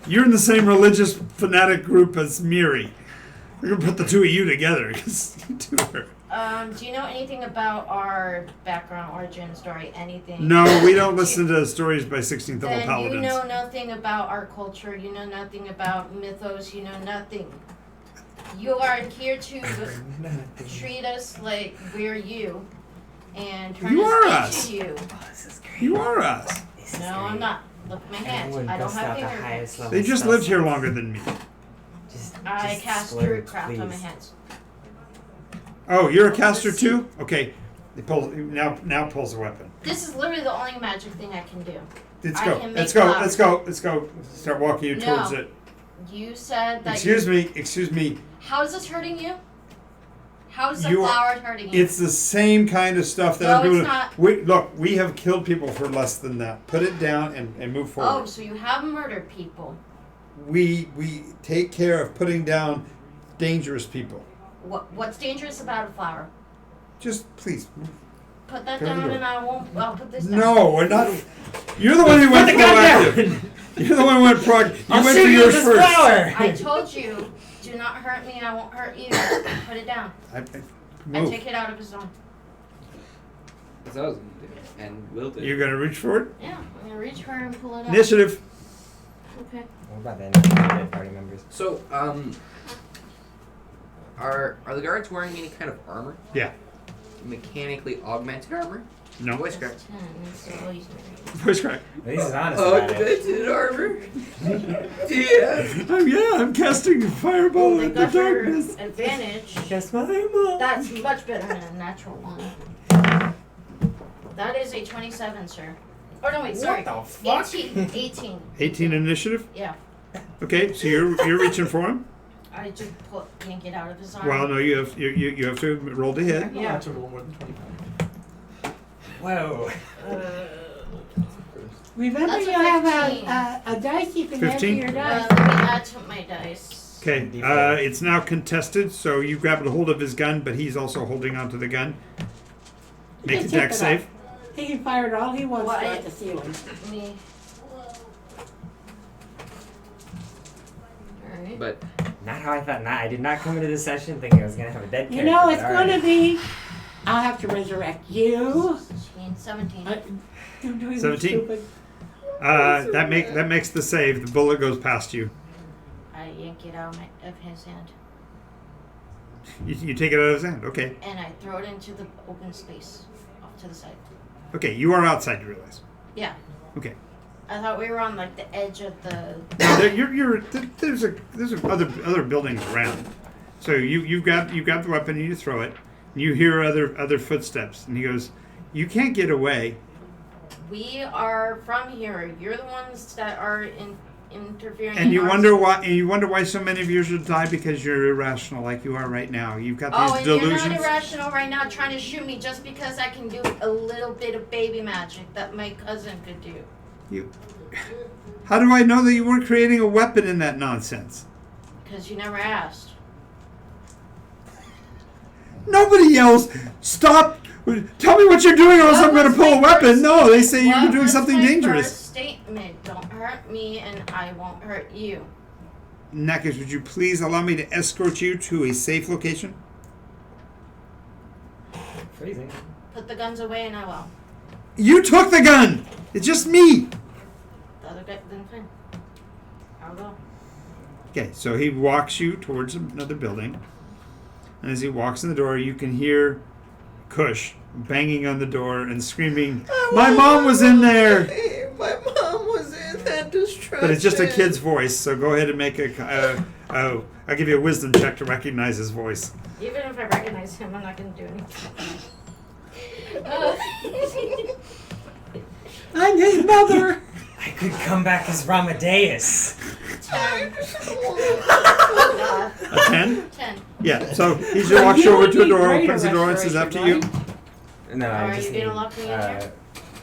You're in the same religious fanatic group as Miri. We're gonna put the two of you together because you two are.
Do you know anything about our background, origin story, anything?
No, we don't listen to stories by 16th level
Then
paladins.
you know nothing about our culture. You know nothing about mythos. You know nothing. You are here to treat us like we're you, and turn
You
this
are
into
us.
you.
Oh, this is great.
You are us.
This is
No,
great.
I'm not. Look at my hands.
Everyone
I don't
bust
have
out the
fingerprints.
highest level
They just
spell
lived here
slots.
longer than me.
Just
I cast
splurge,
Druidcraft on my
please.
hands.
Oh, you're a
Let's
caster
see.
too? Okay. He pulls now pulls a weapon.
This is literally the only magic thing I can do.
Let's
I
go.
can
Let's
make
go.
flowers.
Let's go. Let's go. Start walking you
No.
towards it.
You said that.
Excuse me.
How is this hurting you? How is the
You are-
flower hurting you?
It's the same kind of stuff that
No,
I'm doing.
it's not.
We have killed people for less than that. Put it down and move
Oh,
forward.
so you have murdered people.
We take care of putting down dangerous people.
What's dangerous about a flower?
Just please.
Put that
Go to the
down
door.
and I'll put this down.
No, we're not. You're the one who went
Put the gun
proactive.
down.
You're the one who went proactive. You
I'll
went
shoot
for
you
yours
with this
first.
flower.
I told you, do not hurt me, I won't hurt you. Put it down.
I
I
move.
take it out of his zone.
That's what I was gonna do, and will do.
You're gonna reach for it.
Yeah, I'm gonna reach for it and pull it out.
Initiative.
Okay.
What about the dead party members?
So, are the guards wearing any kind of armor?
Yeah.
Mechanically augmented armor?
No.
Voice crack.
That's 10, so he's married.
Voice crack.
At least he's honest about it.
Augmented armor? Yeah.
I'm casting a fireball
They
in the
got your
darkness.
advantage.
Guess my mom.
That's much better than a natural one. That is a 27, sir. Oh no, wait, sorry.
What the fuck?
18.
18 initiative.
Yeah.
Okay, so you're reaching for him.
I just yank it out of his arm.
Well, no, you have to roll to
I'm
hit.
not allowed to roll more than 25.
Whoa.
Remember,
That's a
you have
15.
a dice you can add to
15?
your
Let
dice.
me add to my dice.
Okay, it's now contested, so you grabbed a hold of his gun, but he's also holding onto the gun. Make a
Just
deck
tip it
save.
up. He can fire it all he wants
Well,
at the ceiling.
Me. Alright.
But
Not how I thought. I did not come into this session thinking I was gonna have a dead
You
character.
know, it's
but
going to
alright.
be. I'll have to resurrect you.
17.
You're doing
17?
stupid.
That makes the save. The bullet goes past you.
I yank it out of his hand
You take it out of his hand. Okay.
and I throw it into the open space off to the side.
Okay, you are outside, you realize.
Yeah.
Okay.
I thought we were on like the edge of the.
Now, there's other buildings around. So you grab the weapon and you throw it. And you hear other footsteps, and he goes, "You can't get away."
We are from here. You're the ones that are interfering.
And
in
you
our
wonder
space.
why so many of you should die because you're irrational like you are right now. You've got
Oh,
these
and
delusions.
you're not irrational right now, trying to shoot me just because I can do a little bit of baby magic that my cousin could do.
How do I know that you weren't creating a weapon in that nonsense?
Because you never asked.
Nobody yells, "Stop! Tell me what you're doing, or else
What
I'm going to
was
pull a
my
weapon."
first-
No, they say
What
you're doing
was
something
my
dangerous.
First statement: don't hurt me, and I won't hurt you.
In that case, would you please allow me to escort you to a safe location?
Freezing.
Put the guns away, and I will.
You took the gun. It's just me.
The other guy, then fine. I'll go.
Okay, so he walks you towards another building, and as he walks in the door, you can hear Kush banging on the door and screaming, "My mom was in there!"
My mom was in that destruction.
But it's just a kid's voice, so go ahead and make I'll give you a wisdom check to recognize his voice.
Even if I recognize him, I'm not going to do anything.
I'm his mother.
I could come back as Ramadeus.
God.
A 10?
10.
Yeah, so he just walks you over to a door, opens the door, and says, "After you."
No,
Are
I just
you gonna
need,
lock me in here?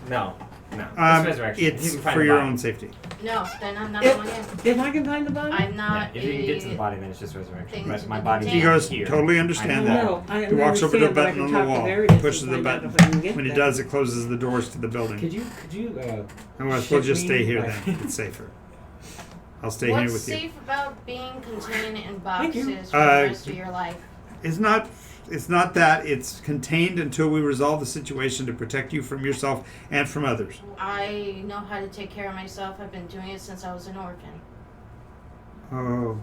No. It's resurrection. You
It's
can find
for
the
your
body.
own safety.
No, then I'm not
If-
going in.
If I can find the body?
I'm not
Yeah, if you can get to the
a-
body, then it's just resurrection.
thing
But
to
my
be
body's
contained.
He goes,
here.
"Totally
I
understand
know.
that."
No, I
He walks over to the
understand, but I
button
can
on the
talk to
wall,
Veritas and
pushes the
find out
button.
if I can get
When he
there.
does, it closes the doors to the building.
Could you
Otherwise,
ship
we'll just
me,
stay here
like-
then. It's safer. I'll stay
What's
here with you.
safe about being contained in
Thank you.
boxes for the rest of your life?
It's not that. It's contained until we resolve the situation to protect you from yourself and from others.
I know how to take care of myself. I've been doing it since I was an orphan.
Oh.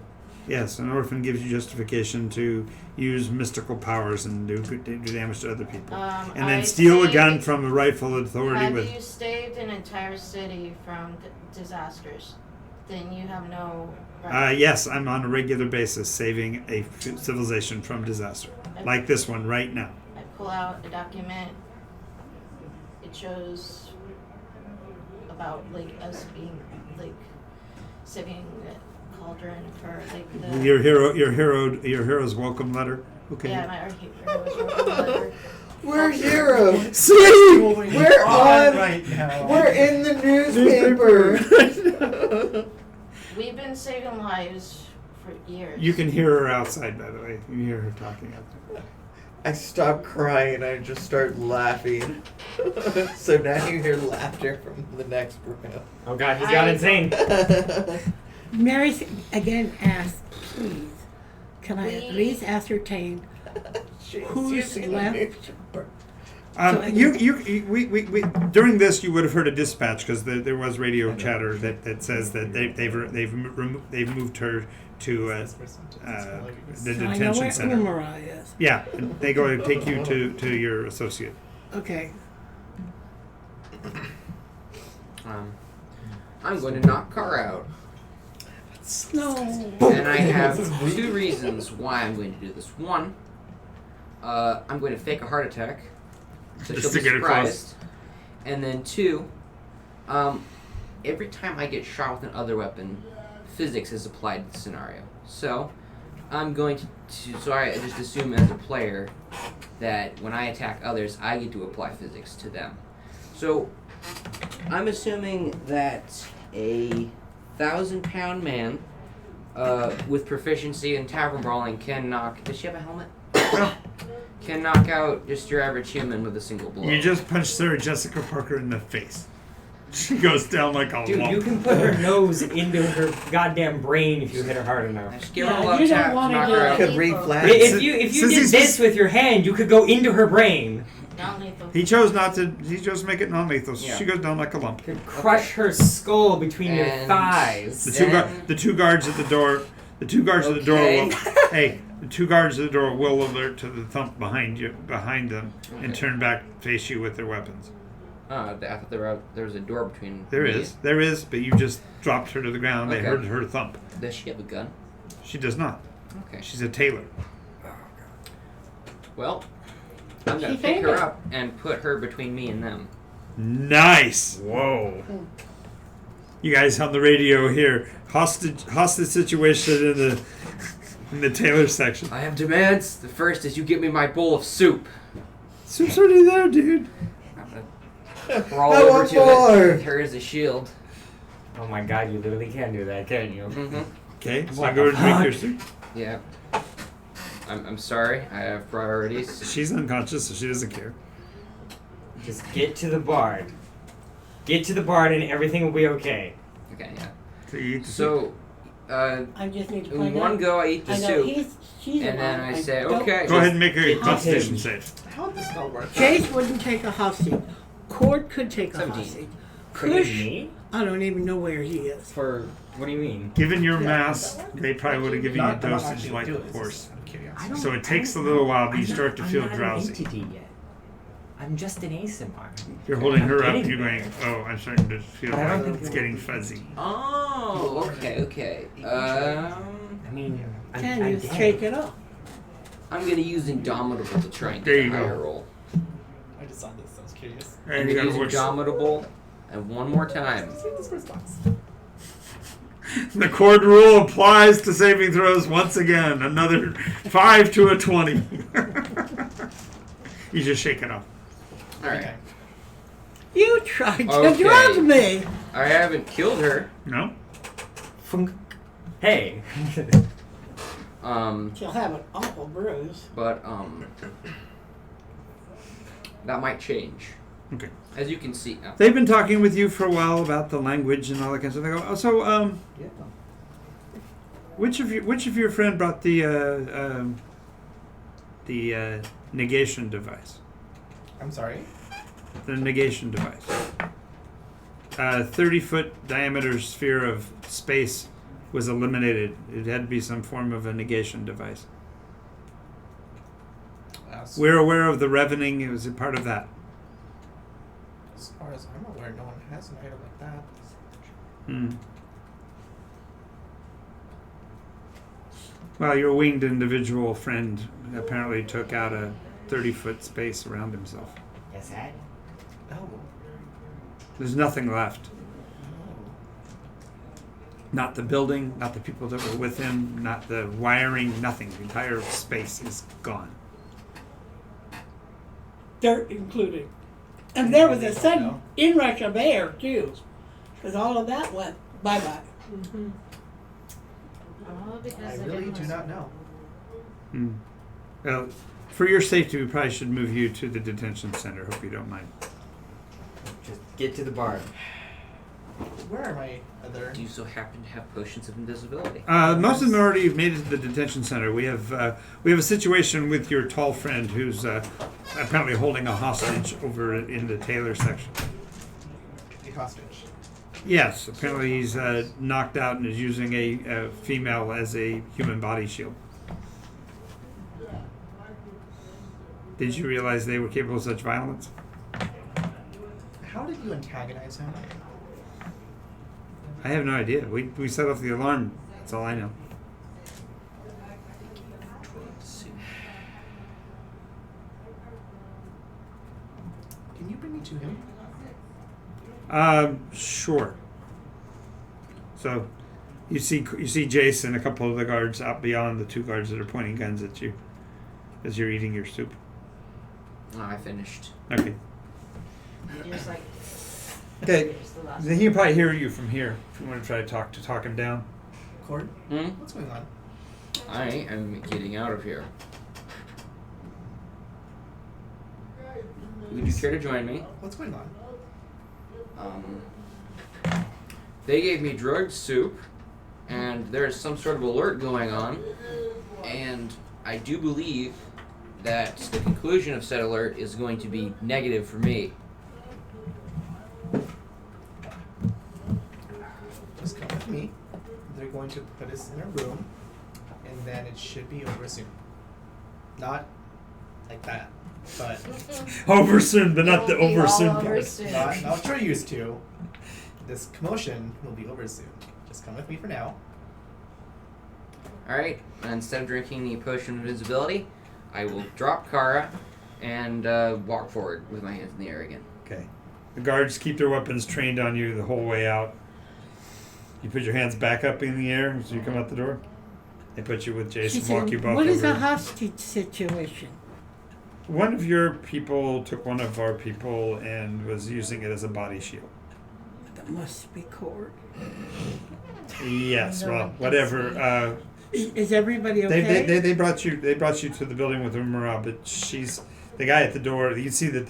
Yes, an orphan gives you justification to use mystical powers and do damage to other people. And then
I
steal a
saved-
gun from a rightful authority
Have
with.
you saved an entire city from disasters? Then you have no right.
Yes, I'm on a regular basis saving a civilization from disaster. Like this one right now.
I pull out a document. It shows about like us being like saving Cauldron for like the
Your hero's welcome letter. Okay.
yeah my hero's welcome letter.
We're heroes.
See?
We're on.
right now.
We're in the newspaper.
We've been saving lives for years.
You can hear her outside, by the way. You can hear her talking out there.
I stop crying. I just start laughing. So now you hear laughter from the next room.
Oh god, he's gone insane.
Mary again asked, please, can I at
We-
least ascertain
She's
who's
using the
left?
newspaper.
So I-
We during this you would have heard a dispatch because there was radio chatter that says that they've moved her to the
So I know
detention
where
center.
Umara is.
Yeah, and they go and take you to your associate.
Okay.
I'm going to knock Car out.
No.
And I have two reasons why I'm going to do this. One, I'm going to fake a heart attack, so
Just
she'll
to
be
get it close.
surprised. And then two, every time I get shot with another weapon, physics is applied to the scenario. So I'm going so I just assume as a player that when I attack others, I get to apply physics to them. So I'm assuming that a 1,000-pound man with proficiency in tavern brawling can knock. Does she have a helmet? Can knock out just your average human with a single blow.
You just punched Sarah Jessica Parker in the face. She goes down like a
Dude,
lump.
you can put her nose into her goddamn brain if you hit her hard enough.
Just give her
Yeah,
a love
you don't
tap to
wanna
knock
do
her
it.
out.
Could read
But
flags.
if you did
Since
this with your hand, you could go into her brain.
Non-lethal.
He chose not to. He chose to make it non-lethal. So
Yeah.
she goes down like a lump.
You could crush her skull between your
And-
thighs.
The two guards at the door. The two guards at the door
Okay.
will. Hey, the two guards at the door will alert to the thump behind them, and
Okay.
turn back, face you with their weapons.
I thought there was a door between.
There
me.
is, but you just dropped her to the ground. They
Okay.
heard her thump.
Does she have a gun?
She does not.
Okay.
She's a tailor.
Well, I'm gonna
She
pick her
fainted.
up and put her between me and them.
Nice. Whoa. You guys on the radio here. Hostage situation in the tailor section.
I have demands. The first is you give me my bowl of soup.
Soup's already there, dude.
I'm gonna crawl
I
over
want
to
more.
it with her as a shield.
Oh my god, you literally can do that, can't you?
Mm-hmm.
Okay, so
What
go
the
and drink
fuck?
your soup.
Yeah. I'm sorry. I have priorities.
She's unconscious, so she doesn't care.
Just get to the bard. Get to the bard and everything will be okay.
Okay. Yeah.
So you eat the soup.
So,
I just need to
in
find
one
out.
go, I eat the
I know
soup,
she's
and then
alive.
I say,
don't-
okay.
Go ahead and make a
Get
constitution
him.
save.
How would this spell work?
Chase wouldn't take a hostage. Cord could take a
17.
hostage.
Forgive
Kush,
me?
I don't even know where he is.
For what do you mean?
Given your mass, they probably would have given you a
I'm not
dosage
actually
like
do
a
it, it's
horse.
just out of curiosity.
I don't-
So it takes a little while, but you
I'm
start to
not-
feel
I'm not
drowsy.
an entity yet. I'm just an ASMR.
You're holding her up,
getting
you're
there.
going, oh, I'm starting to feel
But I don't
like
think
it's
it
getting
would be
fuzzy.
Oh, okay.
I mean, I'm
Can you
dead.
shake it up?
I'm gonna use Indomitable to try and
There
get
you
a
go.
higher roll.
I just saw this, I was curious.
I'm
And you
gonna
got
use
a horse.
Indomitable, and one more time.
Let's read this first box.
The cord rule applies to saving throws once again. Another 5 to a 20. You just shake it off.
All right.
Okay.
You tried to
Okay.
drug me.
I haven't killed her.
No?
Funk. Hey.
She'll have an awful bruise.
But that might change.
Okay.
As you can see.
They've been talking with you for a while about the language and all that kind of stuff. They go, oh, so,
Yeah.
which of your friend brought the negation device?
I'm sorry.
The negation device. 30-foot diameter sphere of space was eliminated. It had to be some form of a negation device. We're aware of the Revening. It was a part of that.
As far as I'm aware, no one has an item like that.
Hmm. Well, your winged individual friend apparently took out a 30-foot space around himself.
Yes, I.
Oh.
There's nothing left.
Oh.
Not the building, not the people that were with him, not the wiring, nothing. The entire space is gone.
Dirt included. And there was a sudden inrush of air, too. Because all of that went bye-bye.
Oh, because
I
the
really
difference-
do not know.
Hmm. Well, for your safety, we probably should move you to the detention center. Hope you don't mind.
Just get to the bar.
Where are my other?
Do you so happen to have potions of invisibility?
Most of them already made it to the detention center. We have a situation with your tall friend who's apparently holding a hostage over in the tailor section.
The hostage.
Yes, apparently he's knocked out and is using a female as a human body shield. Did you realize they were capable of such violence?
How did you antagonize him?
I have no idea. We set off the alarm. That's all I know.
Can you bring me to him?
Sure. So, you see Jace and a couple of the guards out beyond the two guards that are pointing guns at you as you're eating your soup.
Oh, I finished.
Okay.
You're just like,
Okay.
here's the last
Then he can probably hear you from here if you want to try to talk him down.
Cord?
Hmm?
What's going on?
I am getting out of here. Would you care to join me?
What's going on?
They gave me drugged soup, and there's some sort of alert going on, and I do believe that the conclusion of said alert is going to be negative for me.
Just come with me. They're going to put us in a room, and then it should be over soon. Not like that, but
Over soon, but not the
It'll be
over
all
soon
over
part.
soon.
not what you're used to. This commotion will be over soon. Just come with me for now.
Alright, instead of drinking the potion of invisibility, I will drop Kara and walk forward with my hands in the air again.
Okay. The guards keep their weapons trained on you the whole way out. You put your hands back up in the air as you come out the door. They put you with Jason,
She
walk
said,
you both
what is
over.
a hostage situation?
One of your people took one of our people and was using it as a body shield.
That must be Cord.
Yes,
No,
well,
I can
whatever.
Is everybody okay?
They brought you to the building with Umara, but she's the guy at the door. You can see that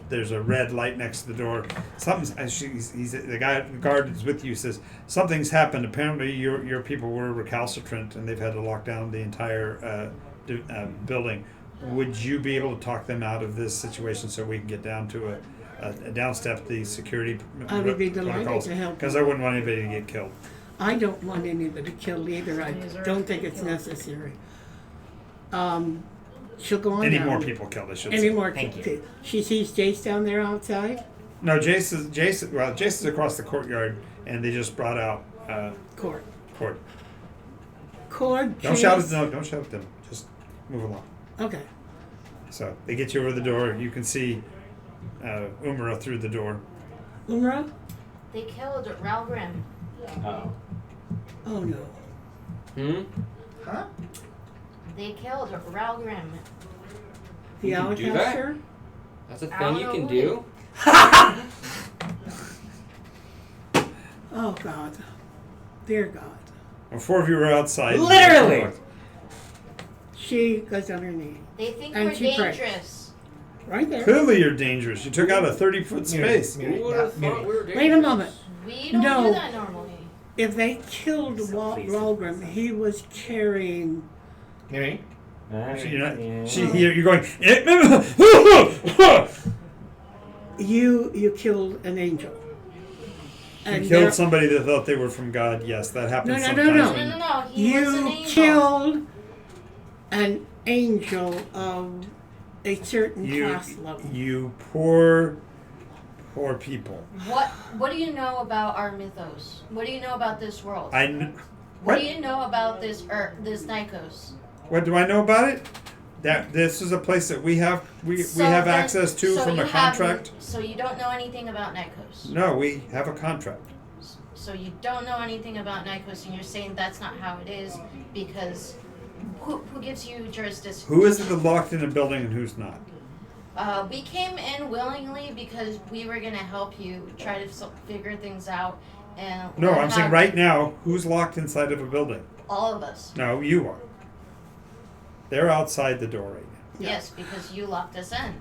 there's a red light next to the door. Something's the guard is with you says something's happened. Apparently your people were recalcitrant and they've had to lock down the entire building. Would you be able to talk them out of this situation so we can get down to a downstep the security
I would be delighted
protocols?
to help.
Because I wouldn't want anybody to get killed.
I don't want anybody killed either. I don't think it's necessary. She'll go on
Any
down.
more people killed, I should
Any
say.
more
Thank
people. She sees Jace down there outside.
No, Jason's across the courtyard, and they just brought out
Cord.
Cord.
Cord.
Don't shout at them. Don't shout at them. Just move along.
Okay.
So they get you over the door. You can see Umara through the door.
Umra?
They killed Ralgrim.
Oh.
Oh no.
Hmm?
Huh?
They killed Ralgrim.
The
You can do that?
Alacaster?
That's a
I
thing
don't
you
know
can
what
do?
Oh God. Dear God.
Well, 4 of you were outside.
Literally!
She goes on her knee.
They think
And
we're
she prayed.
dangerous.
Right there.
Clearly, you're dangerous. You took out a 30-foot space.
Miri,
Who would have
Miri.
thought we were dangerous?
Wait a moment.
We don't
No.
do that normally.
If they killed Ralgrim, he was carrying.
Miri?
You're going.
You killed an angel. And
You
they're-
killed somebody that thought they were from God. Yes, that happens
No,
sometimes.
No. He was an
You
angel.
killed an angel of a certain
You,
class level.
you poor people.
What do you know about our mythos? What do you know about this world?
What?
What do you know about this this Nikos?
What do I know about it? That this is a place that we have
So
have
then-
access to
so
from
you
a contract.
So you don't know anything about Nikos.
No, we have a contract.
So you don't know anything about Nikos, and you're saying that's not how it is because who gives you jurisdiction?
Who is it that locked in a building and who's not?
We came in willingly because we were gonna help you try to figure things out and.
No,
learn
I'm saying
how-
right now, who's locked inside of a building?
All of us.
No, you are. They're outside the door right now.
Yeah.
Yes, because you locked us in.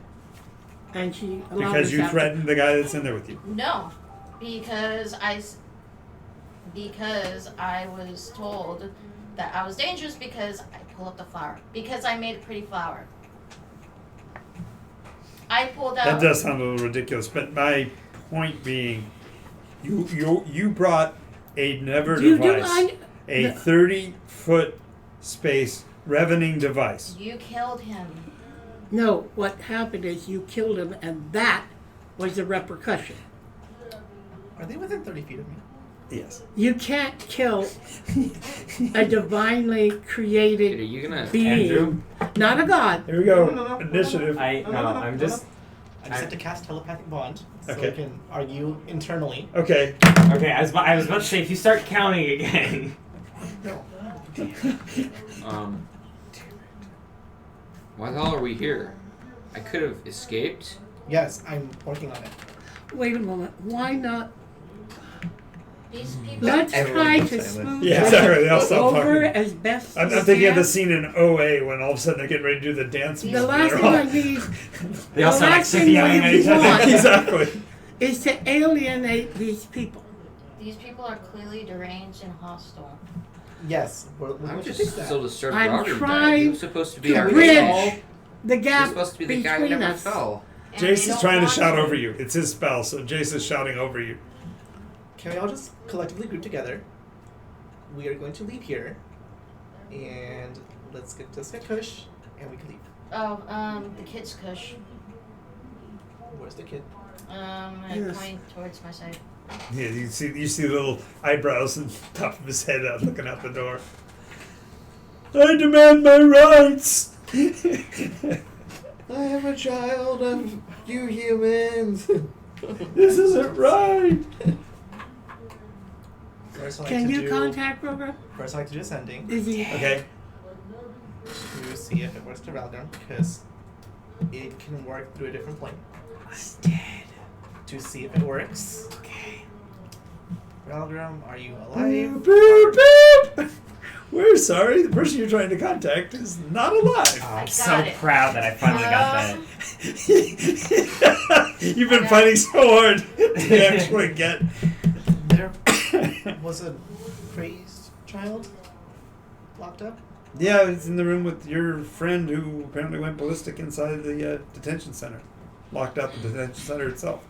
And she allowed
Because
us
you
out to-
threatened the guy that's in there with you.
No, because I was told that I was dangerous because I pulled up the flower. Because I made a pretty flower. I pulled out.
That does sound a little ridiculous, but my point being, you brought a never
You do
device, a
the-
30-foot space revening device.
You killed him.
No, what happened is you killed him, and that was the repercussion.
Are they within 30 feet of me?
Yes.
You can't kill a divinely
Dude, are
created
you gonna?
being,
Andrew?
not a god.
Here we go.
No.
Initiative.
I'm just.
I just have to cast telepathic bond so
Okay.
I can argue internally.
Okay.
Okay, I was about to say, if you start counting again.
Why the hell are we here? I could have escaped.
Yes, I'm working on it.
Wait a moment. Why not?
These people.
Let's
Everyone
try
was
to
silent.
smooth
Yeah,
this
exactly. They'll stop
over
talking.
as best
I'm
we
thinking of
can.
the scene in OA when all of a sudden they're getting ready to do the dance.
The
move.
last
They're
thing
all-
I need
They all
The
sound like
last thing
Sippy yelling
we
at each other.
want-
Exactly.
is to alienate these people.
These people are clearly deranged and hostile.
Yes, we're
I'm
going to
just
fix that.
still disturbed.
I'm
Robert died.
trying
He was supposed to be
to
our
bridge
all.
the
He was
gap
supposed to be the guy who
between
never
us.
fell.
And they
Jace is
don't
trying to
want
shout over you. It's his spell, so Jace is shouting over you.
Can we all just collectively group together? We are going to leave here, and let's get Kush, and we can leave.
Oh, the kid's Kush.
Where's the kid?
I
Yes.
point towards my side.
Yeah, you see the little eyebrows and top of his head out looking out the door. I demand my rights.
I am a child of you humans.
This isn't right.
First, I like
Can
to
you
do,
contact Robert?
First, I like to do ascending
Is he?
Okay.
to see if it works to Ralgrim, because it can work through a different plane.
I'm dead.
To see if it works.
Okay.
Ralgrim, are you
Beep,
alive?
beep, beep. We're sorry. The person you're trying to contact is not alive.
Oh, I'm
got
so
it.
proud that I finally got that.
You've been fighting so hard to actually get.
There was a crazed child locked up.
Yeah, it's in the room with your friend who apparently went ballistic inside the detention center. Locked out the detention center itself.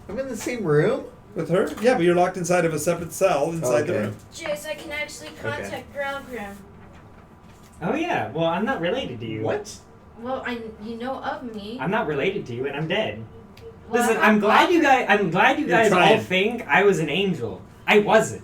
I'm in the same room?
With her? Yeah, but you're locked inside of a separate cell inside the
Okay.
room.
Jace, I can actually contact Ralgrim.
Oh yeah. Well, I'm not related to you.
What?
Well, you know of me.
I'm not related to you, and I'm dead.
Well,
Listen, I'm glad you guys
You're
all
trying.
think I was an angel. I wasn't.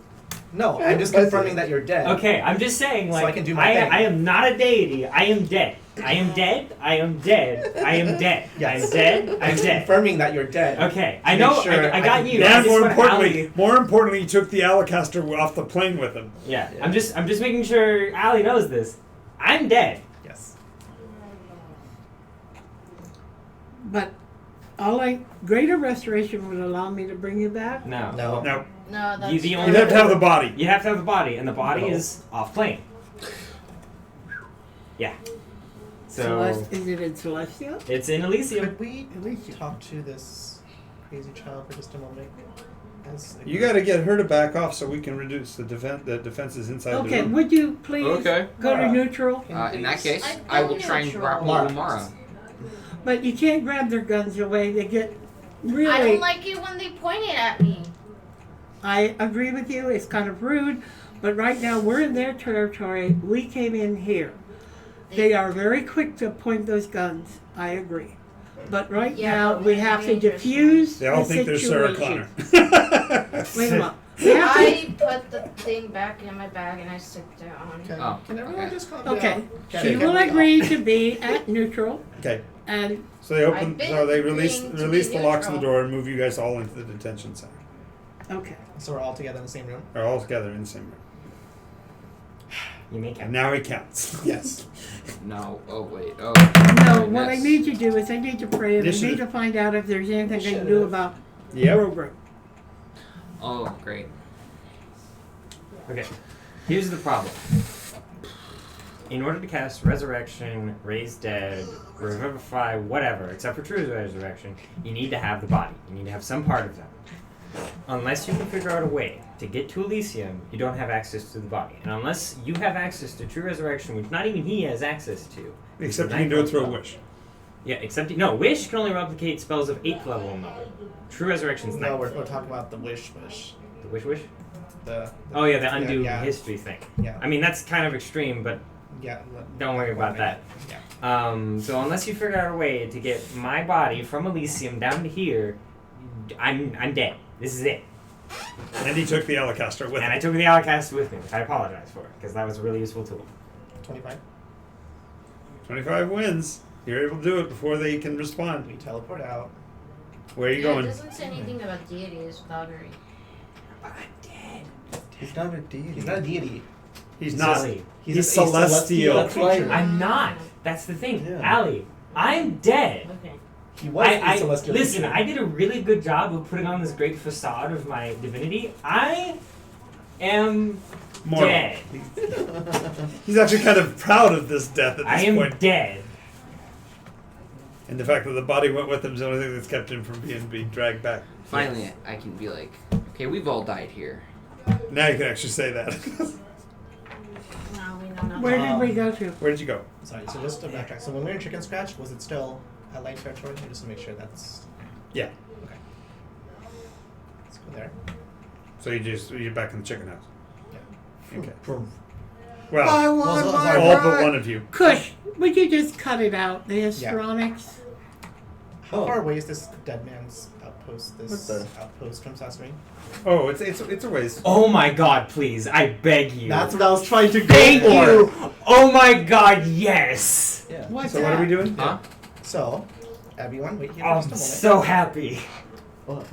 No, I'm just
That's
confirming
it.
that you're dead.
Okay, I'm just saying,
So
like,
I can do my thing.
I am not a deity. I am dead. I am dead. I am dead. I am dead.
Yes.
I'm dead. I'm
I'm
dead.
confirming that you're dead.
Okay, I
To
know.
make sure
I
I
got
can-
you. I
And
just
more
want Allie-
importantly, he took the Allocaster off the plane with him.
Yeah,
Yeah.
I'm just making sure Allie knows this. I'm dead.
Yes.
But greater restoration would allow me to bring you back.
No.
No.
No,
No, that's
the
you'd
only-
have to have the body.
You have to have the body, and the body
No.
is off plane. Yeah. So
Is it in Celestia?
it's in Elysium.
Could we
Elysium.
talk to this crazy child for just a moment? As a
You
group?
got to get her to back off so we can reduce the defenses inside the
Okay,
room.
would you please
Okay.
go to neutral?
Can
In that
please-
case,
I've
I
been
will try and
neutral.
grapple
Mara.
Mara.
But you can't grab their guns away. They get really.
I don't like it when they point it at me.
I agree with you. It's kind of rude, but right now we're in their territory. We came in here. They are very quick to point those guns. I agree. But right
Yeah,
now
but
we
we're
have to
dangerous
diffuse
They all
the
think they're Sarah
situation.
Connor.
Wait a minute. We have to,
I put the thing back in my bag and I sit down.
Can,
Oh,
can everyone
okay.
just calm
okay.
down?
She will agree to be at neutral,
Okay,
and
so they open.
I've been
So they release
agreeing to
release
be
the locks on the
neutral.
door and move you guys all into the detention center.
okay.
So we're all together in the same room.
They're all together in the same room.
You make
And
it.
now he counts. Yes.
No. Oh wait. Oh.
No, what I
yes.
need to do is I need to pray and I
Initiative.
need to find out if there's anything they can do about the
Yep.
program.
Oh, great.
Okay. Here's the problem. In order to cast Resurrection, Raise Dead, Revivify, whatever, except for True Resurrection, you need to have the body. You need to have some part of them. Unless you can figure out a way to get to Elysium, you don't have access to the body. And unless you have access to True Resurrection, which not even he has access to.
Except you
the
can do it through a
ninth
wish.
Yeah, except no, Wish can only replicate spells of 8th level and lower. True Resurrection's
No,
9th.
we're talking about the wish.
The Wish?
The
Oh yeah, the undo
yeah.
history thing.
Yeah.
I mean that's kind of extreme, but
Yeah.
don't worry about that.
Yeah.
So unless you figure out a way to get my body from Elysium down to here, I'm dead. This is it.
And he took the Alacaster with
And I
him.
took the Alacaster with me, which I apologize for, because that was a really useful tool.
25.
25 wins. You're able to do it before they can
We
respond.
teleport out.
Where are you
It
going?
doesn't say anything about deities, Valkyrie.
But I'm dead.
He's not a deity.
He's not a deity.
He's not.
Silly.
He's
a
celestial.
That's why-
creature.
I'm not. That's the thing.
Yeah.
Allie, I'm dead.
Okay.
He was a celestial
listen,
creature.
I did a really good job of putting on this great facade of my divinity. I am
Mortal.
dead.
He's actually kind of proud of this death at
I
this
am
point.
dead.
And the fact that the body went with him is the only thing that's kept him from being dragged back.
Finally, I can be like, okay, we've all died here.
Now you can actually say that.
No, we know nothing.
Where did we go to?
Where did you go?
Sorry, so just to backtrack. So when we were in Chicken Scratch, was it still Allied territory? Just to make sure that's...
Yeah.
Okay. Let's go there.
So you're back in the chicken house.
Yeah.
Okay.
I
Well,
want
well,
my
all but
bride.
one of you.
Kush, would you just cut it out? The histrionics.
How far away is this dead man's outpost? This
What the-
outpost from Sasori?
Oh, it's a ways.
Oh my god, please. I beg you.
That's what I was trying to go
Thank
for.
you. Oh my god, yes.
Yeah.
What's
So
that?
what are we doing?
Huh?
So, everyone, wait here for
I'm
just a moment.
so happy.
Well,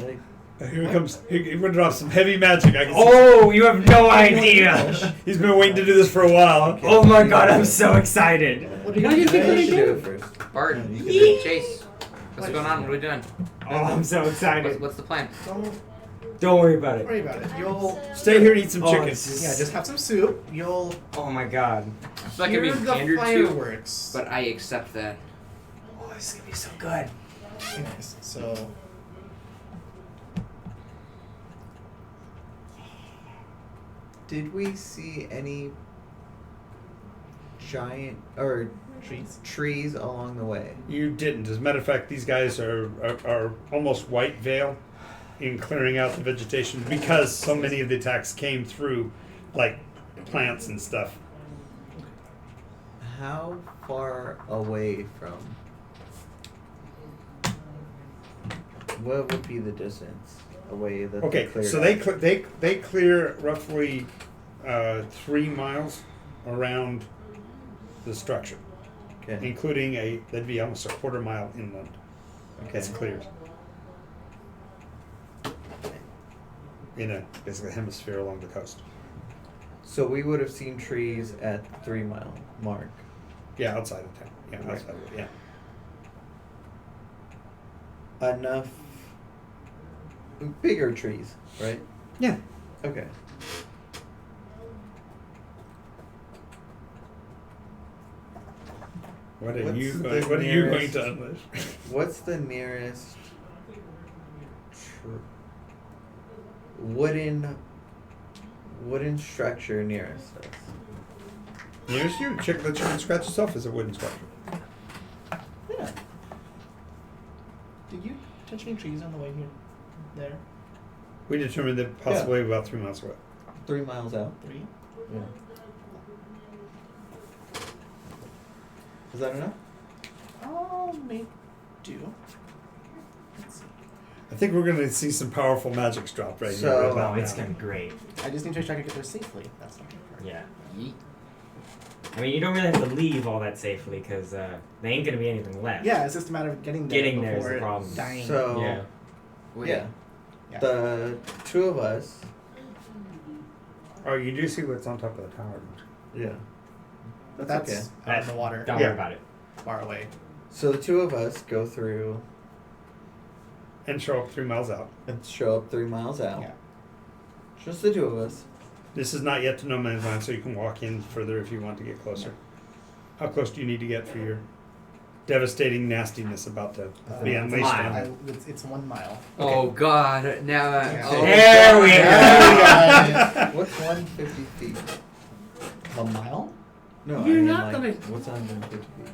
Here he comes. He went off some heavy magic. I can see.
Oh, you have no idea.
He's been waiting to do this for a while.
Oh my god, I'm so excited.
What are
What
you
is he
doing?
gonna
you should
do?
do it first.
Bart,
Yeah, you can do it.
Chase, what's going on? What are we doing?
Oh, I'm so excited.
What's the plan?
Don't worry about it.
Don't worry about it. You'll...
Stay here and eat some
Oh,
chicken.
this is-
Yeah, just have some soup. You'll
Oh my god.
I feel like
hear
I'm being
the
pandered to,
fireworks.
but I accept that.
Oh, this is gonna be so good.
Anyways, so...
Did we see any giant or trees along the way?
You didn't. As a matter of fact, these guys are almost white veil in clearing out the vegetation because so many of the attacks came through like plants and stuff.
How far away from? What would be the distance away that
Okay,
they cleared
so
out?
they clear roughly 3 miles around the structure,
Okay.
including that'd be almost a quarter mile inland.
Okay.
That's cleared in a basically hemisphere along the coast.
So we would have seen trees at 3 mile mark.
Yeah, outside of town. Yeah,
Okay.
outside of it. Yeah.
Enough bigger trees, right?
Yeah.
Okay.
What are
What's
you
the
going? What are you going
nearest-
to unleash?
What's the nearest wooden structure nearest us?
Nearest you, the chicken scratch itself is a wooden structure.
Yeah. Did you touch any trees on the way here? There?
We determined that possibly about 3 miles away.
3 miles out.
3.
Yeah. Is that enough?
I'll make do. Let's see.
I think we're going to see some powerful magics drop right
So-
here. Right
Oh,
about
it's
now.
gonna be great.
I just need to try to get there safely. That's not hard.
Yeah.
Yeet.
I mean, you don't really have to leave all that safely because there ain't gonna be anything left.
Yeah, it's just a matter of getting there.
Getting there is
before
the problem.
Dying.
So,
Yeah.
Wait.
yeah.
Yeah.
The two of us,
Oh, you do see what's on top of the tower.
yeah.
But
That's
that's
okay.
out in the water,
Don't
Yeah.
worry about it.
far away.
So the two of us go through
And show up 3 miles out.
and show up 3 miles out.
Yeah.
Just the two of us.
This is not yet to no man's land, so you can walk in further if you want to get closer. How close do you need to get for your devastating nastiness about to be
Uh,
unleashed
mile.
on?
It's 1 mile.
Oh God! Now,
Yeah.
oh,
There we go.
What's 150 feet?
A mile?
No,
You're
I mean,
not
like,
gonna-
what's 150 feet?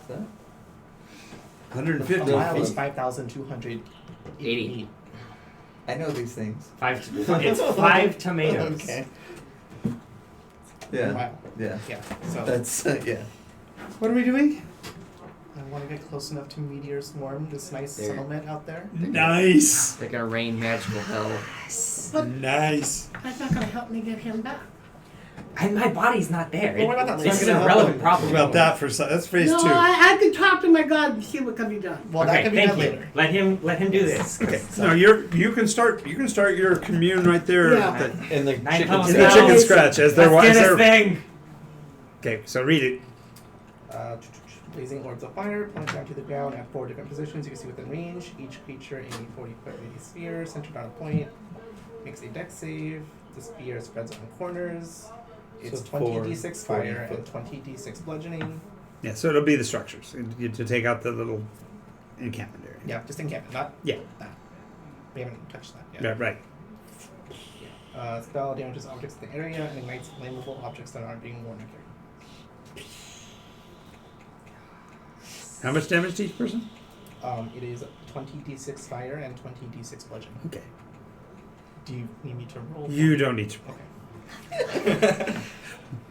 Is that?
150
A mile is
feet.
5,280
80.
feet.
I know these things.
It's 5 tomatoes.
Okay.
Yeah.
Wow.
Yeah.
Yeah. So
That's yeah.
What are we doing?
I want to get close enough to Meteor Swarm, this nice
There.
settlement out there.
Nice.
they're gonna rain magical hell.
Nice.
That's not gonna help me get him back.
And my body's not there.
Well, what about that?
This
It's
is
not
a
gonna
relevant
help.
problem.
What about that for that's phase
No,
2.
I can talk to my God and see what can be done.
Well,
Okay,
that can be
thank
done
you.
later.
Let him do this.
Okay. No, you can start your commune right there.
Yeah.
at the-
In the
Nine
chicken
pounds
in
an
the
hour.
chicken scratch as they're
Let's do
as
this
they're-
thing.
Okay, so read it.
Blazing orbs of fire point down to the ground at 4 different positions you can see within range. Each creature in a 40-foot radius sphere centered on a point makes a dex save. The sphere spreads on corners. It's
So
20d6 fire
40
and 20d6 bludgeoning.
Yeah, so it'll be the structures to take out the little encampment area.
Yeah, just encampment, not
Yeah.
that. We haven't touched that yet.
Yeah, right.
Spell damages objects in the area and ignites flammable objects that aren't being worn or carried.
How much damage to each person?
It is 20d6 fire and 20d6 bludgeoning.
Okay.
Do you need me to roll?
You don't need to.
Okay.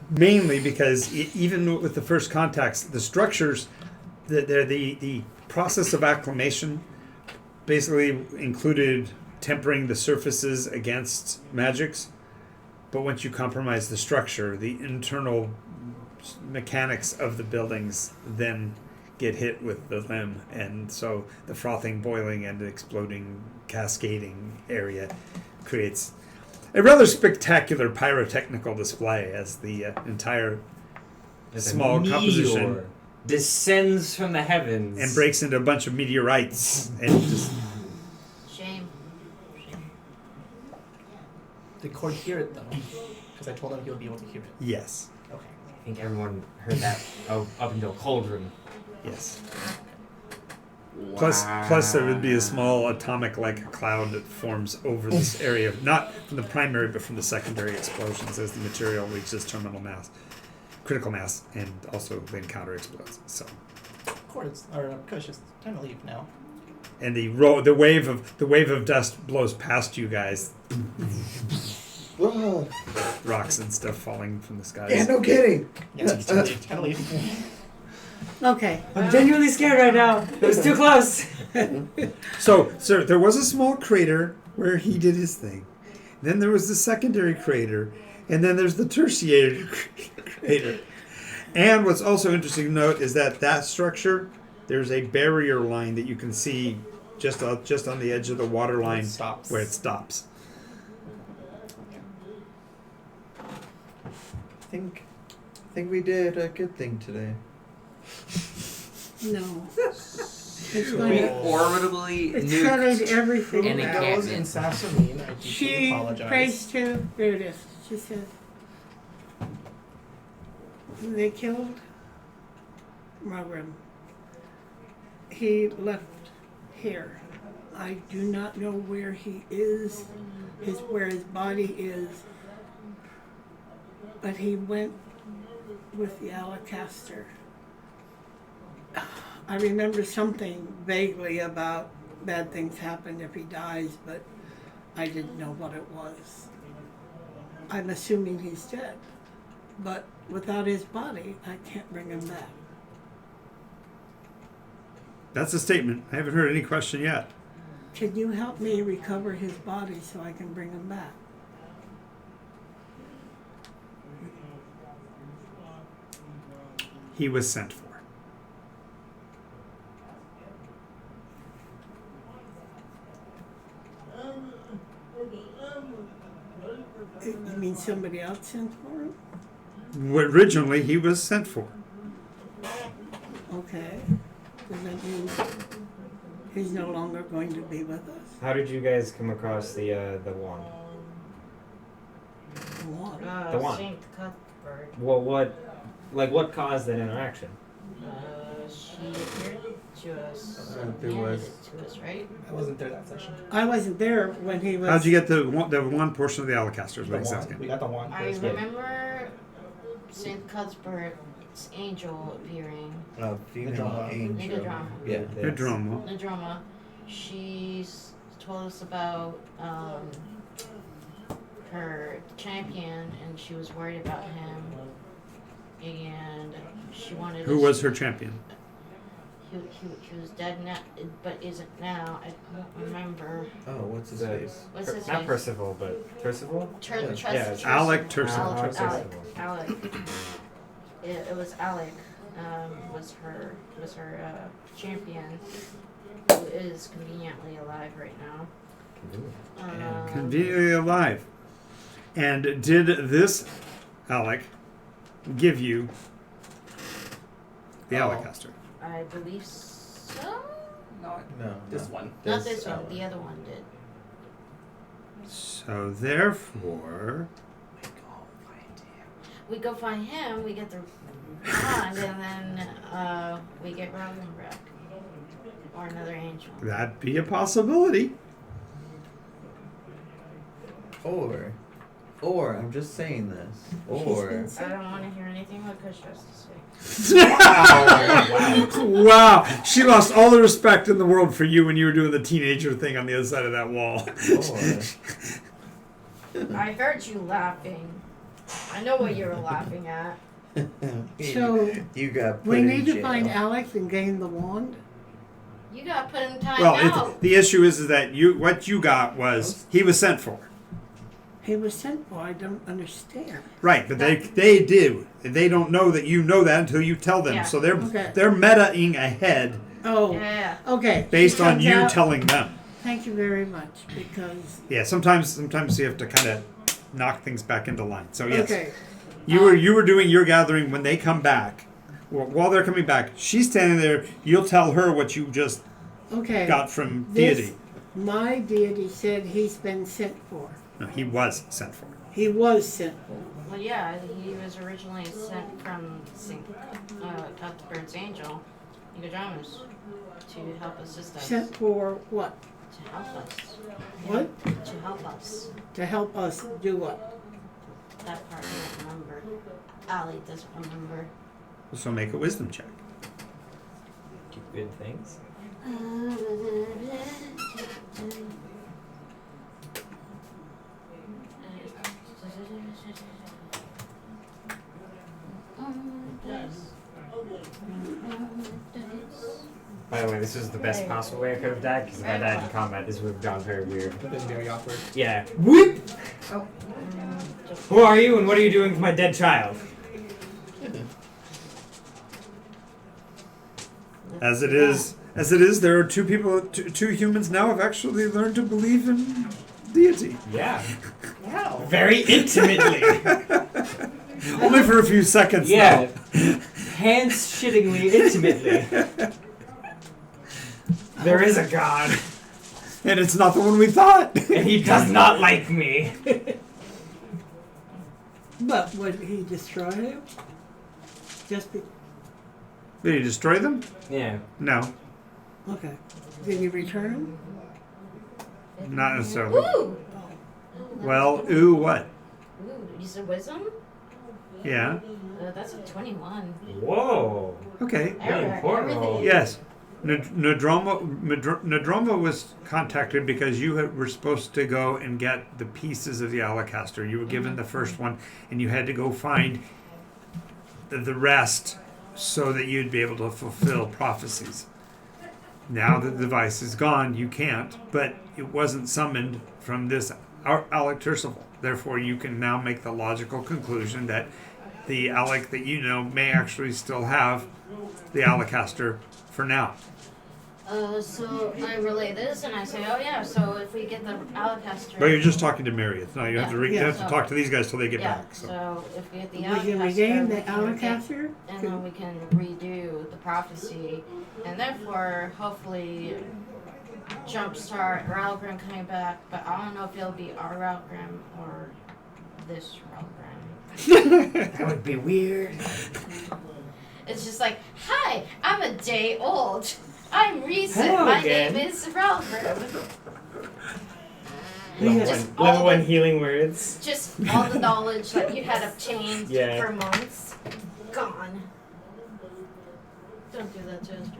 Mainly because even with the first contacts, the structures, the process of acclimation basically included tempering the surfaces against magics. But once you compromise the structure, the internal mechanics of the buildings then get hit with the limb. And so the frothing, boiling, and exploding, cascading area creates a rather spectacular pyrotechnical display as the entire
As a
small
meteor
composition
descends from the heavens
and breaks into a bunch of meteorites and just
Shame.
Did Cord hear it though? Because I told him he'll be able to hear it.
yes,
Okay.
I think everyone heard that up until Cauldron.
yes.
Wow.
Plus there would be a small atomic-like cloud that forms over this area, not from the primary but from the secondary explosions as the material reaches terminal mass, critical mass, and also then counter explodes. So,
Cord's or Kush, it's time to leave now.
and the wave of dust blows past you guys,
Whoa.
rocks and stuff falling from the skies.
Yeah, no kidding.
Yeah, it's time to leave. Time to leave.
Okay.
I'm genuinely scared right now. It was too close.
So, sir, there was a small crater where he did his thing. Then there was the secondary crater, and then there's the tertiary crater. And what's also interesting to note is that structure, there's a barrier line that you can see just on the edge of the water line
stops.
where it stops.
I think we did a good thing today.
No. It's
We
going to
orbitably
it
nuked.
shredded everything.
And it
That was in
encampment.
Sassamine. I deeply
She
apologize.
prays to, there it is. She says, they killed Margram. He left here. I do not know where he is, where his body is, but he went with the Alacaster. I remember something vaguely about bad things happen if he dies, but I didn't know what it was. I'm assuming he's dead, but without his body, I can't bring him back.
That's a statement. I haven't heard any question yet.
Can you help me recover his body so I can bring him back?
He was sent for.
You mean somebody else sent for him?
Originally, he was sent for.
Okay. Does that mean he's no longer going to be with us?
How did you guys come across the wand?
What?
The one.
Saint Cuthbert.
Well, what caused that interaction?
She appeared to us.
there
handed
was-
it to us, right?
I wasn't there that session.
I wasn't there when he was.
How'd you get the one portion of the Allocaster? Is
The
what he's
wand.
asking.
We got the wand
I
first.
remember Saint Cuthbert's angel appearing.
Female
drama.
angel.
Drama.
Yeah.
Good drama.
The drama. She told us about her champion, and she was worried about him, and she wanted.
Who
us-
was her champion?
He was dead now, but isn't now. I don't remember.
Oh, what's his
The-
face?
What's his
Not
face?
Percival, but Percival?
Yeah.
Alec Turcival.
Alec.
Percival.
Alec. It was Alec. Was her champion, who is conveniently alive right now.
Conveniently alive. And did this Alec give you the
Oh.
Allocaster?
I believe so.
Not
No.
this
no.
one.
Not this one.
Alan.
The other one did.
So therefore,
We go find him. We get the wand, and then we get Rosenbrock or another angel.
that'd be a possibility.
Or I'm just saying this. Or
I don't want to hear anything what Kush has to say.
Wow, she lost all the respect in the world for you when you were doing the teenager thing on the other side of that wall.
I heard you laughing. I know what you were laughing at.
So
you got put
we
in
need to
jail.
find Alex and gain the wand.
You got put in time
Well,
out.
the issue is that what you got was he was sent for.
He was sent for. I don't understand.
Right, but they do. They don't know that you know that until you tell them.
Yeah.
So they're
Okay.
metaing ahead
Oh,
Yeah.
okay.
based
He
on
comes
you
out-
telling them.
Thank you very much, because
Yeah, sometimes you have to kind of knock things back into line. So yes,
okay,
you were doing your gathering when they come back. Well, while they're coming back, she's standing there. You'll tell her what you just
okay.
got from
This-
deity.
My deity said he's been sent for.
No, he was sent for.
He was sent for.
Well, yeah, he was originally sent from Saint Cuthbert's angel, Nicodemus, to help assist us.
Sent for what?
To help us.
What?
To help us.
To help us do what?
That part I don't remember. Allie doesn't remember.
So make a wisdom check.
Do good things. By the way, this is the best possible way I could have died, because if I died in combat, this would have gone very weird.
But then very awkward.
Yeah. Whoop!
Oh.
Who are you, and what are you doing with my dead child?
As it is, there are two humans now have actually learned to believe in deity.
Yeah.
Wow.
Very intimately.
Only for a few seconds.
Yeah.
Though.
Hands-shittingly intimately. There is a God,
And it's not the one we thought.
and he does not like me.
But would he destroy him? Just be
Did he destroy them?
Yeah.
No,
okay. Did he return him?
not necessarily.
Ooh!
Well, ooh, what?
Ooh, you said wisdom?
Yeah.
That's a 21.
Whoa.
Okay.
Very important roll.
Everything.
Yes. Nadroma was contacted because you were supposed to go and get the pieces of the Alacaster. You were given the first one, and you had to go find the rest so that you'd be able to fulfill prophecies. Now that the device is gone, you can't, but it wasn't summoned from this Alec Tercival. Therefore, you can now make the logical conclusion that the Alec that you know may actually still have the Alacaster for now.
So I relay this and I say, oh yeah, so if we get the Alacaster.
But you're just talking to Myriad. Now you have to you have to
so-
talk to these guys till they get
yeah,
back. So.
so if we get the
We can
Alacaster,
regain the
we can regain-
Alacaster?
and then we can redo the prophecy, and therefore hopefully jumpstart Ralgrim coming back. But I don't know if it'll be our Ralgrim or this Ralgrim.
That would be weird.
It's just like, hi, I'm a day old. I'm recent.
Hello
My
again.
name is Ralgrim. Just all
Level
the-
one healing words.
Just all the knowledge that you had obtained
Yeah.
for months, gone. Don't do that to us, John.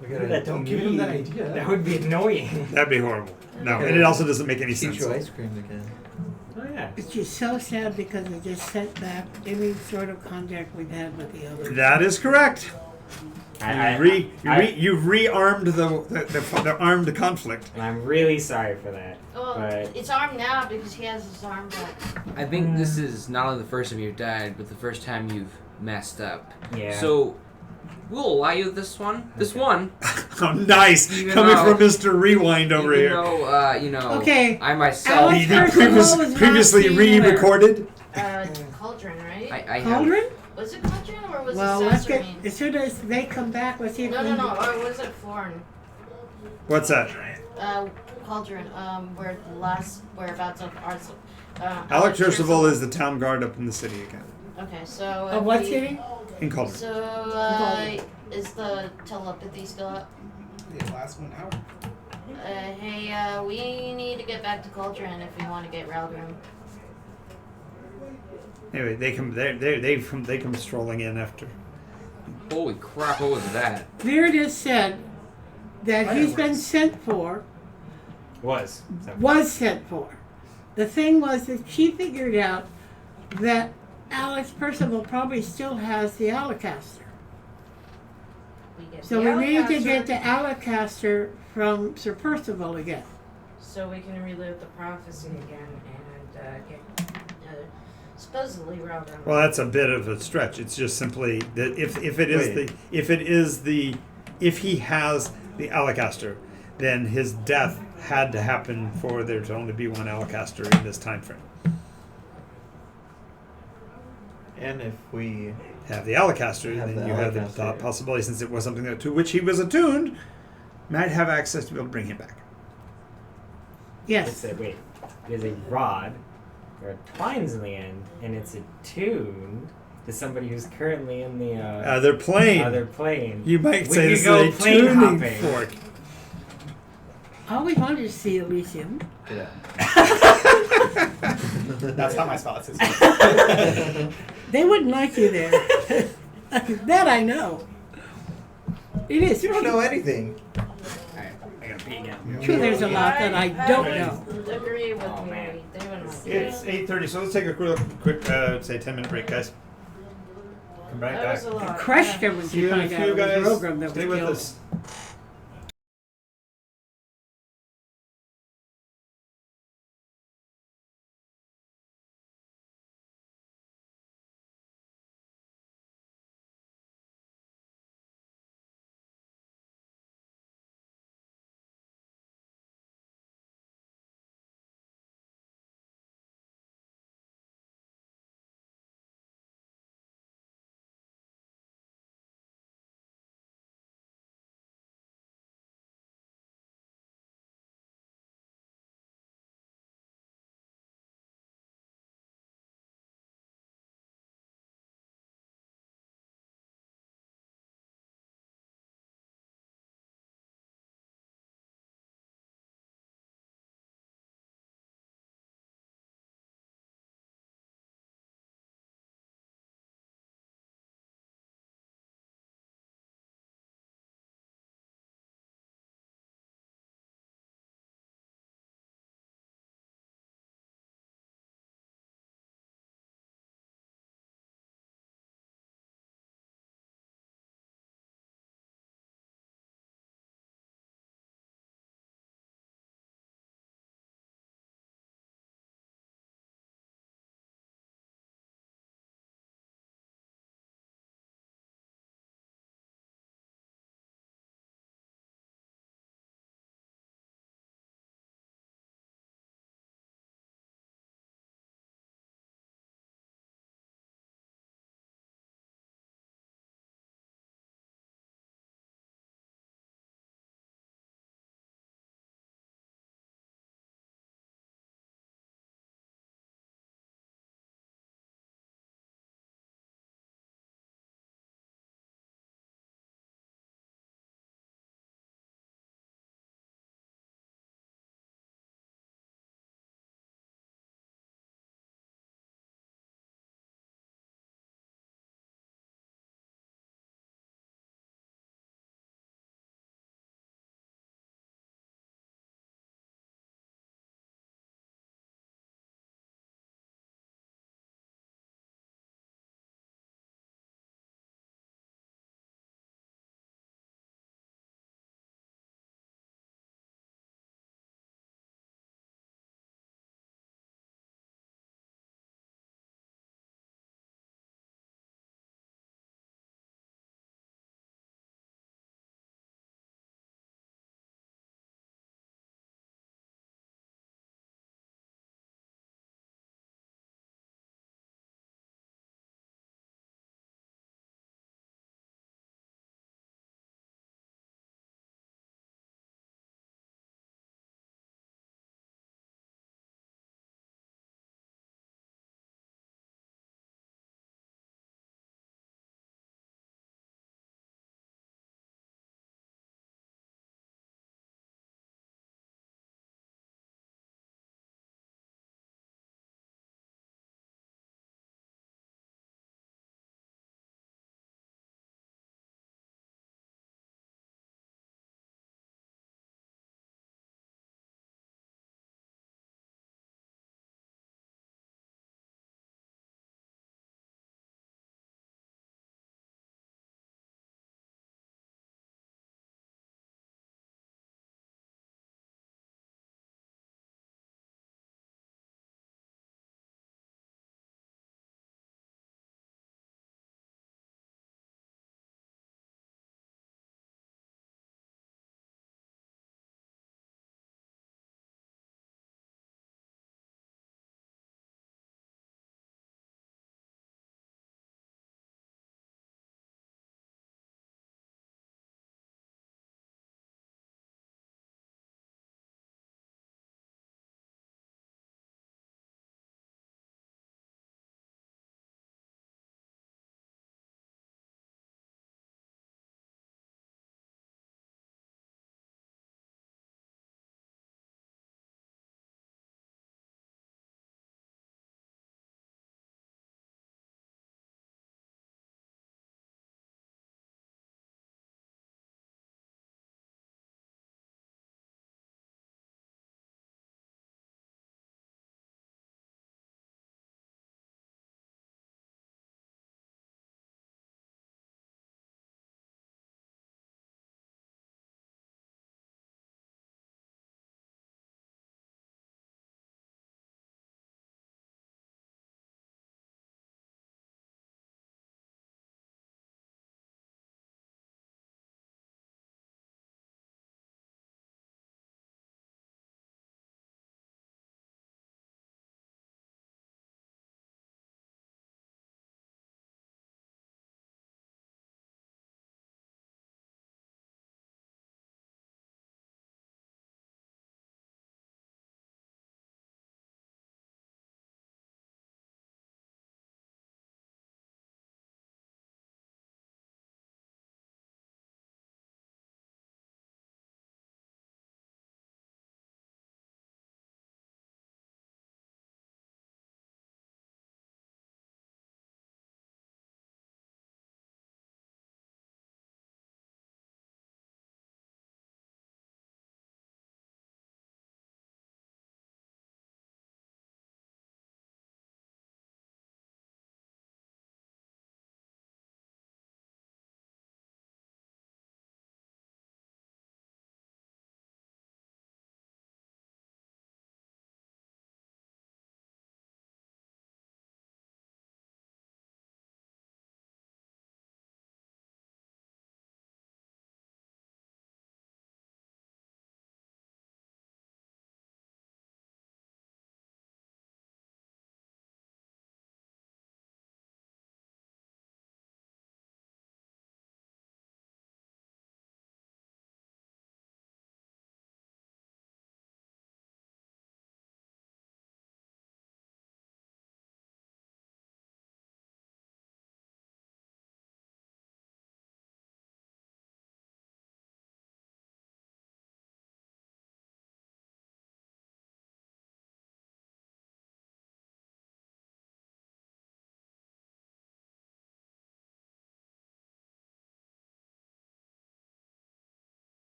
We gotta
That
Don't give him that idea.
That would be annoying.
That'd be horrible. No, and it also doesn't make any
teach
sense.
you ice cream again.
Oh yeah.
It's just so sad because it just set back any sort of contact we've had with the others.
That is correct. You've rearmed the armed conflict.
And I'm really sorry for that.
Well,
But
it's armed now because he has his arm back.
I think this is not only the first time you've died, but the first time you've messed up.
yeah.
So we'll allow you this one. This one.
Oh, nice.
Even
Coming
though-
from Mr. Rewind over
even
here.
though, you know,
Okay.
I myself.
Alex-
The
First of all, was
previously
not seen where?
re-recorded.
Cauldron, right?
I have.
Cauldron?
Was it Cauldron or was
Well,
it
let's get,
Sasserine?
as soon as they come back, let's see if
No,
we
no,
can-
no. Or was it Florn?
What's that?
Cauldron. Whereabouts of ours.
Alec Tercival is the town guard up in the city again.
Okay, so.
Of
if
what
we-
city?
In Cauldron.
So, is the telepathy still up?
The last one out.
Hey, we need to get back to Cauldron if we want to get Ralgrim.
Anyway, they come strolling in after.
Holy crap! What was that?
Meredith said that he's been sent for,
was
sent for. The thing was that she figured out that Alex Percival probably still has the Alacaster.
We get
So
the
we need to
Alacaster,
get the Alacaster from Sir Percival again.
so we can relive the prophecy again and get supposedly Ralgrim.
Well, that's a bit of a stretch. It's just simply that if he has the Alacaster, then his death had to happen for there to only be one Alacaster in this time frame.
And if we
Have the Alacaster,
Have
then
the
you have the
Alacaster.
possibility, since it was something that, to which he was attuned, might have access to be able to bring him back.
Yes.
it is a rod. There are twines in the end, and it's attuned to somebody who's currently in the
Other plane.
other plane.
You might
We
say
could
this is
go
a
plane
tuning
hopping.
fork.
I always wanted to see Elysium.
That's not my spot. It's his.
They wouldn't like you there. That I know. It is
you don't know anything.
I gotta pee again.
true. There's a lot that I don't know.
Agree with
Oh,
me.
man.
They wouldn't like
It's 8:30, so let's take a quick say 10-minute break, guys. Come right
That
back.
was a lot.
Crushed him when
See
she
you in a
found out
few,
it was
guys.
Rogrim that
Stay
was
with
killed.
us.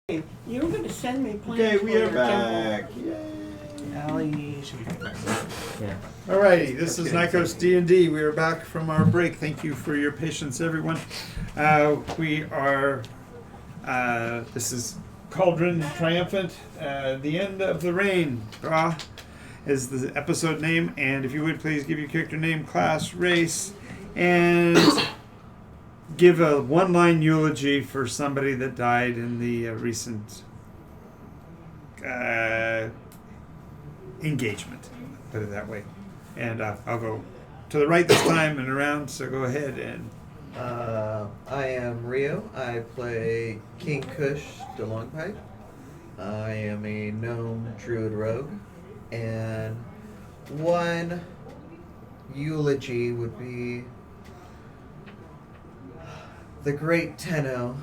You were going to send me plans
Okay,
for
we
your
are back. Yay.
Allie should be coming back.
Yeah.
Alrighty, this is Nikos D&D. We are back from our break. Thank you for your patience, everyone. We are, this is Cauldron, Triumphant, The End of the Reign. Is the episode name, and if you would please give your character name, class, race, and give a one-line eulogy for somebody that died in the recent engagement. Put it that way. And I'll go to the right this time and around, so go ahead and...
I am Rio. I play King Kush the Longpipe. I am a gnome druid rogue. And one eulogy would be the great Tenno.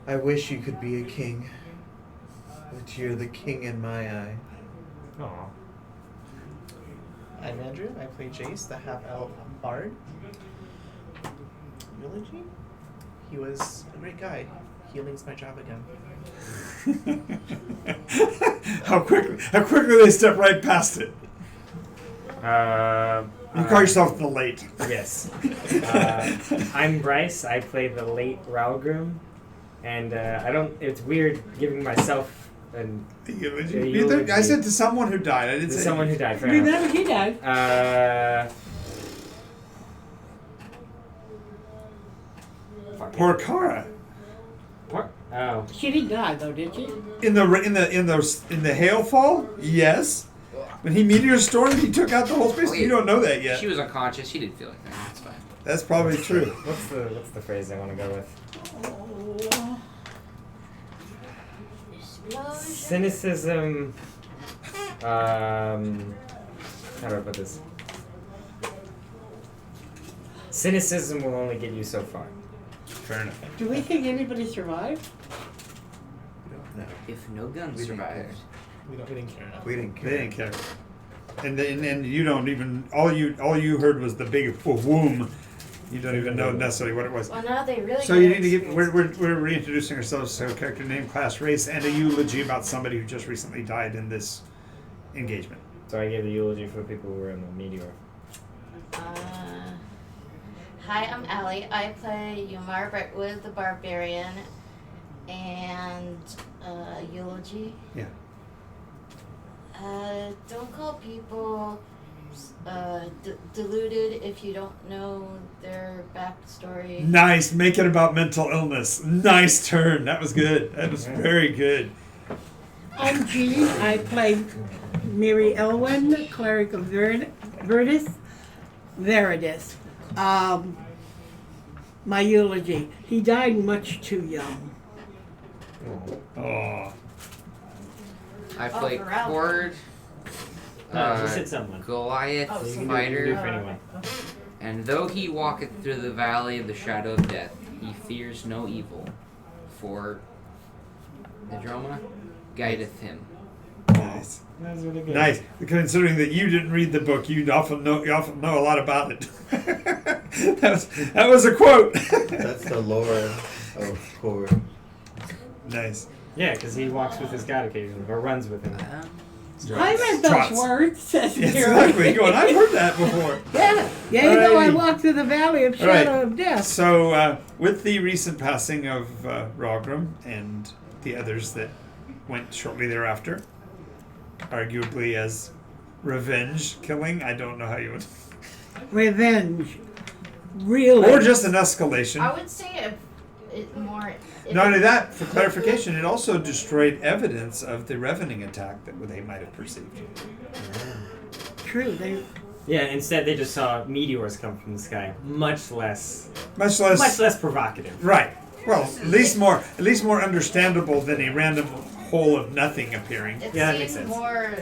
I wish you could be a king, but you're the king in my eye.
Aw.
I'm Andrew. I play Jace, the half-elf bard. Eulogy? He was a great guy. Healing's my job again.
How quickly they step right past it. You call yourself the late.
Yes. I'm Bryce. I play the late Ralgrim, and I don't. It's weird giving myself an eulogy.
I said to someone who died. I didn't
to
say
someone who died. Fair
Remember, he died.
Poor Kara.
Oh.
She didn't die, though, did she?
In the hailfall, yes. When he meteor stormed, he took out the whole space. You don't know that yet.
She was unconscious. She didn't feel like that. That's fine.
That's probably true.
What's the phrase I want to go with?
Oh.
Cynicism. How do I put this? Cynicism will only get you so far.
Fair enough.
Do we think anybody survived?
No,
If no guns
We didn't
survived.
We didn't care enough.
we didn't care.
They didn't care. And you don't even all you heard was the big womb. You don't even know necessarily what it was.
Well, now they really.
So you need to give. We're reintroducing ourselves. So character name, class, race, and a eulogy about somebody who just recently died in this engagement.
So I gave the eulogy for the people who were in the meteor.
Hi, I'm Allie. I play Yumar Brightwood, the Barbarian, and eulogy.
Yeah.
Don't call people deluded if you don't know their backstory.
Nice. Make it about mental illness. Nice turn. That was good. That was very good.
I'm Jean. I play Miri Elwyn, cleric of Verdis. My eulogy. He died much too young.
Oh.
I play
for Ralph.
Cord,
No, he said someone.
Goliath
Oh, so
You can do
fighter,
it for anyone.
and though he walketh through the valley of the shadow of death, he fears no evil, for the drama guideth him.
Nice.
That was really good.
Nice. Considering that you didn't read the book, you often know a lot about it. that was a quote.
That's the lore of Cord.
Nice.
Yeah, because he walks with his god occasionally, or runs with him.
I read those
Trots.
words, says
Yes,
Miri.
exactly. Going, I've heard that before.
Yeah, you know I
Alrighty.
walked through the valley of
All right.
shadow of death.
So, with the recent passing of Ralgrim and the others that went shortly thereafter, arguably as revenge killing, I don't know how you would...
Revenge. Really.
Or just an escalation.
I would say it more.
Not only that, for clarification, it also destroyed evidence of the Revening attack that they might have perceived.
True. They
Yeah, instead they just saw meteors come from the sky. Much less
Much less...
provocative.
Right. Well, at least more understandable than a random hole of nothing appearing.
It
Yeah, that makes
seemed
sense.
more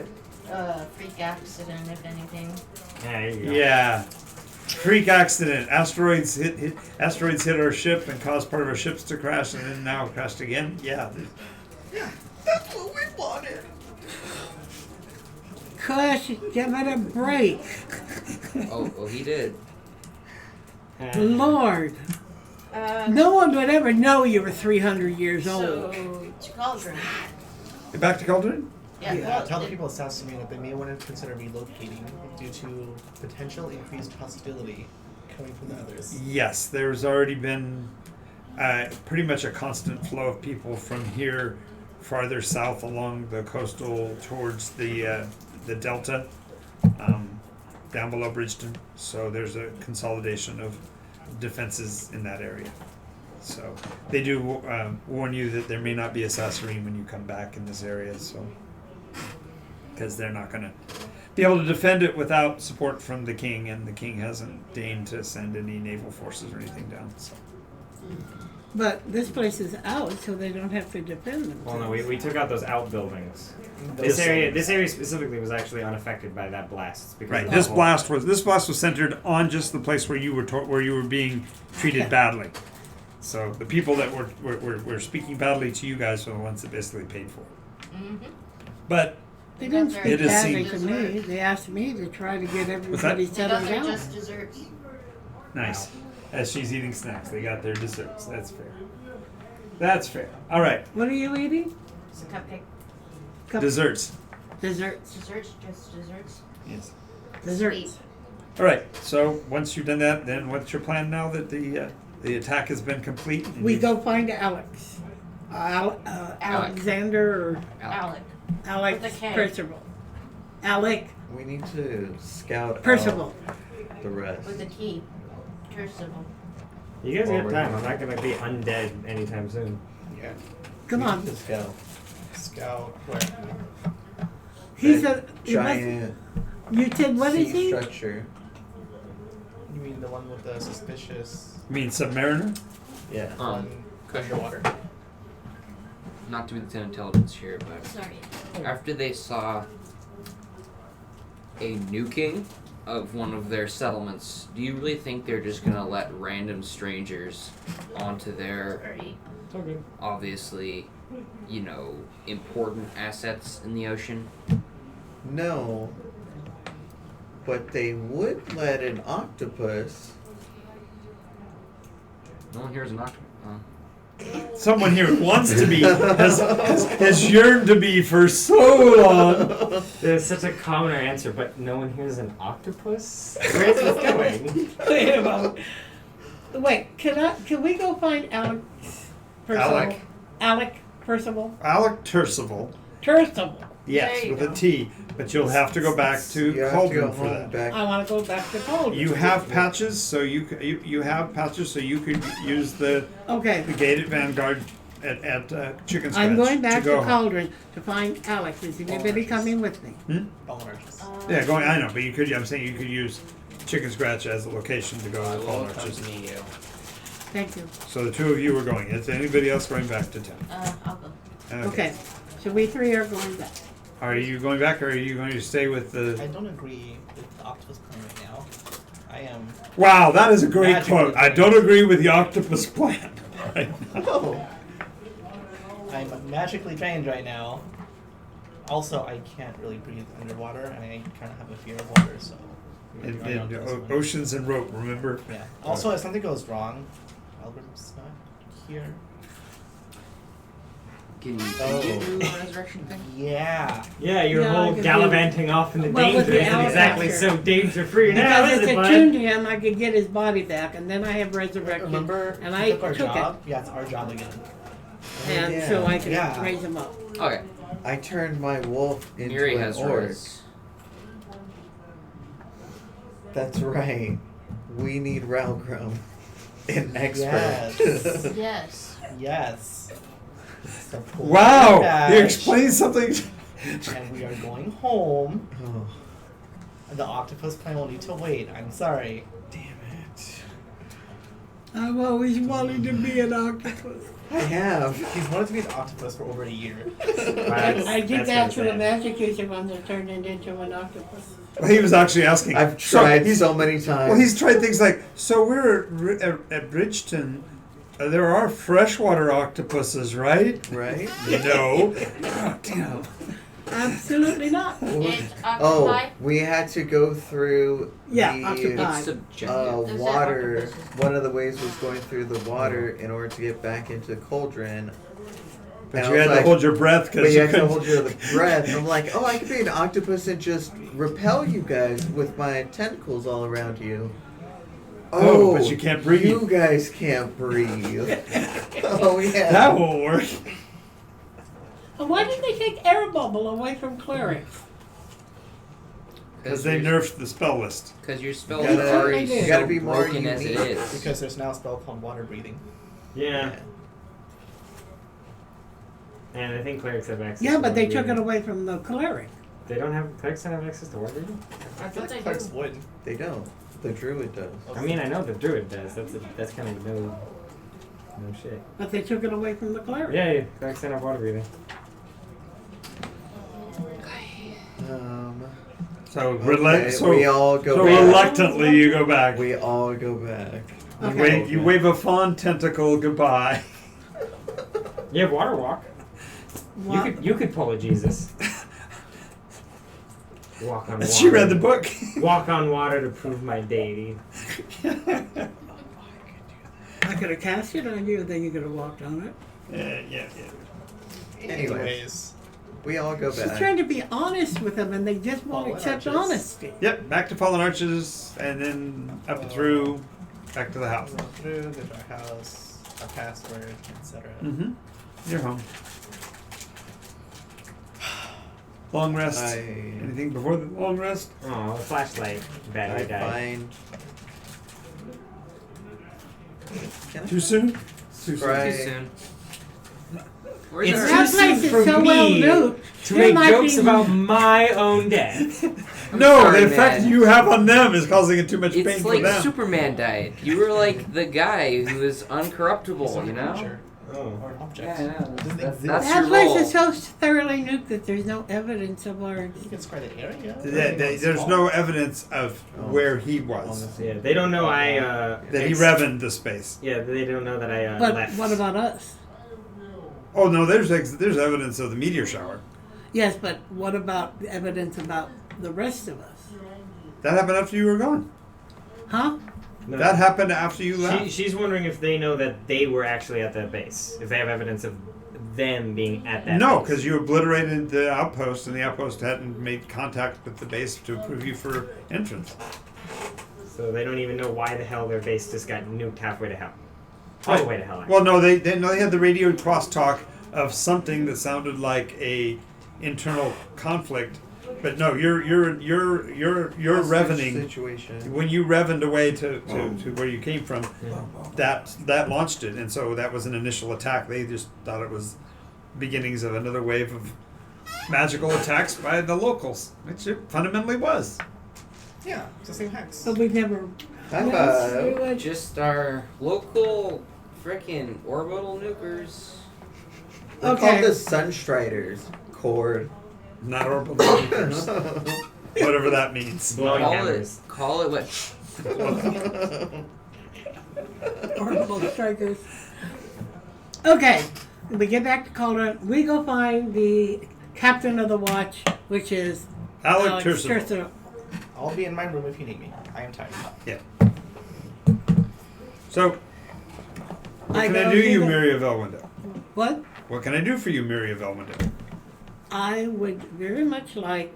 freak accident, if anything.
Yeah, there you go.
Yeah. Freak accident. Asteroids hit our ship and caused part of our ships to crash, and then now crashed again. Yeah.
That's what we wanted.
Kush, give it a break.
Oh, he did.
Lord. No one would ever know you were 300 years old.
So, to Cauldron.
You're back to Cauldron?
Yeah,
Yeah,
well,
tell the people of South Samir that they may want to consider relocating due to potential increased hostility coming from the others.
Yes, there's already been pretty much a constant flow of people from here farther south along the coastal towards the delta, down below Bridgeton. So there's a consolidation of defenses in that area. So they do warn you that there may not be a Sasserine when you come back in this area. So because they're not going to be able to defend it without support from the king, and the king hasn't deigned to send any naval forces or anything down. So.
But this place is out, so they don't have to defend themselves.
Well, no, we took out those outbuildings.
Those
This area specifically was actually unaffected by that blast. It's because
Right.
of
This
the
blast was centered on just the place where you were being treated
Okay.
badly. So the people that were speaking badly to you guys were the ones that basically paid for it.
Mm-hmm.
But
They didn't speak
It is
badly
seen-
to me. They asked me to try to get everybody
They
settled
got their
down.
just desserts.
nice. As she's eating snacks, they got their desserts. That's fair. That's fair. All right.
What are you eating?
It's a cupcake.
Desserts.
Desserts.
Desserts, just desserts.
Yes.
Desserts.
Sweet.
All right. So once you've done that, then what's your plan now that the attack has been complete? and
We
you've-
go find Alex. Alexander or
Alec.
Alex
With a K.
Percival. Alec
We need to scout
Percival.
out the rest.
With a T. Percival.
You guys have time. I'm not going to be undead anytime soon.
Yeah.
Come
We
on.
need to scout.
Scout. Where?
He's
That
a. he must-
giant
You said what is
sea
he?
structure.
You mean the one with the suspicious
You mean Submariner?
Yeah.
one
Question.
underwater?
Not to be the intelligence here, but
Sorry.
after they saw a nuking of one of their settlements, do you really think they're just gonna let random strangers onto their
Sorry.
It's all good.
obviously, important assets in the ocean?
No. But they would let an octopus.
No one here is an octopus.
Someone here wants to be has yearned to be for so long.
It's such a common answer, but no one here is an octopus? Where's this going?
Wait a moment. Wait, can we go find Alex Percival?
Alec.
Alec Percival?
Alec Tercival.
Percival.
Yes,
There you
with
go.
a T. But you'll have to go back to
You have to go
Cauldron for
home
that.
back.
I want to go back to Cauldron.
You have patches, so you have patches, so you could use the
Okay.
gated vanguard at Chicken Scratch
I'm going back
to go
to
home.
Cauldron to find Alex. Is anybody coming with me?
Bone arches.
Yeah, going. I know, but you could. I'm saying you could use Chicken Scratch as a location to go
I
to
will
Fallen
come
Arches.
to meet you.
Thank you.
So the two of you are going. Is anybody else going back to town?
I'll go.
Okay. So we three are going back.
Are you going back, or are you going to stay with
I
the?
don't agree with the octopus plan right now. I am.
Wow, that is a great
Magically
quote. I
trained.
don't agree with the octopus plan. Right now.
No.
I'm magically trained right now. Also, I can't really breathe underwater, and I kind of have a fear of water, so.
And,
maybe I don't do this one.
oceans and rope. Remember.
Yeah. Also, if something goes wrong, Albert's not here.
Can you
Oh.
do a resurrection thing?
Yeah.
Yeah, your
Yeah, I
whole
can
gallivanting off into
Well, with
danger
the
isn't exactly
helicopter.
so danger-free now,
Because
is
it's
it,
attuned
bud?
to him, I could get his body back, and then I have resurrection.
Remember,
and
he
I
took our
took
job? Yeah, it's our job again.
And
Yeah.
so I can
Yeah.
raise him up.
Okay.
I turned my wolf into
Miri
an
has
orc.
res.
That's right. We need Ralgrim, an expert.
Yes.
Yes.
Yes. So pull
Wow,
your badge,
you explained something.
And we are going home.
Oh,
The octopus plan will need to wait. I'm sorry.
damn it.
I've always wanted to be an octopus.
I have.
He's wanted to be an octopus for over a year.
That's-
I did
that's
that to the
kinda sad.
magic user once I turned it into an octopus.
Well, he was actually asking.
I've
so
tried
he's-
so many times.
Well, he's tried things like, so we're at Bridgeton. There are freshwater octopuses, right?
right.
No. Oh, damn.
Absolutely not.
It's
Oh,
octopi.
we had to go through
Yeah,
the
octopi.
It's subjective.
There's
water.
that octopus.
One of the ways was going through the water in order to get back into Cauldron.
But
And
you
I
had
was
to
like-
hold your breath
But
because
you
you
had to
couldn't.
hold your breath. And I'm like, oh, I could be an octopus and just repel you guys with my tentacles all around you.
Oh, but you can't breathe.
You guys can't breathe. Oh, yeah.
That won't work.
And why did they take air bubble away from clerics?
Because they nerfed the spell list.
Because your spell
You
is
gotta-
already
you
so
gotta be more
broken as it
unique.
is.
Because there's now a spell called water breathing.
Yeah. And I think clerics have access.
Yeah,
to
but they
water
took it
breathing.
away from the cleric.
They don't have clerics don't have access to water breathing?
I thought they
Clerks
do.
would.
They don't. The druid does.
I mean, I know the druid does. That's kind of no shit.
But they took it away from the cleric.
Yeah, clerics don't have water breathing.
So,
Okay,
so,
we all go
so
back.
reluctantly you go back.
We all go back.
You,
Okay.
you wave a fond tentacle goodbye.
You have water walk.
Wa-
You could pull a Jesus. Walk on water.
She read the book.
Walk on water to prove my deity.
I could have cast it on you, then you could have walked on it.
Yeah.
Anyways, we all go
She's
back.
trying to be honest with them, and they just won't
Fallen
accept
Arches.
honesty.
Yep, back to Fallen Arches, and then up and through, back to the house.
Roll through, go to our house, our password, etc.
Mm-hmm. You're home. Long rest. Anything before the long rest?
Oh, the flashlight battery
I
died.
find. Can I?
Too soon? Too
Right.
Too soon. Where's
It's
our-
That
too
place
soon
is
for
so well
me
nuked.
to
There
make
might
jokes
be-
about my own death.
No,
sorry,
the effect
man.
you have on them is causing it too much pain
It's
for
like
them.
Superman died. You were like the guy who was uncorruptible, you know?
Oh.
Or an object.
Yeah, I know.
Doesn't
That's
exist.
that's
That
your
place
role.
is so thoroughly nuked that there's no evidence of our.
You can square the area.
There's no evidence of
Oh.
where he was.
Yeah, they don't know I
That he revened the space.
Yeah, they don't know that I
But
left.
what about us?
Oh no, there's evidence of the meteor shower.
Yes, but what about the evidence about the rest of us?
That happened after you were gone.
Huh?
No.
That happened after you left.
She's wondering if they know that they were actually at that base. If they have evidence of them being at that
No,
base.
because you obliterated the outpost, and the outpost hadn't made contact with the base to approve you for entrance.
So they don't even know why the hell their base just got nuked halfway to hell. All the way to hell, actually.
Well, no, they had the radio crosstalk of something that sounded like a internal conflict, but no, you're
Hostage
revening.
situation.
When you revened away to where you came from, that launched it, and so that was an initial attack. They just thought it was beginnings of another wave of magical attacks by the locals, which it fundamentally was.
Yeah, it's the same hex.
But we've never.
High
went
five.
through it.
Just our local frickin' orbital nukers.
They're
Okay.
called the Sunstriders. Cord.
Not orbital numbers, whatever that means.
Blowing
Call
hammers.
Call it what?
Orbital strikers. Okay, we get back to Cauldron. We go find the captain of the watch, which is
Alec Turcival.
Turcival.
I'll be in my room if you need me. I am tired.
So, what
I
can I
go
do, you,
give it-
Mary of Elwindale?
What?
What can I do for you, Mary of Elwindale?
I would very much like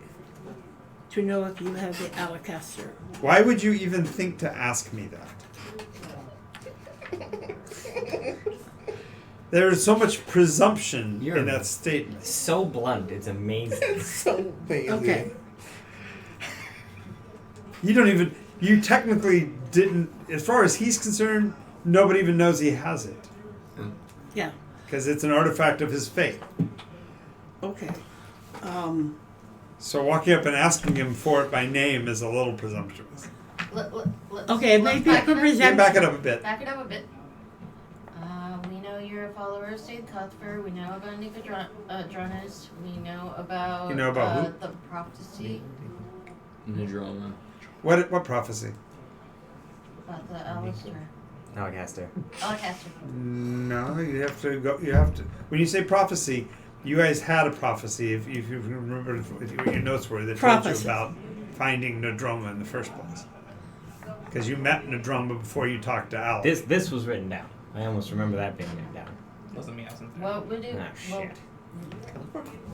to know if you have the Alacaster.
Why would you even think to ask me that? There is so much presumption
You're-
in that statement.
So blunt, it's amazing.
So amazing.
Okay.
You technically didn't, as far as he's concerned, nobody even knows he has it.
Yeah.
Because it's an artifact of his fate.
Okay.
So walking up and asking him for it by name is a little presumptuous.
Okay,
let's
maybe
back
for
it up.
Yeah, back it up a bit.
Back it up a bit. We know you're a follower of Saint Cuthbert. We know about Nicodronus. We know about,
You know about who?
the prophecy
Nadroma.
What prophecy?
about the Alistair.
Alacaster.
Alacaster.
No, you have to go. You have to. When you say prophecy, you guys had a prophecy, if you remember what your notes were, that told you
Prophecy.
about finding Nadroma in the first place. Because you met Nadroma before you talked to Alex.
This was written down. I almost remember that being written down.
Wasn't me, I wasn't there.
What would you?
Ah,
Well,
shit.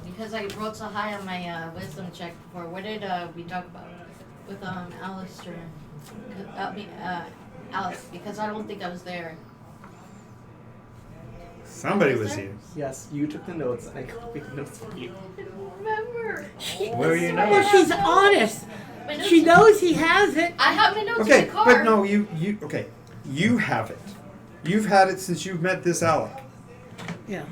because I rolled so high on my wisdom check before. What did we talk about with Alistair? Alex, because I don't think I was there.
Somebody
Was
was
there?
here.
Yes, you took the notes, and I copied the notes for you.
I don't remember.
Where were you
Well, she's honest.
My notes-
She knows he has it.
I have my notes in
Okay,
the car.
but no, you have it. You've had it since you've met this Alec.
Yeah.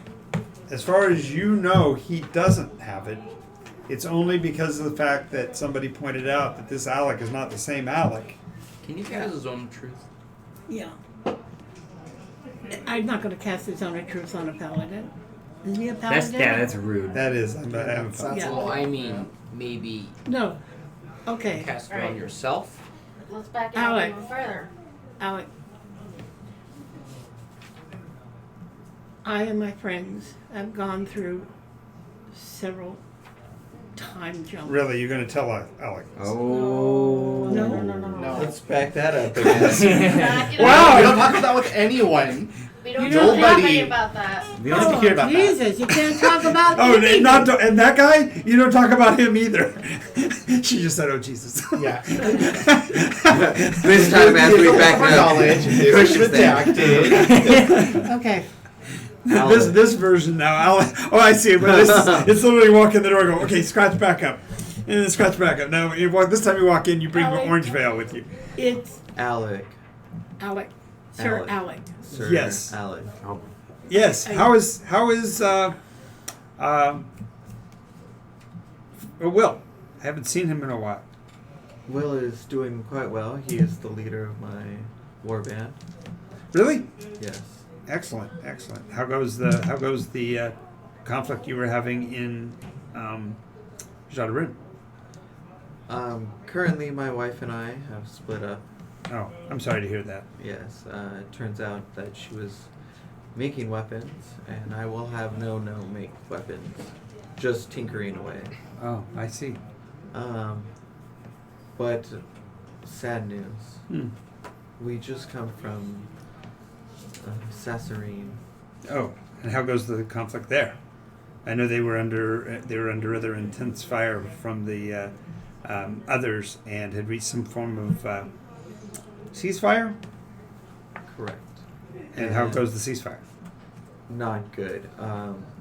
As far as you know, he doesn't have it. It's only because of the fact that somebody pointed out that this Alec is not the same Alec.
Can you cast his own truth?
Yeah. I'm not going to cast his own truth on a paladin. Is he a paladin?
That's rude.
That is, I'm having fun.
Yeah.
Well, I mean, maybe
No. Okay.
cast it
Alright.
on yourself.
Let's back it up
Alec.
even further.
Alec. I and my friends have gone through several time jumps.
Really, you're going to tell Alec?
Oh.
No.
No.
Let's back that up again.
Back it
Wow,
up.
we don't talk about that with anyone.
We don't
You
tell
don't-
anybody
Nobody-
about that.
We don't need to hear about that.
Jesus, you can't talk about
Oh, and
anything.
and that guy, you don't talk about him either. She just said, "Oh Jesus."
Yeah.
This time after we back it up,
knowledge is
Christian's there.
redacted.
Okay.
This version now, Alec. Oh, I see. But it's literally walk in the door, and go, okay, scratch back up, and then scratch back up. Now, this time you walk in, you bring the
Alec.
orange veil with you.
It's
Alec.
Alec. Sir
Alec.
Alec.
Sir
Yes.
Alec.
Yes. How is Will? I haven't seen him in a while.
Will is doing quite well. He is the leader of my war band.
Really?
Yes.
Excellent. How goes the conflict you were having in Jadarin?
Currently, my wife and I have split up.
Oh, I'm sorry to hear that.
Yes. It turns out that she was making weapons, and I will have no make weapons. Just tinkering away.
Oh, I see.
But sad news. We just come from Sassarine.
Oh, and how goes the conflict there? I know they were under rather intense fire from the others and had reached some form of ceasefire.
Correct.
And how goes the ceasefire?
Not good.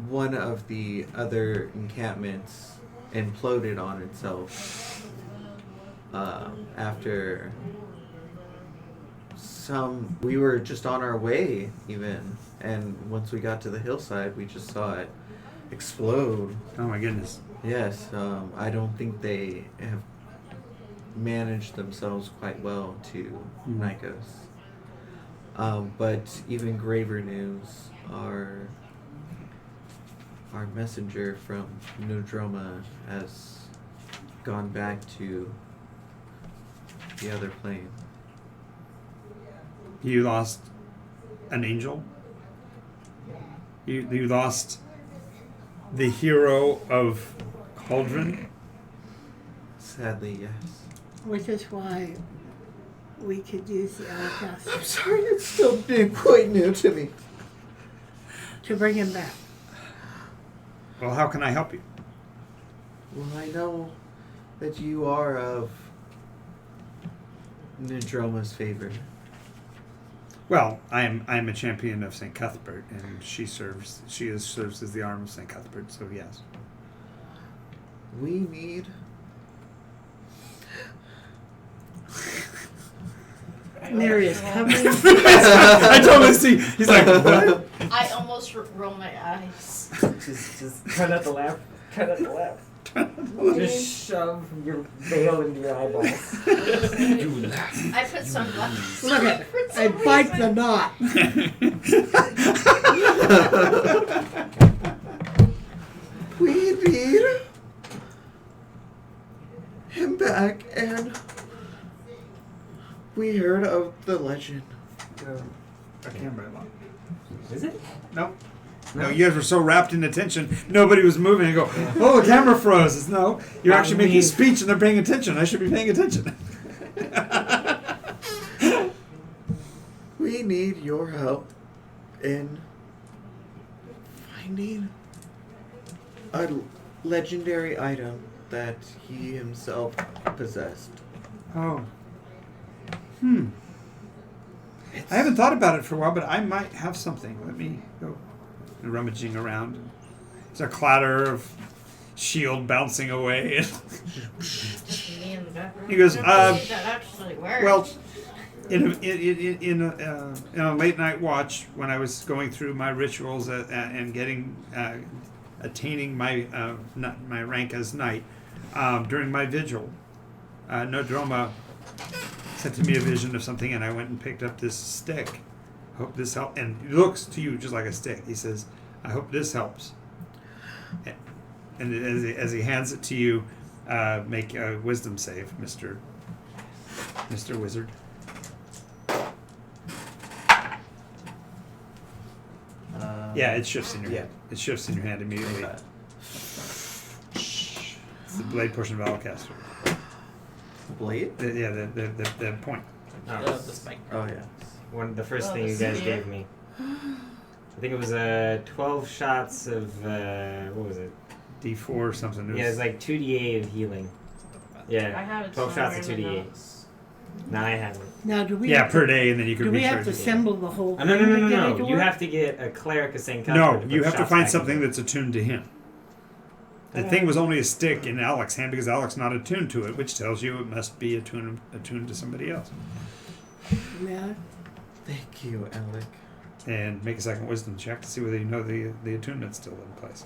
One of the other encampments imploded on itself after we were just on our way even, and once we got to the hillside we just saw it explode.
Oh my goodness.
Yes. I don't think they have managed themselves quite well to Nikos. But even graver news, our messenger from Nodroma has gone back to the other plane.
You lost an angel? You lost the hero of Cauldron?
Sadly, yes.
Which is why we could use the outcast
I'm sorry, it's still being quite new to me.
to bring him back.
Well, how can I help you?
Well, I know that you are of Nidroma's favor.
Well, I'm a champion of St. Cuthbert, and she serves as the arm of St. Cuthbert. So yes.
We need.
There he is coming.
I totally see. He's like, what?
I almost roll my eyes.
Just try not to laugh. Try not to laugh. Just shove your veil into your eyeballs.
You laugh.
I put sunglasses.
Look at
for
it.
some
I bite
reason.
the knot.
We need him back, and we heard of the legend.
I can't remember.
Is it?
Nope. No, you guys were so wrapped in attention, nobody was moving. And go, oh, the camera froze. It's, no, you're actually making a speech and they're paying attention. I should be paying attention.
We need your help in finding a legendary item that he himself possessed.
Oh. I haven't thought about it for a while, but I might have something. Let me go rummaging around. There's a clatter of shield bouncing away.
Me in the background.
He goes,
I don't believe that actually works.
Well, in a late night watch, when I was going through my rituals and getting attaining my my rank as knight, during my vigil, Nodroma sent to me a vision of something, and I went and picked up this stick. Hope this helps. And it looks to you just like a stick. He says, "I hope this helps." And as he hands it to you, make a wisdom save, Mr. Wizard. Yeah, it shifts in your hand. It shifts in your hand immediately.
Okay.
It's the blade portion of Alcaster.
Blade?
The point.
Oh,
The spike.
Oh yeah.
the first
Oh,
thing
the
you guys
spear.
gave me. I think it was 12 shots of what was it?
D4 or something.
Yeah, it's like 2d8 of healing. Yeah,
I have it
12 shots of
somewhere in the
2d8.
notes.
No, I haven't.
Now, do we
yeah,
have
per
to,
day, and then you can
do we have
recharge
to
it.
assemble the whole
No,
thing
no,
to
no,
get
no,
it to
no. You
work?
have to get a cleric of St. Cuthbert.
No,
to
you
put
have to
shots
find
back
something
into it.
that's attuned to him. The thing was only a stick in Alec's hand because Alec's not attuned to it, which tells you it must be attuned to somebody else.
Yeah.
Thank you, Alec.
And make a second wisdom check to see whether you know the attunement's still in place.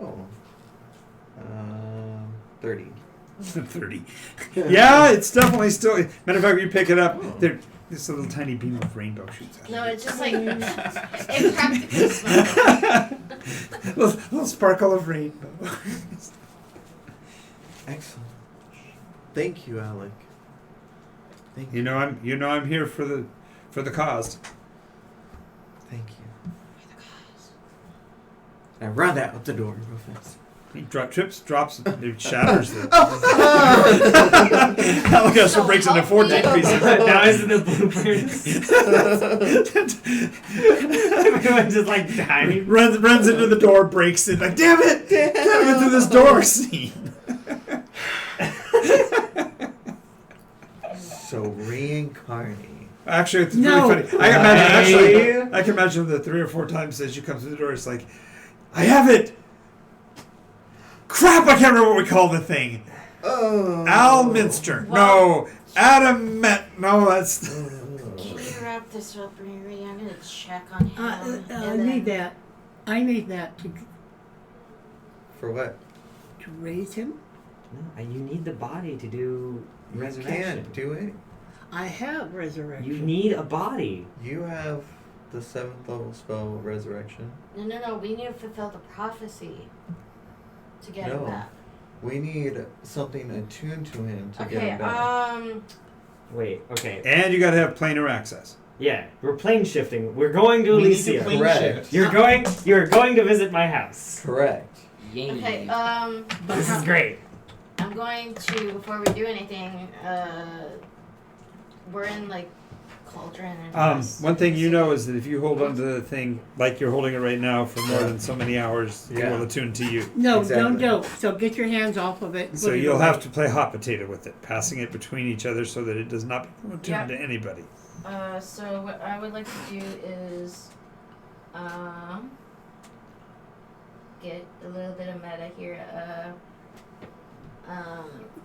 Oh. 30.
30. Yeah, it's definitely still. Matter of fact, when you pick it up, this little tiny beam of rainbow shoots out.
No, it's just like it practically smells.
little sparkle of rainbow.
Excellent. Thank you, Alec. Thank you.
You know I'm here for the cause.
Thank you. I run out the door real fast.
He drops, it shatters the. Alec breaks into 14 pieces.
Now isn't the bloopers? Everyone's just like dying.
runs into the door, breaks it. Like, damn it! Can't get through this door scene.
So reincarnate.
Actually, it's
No.
really funny. I can imagine the 3 or 4 times as you come through the door, it's like, I have it! Crap, I can't remember what we call the thing.
Oh.
Alminster.
Well-
No. Adamant. No, that's...
Can you wrap this up, Riri? I'm gonna check on him.
I
and
need
then-
that. I need that to
For what?
raise him.
No, you need the body to do
You
resurrection.
can't do it.
I have resurrection.
You need a body.
You have the 7th level spell Resurrection.
No. We need to fulfill the prophecy to get him
No.
back.
We need something attuned to him to get
Okay.
him back.
Wait, okay.
And you gotta have planar access.
Yeah, we're plane shifting. We're going to
We need to
Elysia.
plane
Correct.
shift.
You're going to visit my house.
Correct.
Yay.
Okay.
This is great.
I'm going to, before we do anything, we're in like Cauldron and
One thing you know is that if you hold onto the thing like you're holding it right now for more than so many hours, it
Yeah.
will attune to you.
No,
Exactly.
don't. So get your hands off of it. and
So
put it
you'll
away.
have to play hot potato with it, passing it between each other so that it does not become attuned
Yeah.
to anybody.
So what I would like to do is, get a little bit of meta here.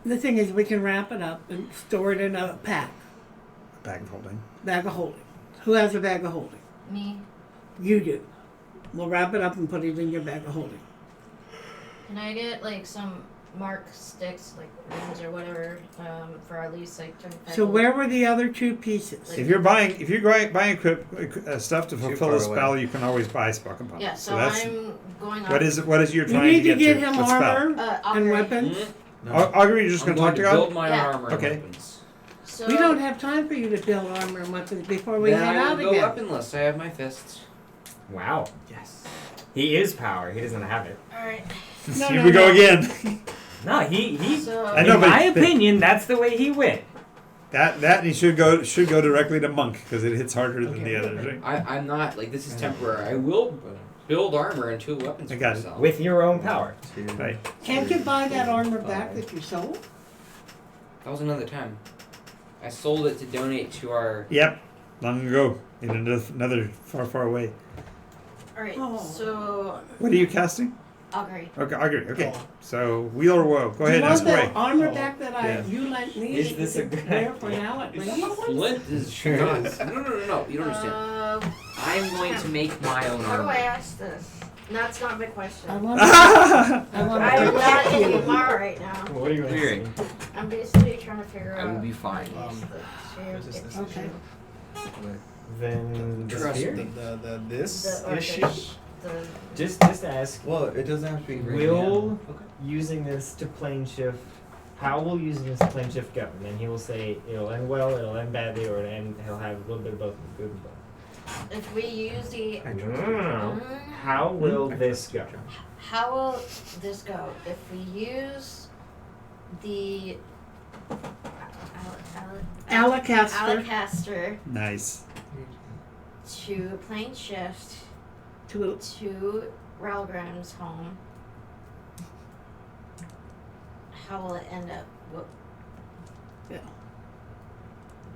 The thing is, we can wrap it up and store it in a pack,
Bag of holding.
bag of holding. Who has a bag of holding?
Me.
You do. We'll wrap it up and put it in your bag of holding.
Can I get like some mark sticks, like rings or whatever, for at least like 25?
So where were the other 2 pieces?
If you're buying stuff to fulfill
far
a spell,
away.
you can always buy spell components.
Yeah. So
that's
I'm going on.
what is you're
You
trying
need to
to
get
to?
him
What spell?
armor and
Augury.
weapons.
No.
Augury, you're just
I'm
gonna talk
going
to
to build
God?
my
Yeah.
armor and
Okay.
weapons.
So
We don't have time for you to build armor and weapons before we
Then
head
I
out
will go
again.
weaponless. I have my fists.
Wow.
Yes.
He is power. He doesn't have it.
Alright.
No,
Here
no,
we go
no.
again.
No, he.
So
I know,
in
but-
my opinion, that's the way he went.
That he should go directly to monk because it hits harder than the
Okay.
others, right?
I'm not like this is temporary. I will build armor and 2 weapons
I
for
got it.
myself.
With your own power.
Right.
Can't you buy that armor back that you sold?
That was another time. I sold it to donate to our.
Yep. Long ago, in another far away.
alright,
Oh.
so
What are you casting?
Augury.
Okay, Augury. Okay.
Oh.
So wheel or woe. Go
Do
ahead
you
and ask
want
away.
that armor
Oh.
back that
Yeah.
you lent me?
Is this a
to
good
wear
idea?
for now at least?
Flint is
Sure
not.
is.
No. You don't understand. I'm going to make my own
How do
armor.
I ask this? That's not my question.
I want to I want
I am
to
not
protect
in
you.
Lamar right now.
What are you
Clearing.
going to
I'm basically trying to figure
I
out.
will be fine.
how to use the shared
resistance
issue.
Okay.
Then
Trust
here.
me.
This
The- or
issue.
The
Just ask.
Well, it doesn't have to be right
Will
Okay.
using this to plane shift? How will using this to plane shift go? And then he will say it'll end well, it'll end badly, or he'll have a little bit of both, good and bad.
if we use the
No. How will this go?
how will this go? If we use the
Alacaster
Alacaster
Nice.
to plane shift
to
to Ralgrim's home, how will it end up?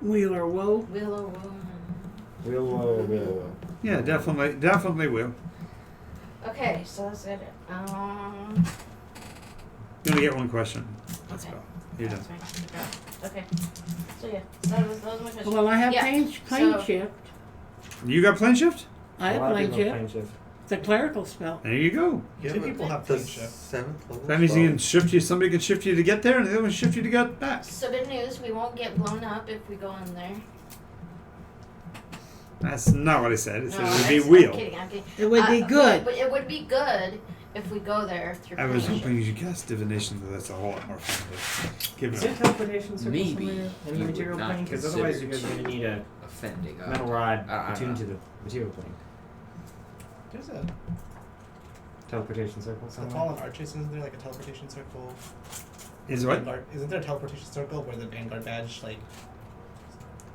wheel or woe.
Will or will?
Will.
Yeah, definitely will.
Okay, so that's good.
You only get one question.
Okay.
You're done.
That's fine. Okay. So yeah, so that was my question.
Well, I have
Yeah,
plane
so-
shift.
You got plane shift?
I have plane shift.
shift.
It's a clerical spell.
There you go.
Yeah,
Two
but
people have
the
plane shift.
7th level.
That means
spell.
you can shift you. Somebody can shift you to get there, and the other one shift you to get back.
So good news, we won't get blown up if we go in there.
That's not what I said. I said it would be
I'm
wheel.
kidding, I'm kidding.
It would be good.
But it would be good if we go there through
I was
plane
hoping you could cast divination, though. That's a whole lot more fun. But give
Is
it
there
up.
teleportation circle
Maybe
somewhere in the
you
material
would not
plane? Because otherwise you're
consider
going to need a
offending.
metal rod
I don't
attuned
know.
to the material plane.
There's a
Teleportation circle
the
somewhere.
Fallen Arches. Isn't there like a teleportation circle?
Is what?
Vanguard, isn't there a teleportation circle where the Vanguard badge like?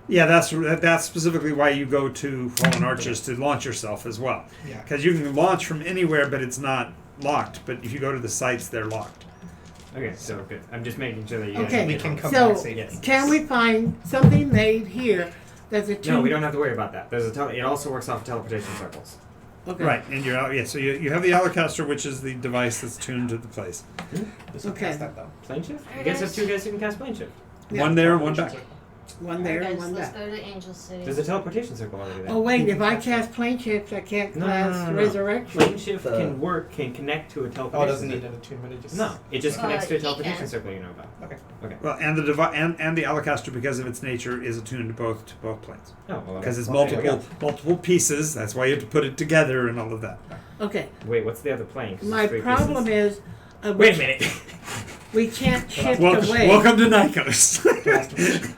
Yeah, that's specifically why you go to Fallen Arches to launch yourself as well.
Yeah.
Because you can launch from anywhere, but it's not locked. But if you go to the sites, they're locked.
Okay, so good. I'm just making sure that you
Okay,
guys
We
get
can
on.
come
So,
back safely.
Yes.
Can we find something made here that's a
No, we don't have to worry about that. There's it also works off teleportation circles.
Okay.
Right, and you're out. Yeah, so you have the Alacaster, which is the device that's tuned to the place.
This one
Okay.
has that though.
Plane shift? You
Alright,
guys have
guys.
2 guys who can cast plane shift.
Yeah.
One there, one back.
Teleportation
One there
Alright,
and
guys,
one
let's
back.
go to Angel City.
There's a teleportation circle already there.
Oh wait, if I cast plane shift, I can't
No,
class
no.
resurrection.
Plane shift
The-
can connect to a
Oh,
teleportation
it doesn't need
circle.
an attunement. It just
No, it just connects to a
he
teleportation
can.
circle you know about.
Okay.
Well, and and the Alacaster, because of its nature, is attuned to both planes.
Oh, well,
Because it's
Well, there you
multiple pieces. That's why you have to put it together and all of that.
Okay.
Wait, what's the other plane? 'Cause
My
it's 3
problem
pieces.
is
Wait a minute.
we can't shift
Welcome,
away.
welcome to Nikos.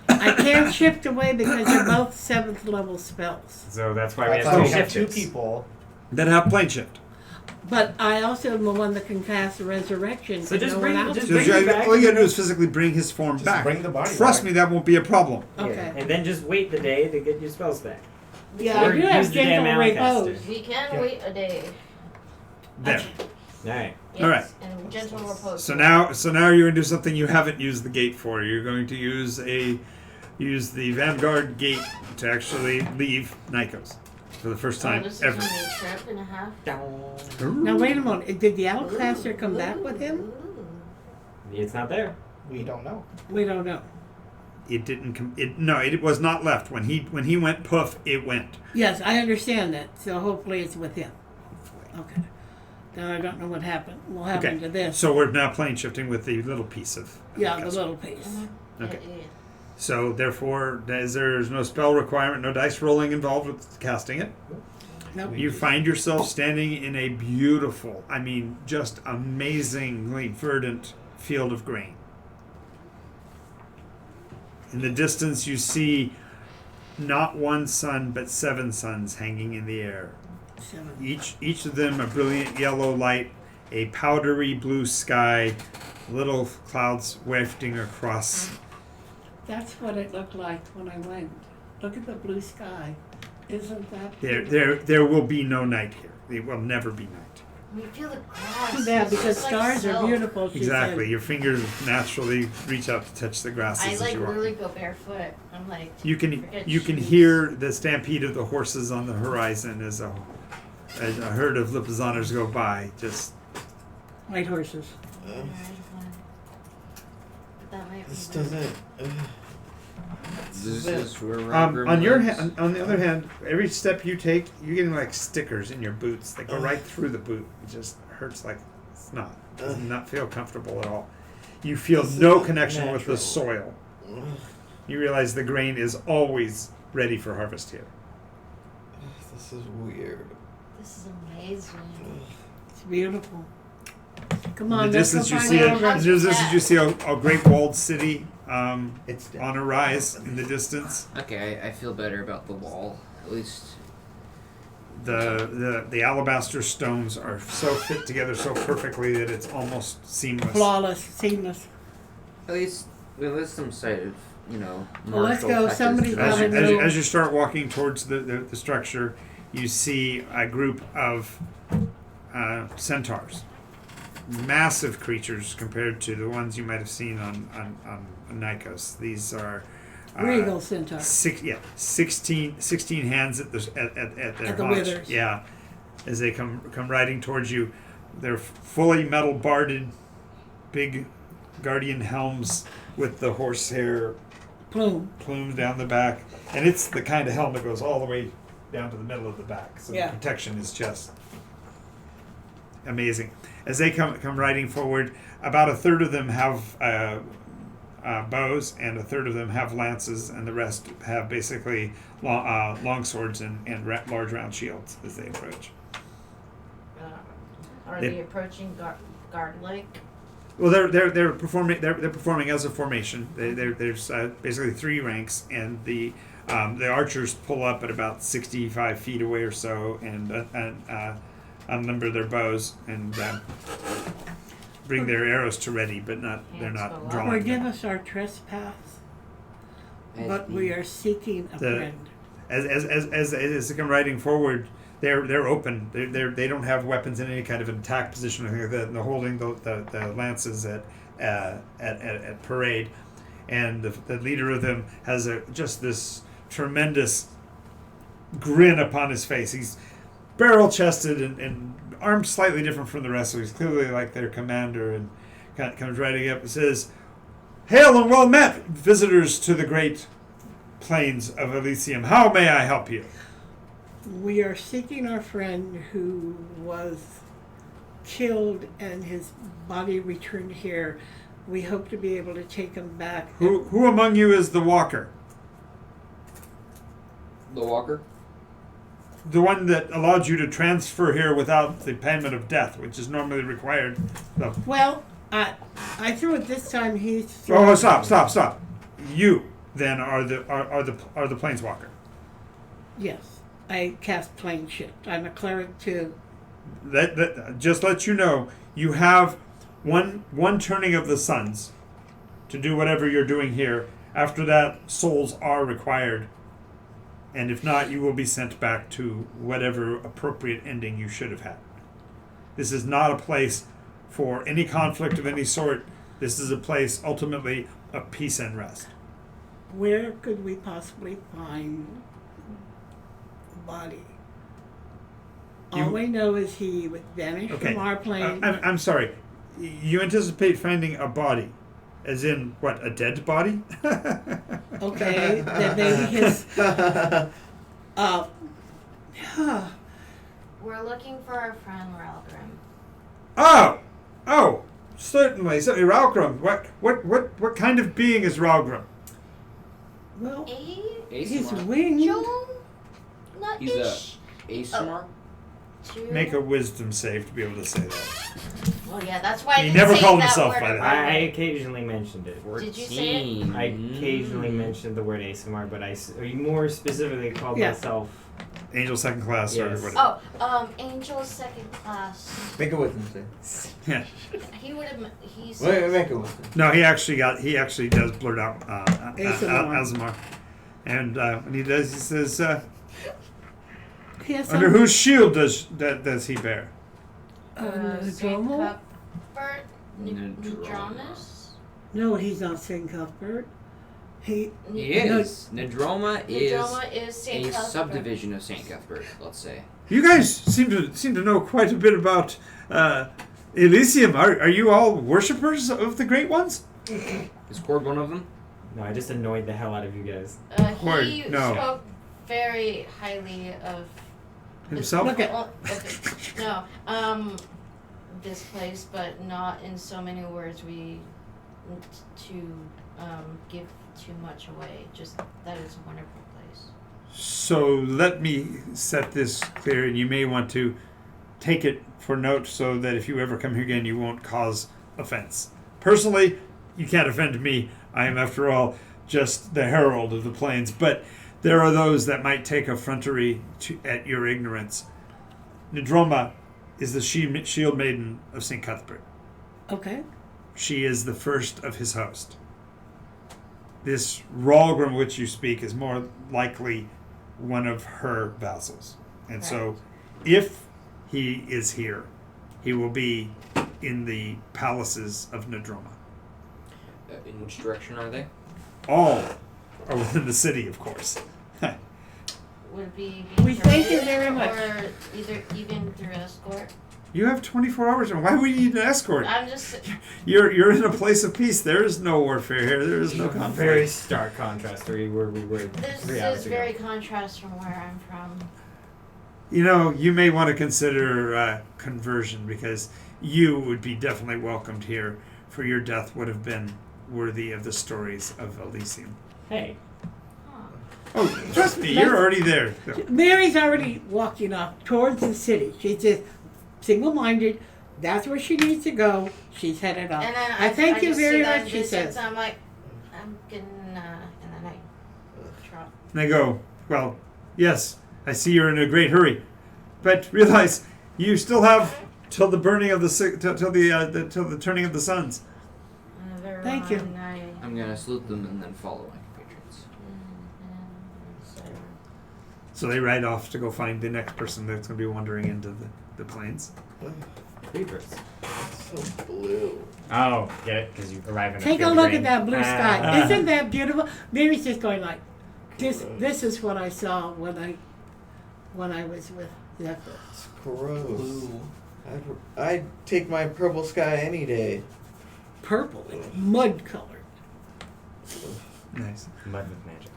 I can't shift away because they're both 7th level spells.
So that's why we
That's
have
why
two
we have two
shifters.
people.
that have plane shift.
But I also am the one that can cast resurrection.
So
and
just
no
bring-
one else
just
So
can.
bring it back.
all you gotta do is physically bring his form
Just
back.
bring the body
Trust
back.
me, that won't be a problem.
Okay.
Yeah, and then just wait the day to get your spells back.
Yeah,
Or
I do
use
have
the damn
gentle
Alacaster.
repose.
We can
Yeah.
wait a day.
There.
Alright.
Yes,
All right.
And gentle repose.
So now you're gonna do something you haven't used the gate for. You're going to use the Vanguard gate to actually leave Nikos for the first time
this
ever.
is gonna be a trip and a half.
Now wait a moment. Did the Alacaster come back with him?
It's not there.
We don't know.
We don't know.
It didn't come. It was not left when he went poof. It went.
Yes, I understand that. So hopefully it's with him. Okay. Then I don't know what happened. Will happen
Okay.
to this.
So we're now plane shifting with the little piece of.
Yeah, the
Alacaster.
little piece.
Okay.
Yeah.
So therefore, there's no spell requirement, no dice rolling involved with casting it.
Nope.
You find yourself standing in a beautiful, I mean, just amazingly verdant field of grain. In the distance, you see not one sun, but 7 suns hanging in the air.
7.
Each of them a brilliant yellow light, a powdery blue sky, little clouds wafting across.
That's what it looked like when I went. Look at the blue sky. Isn't that
There will be no night here. There will never be night.
We feel the grass.
too bad
It's
because
just like
stars are
silk.
beautiful. She
Exactly.
said.
Your fingers naturally reach out to touch the grasses
I
as
like
you walk.
literally go barefoot. I'm like, forget
You can
shoes.
hear the stampede of the horses on the horizon as a herd of Lipizaners go by. Just
White horses.
Yeah, I just wanna- But that might be
This
worth
doesn't.
This is where
on your on the other hand, every step you take, you're getting like stickers in your boots. They go right through the boot. It just hurts like it's not. It does not feel comfortable at all. You feel
This
no
isn't
connection with the
natural.
soil. You realize the grain is always ready for harvest here.
This is weird.
This is amazing.
It's beautiful. Come
In
on,
the
let's go
distance, you
find
see
out.
How's
in the
your
distance
cat?
you see a great walled city
It's dead.
on a rise in the distance.
Okay, I feel better about the wall. At least
The alabaster stones are so fit together so perfectly that it's almost seamless.
Flawless, seamless.
there's some side of,
Well, let's
martial
go.
touches
Somebody's
to
As
got
you,
a
it.
little-
as you start walking towards the structure, you see a group of centaurs. Massive creatures compared to the ones you might have seen on Nikos. These are
Regal centaur.
16 hands at their
At the
haunch.
withers.
Yeah, as they come riding towards you, they're fully metal barded, big guardian helms with the horsehair
Plume.
plumes down the back, and it's the kind of helm that goes all the way down to the middle of the back. So
Yeah.
the protection is just amazing. As they come riding forward, about a third of them have bows, and a third of them have lances, and the rest have basically long swords and large round shields as they approach.
Are
They-
they approaching guard-like?
Well, they're performing as a formation. There's basically 3 ranks, and the archers pull up at about 65 feet away or so, and unnumber their bows and bring their arrows to ready, but they're
Hands go
not
up.
drawing.
Forgive
them.
us our trespass,
As
but
the-
we are seeking a
The-
friend.
As they come riding forward, they're open. They don't have weapons in any kind of an attack position or anything like that. And they're holding the lances at parade, and the leader of them has just this tremendous grin upon his face. He's barrel chested and armed slightly different from the rest, so he's clearly like their commander, and comes riding up and says, "Hail and well met, visitors to the great plains of Elysium. How may I help you?"
We are seeking our friend who was killed and his body returned here. We hope to be able to take him back.
Who among you is the walker?
The walker?
The one that allowed you to transfer here without the payment of death, which is normally required. No.
Well, I threw it this time. He's
Oh, stop! You then are the planeswalker.
Yes, I cast plane shift. I'm a cleric too.
That just let you know, you have one turning of the suns to do whatever you're doing here. After that, souls are required, and if not, you will be sent back to whatever appropriate ending you should have had. This is not a place for any conflict of any sort. This is a place ultimately of peace and rest.
Where could we possibly find the body? All
You-
we know is he vanished
Okay.
from our plane.
I'm sorry. You anticipate finding a body, as in what? A dead body?
Okay, then maybe his.
We're looking for our friend Ralgrim.
Oh, certainly. So, Ralgrim, what kind of being is Ralgrim?
Well,
A
he's
Asmar.
winged.
Joan? Not
He's
ish.
Asmar?
Two.
Make a wisdom save to be able to say that.
Well, yeah, that's why I
He
didn't
never
say
called
that
himself
word
by that.
right
I
away.
occasionally mentioned it.
Did you say it?
I occasionally mentioned the word ASMR, but more specifically called
Yeah.
myself.
Angel second class or
Yes.
whatever.
Angel second class.
Make a wisdom save.
Yeah.
He would have. He's.
Wait, make a wisdom.
No, he actually does blurt out
Azamar.
Azamar. And when he does, he says,
He has
under
some-
whose shield does he bear?
Saint
Dromo?
Cuthbert
Nedromus.
Nedromus.
No, he's not Saint Cuthbert. He
He is. Nedroma is
Nedroma is Saint
a
Cuthbert.
subdivision of Saint Cuthbert, let's say.
You guys seem to know quite a bit about Elysium. Are you all worshippers of the Great Ones?
Is Cord one of them?
No, I just annoyed the hell out of you guys.
Word,
He
no.
spoke very highly of
Himself?
Look at-
this place, but not in so many words we to give too much away. Just that it's a wonderful place.
So let me set this clear, and you may want to take it for note so that if you ever come here again, you won't cause offense. Personally, you can't offend me. I am, after all, just the herald of the plains. But there are those that might take effrontery at your ignorance. Nedroma is the shield maiden of St. Cuthbert.
okay.
She is the first of his host. This Ralgrim which you speak is more likely one of her vassals. And so, if he is here, he will be in the palaces of Nedroma.
In which direction are they?
All are within the city, of course.
Would be
We thank you very
or
much.
even through escort.
You have 24 hours, and why would you need an escort?
I'm just
You're in a place of peace. There is no warfare here. There is no
Very
conflict.
stark contrast to where we were
this
3 hours
is
ago.
very contrast from where I'm from.
You know, you may want to consider conversion, because you would be definitely welcomed here, for your death would have been worthy of the stories of Elysium.
Hey,
Oh, trust me, you're already there.
Mary's already walking off towards the city. She's just single-minded. That's where she needs to go. She's headed off.
And then
I thank you
just
very
see that
much, she
distance,
says.
I'm like, I'm getting, and then I drop.
And they go, well, yes, I see you're in a great hurry, but realize you still have till the burning of the till the turning of the suns.
Thank you.
I'm gonna salute them and then follow my compatriots.
So they ride off to go find the next person that's going to be wandering into the plains.
creepers.
So blue.
Oh, get it? Because you arrive in a
Take a
field
look
rain.
at that blue sky.
Ah.
Isn't that beautiful? Mary's just going like, this is what I saw when I was with Zephyr.
It's gross.
Blue.
I'd take my purple sky any day.
Purple, it's mud colored.
Nice.
Mud with magic.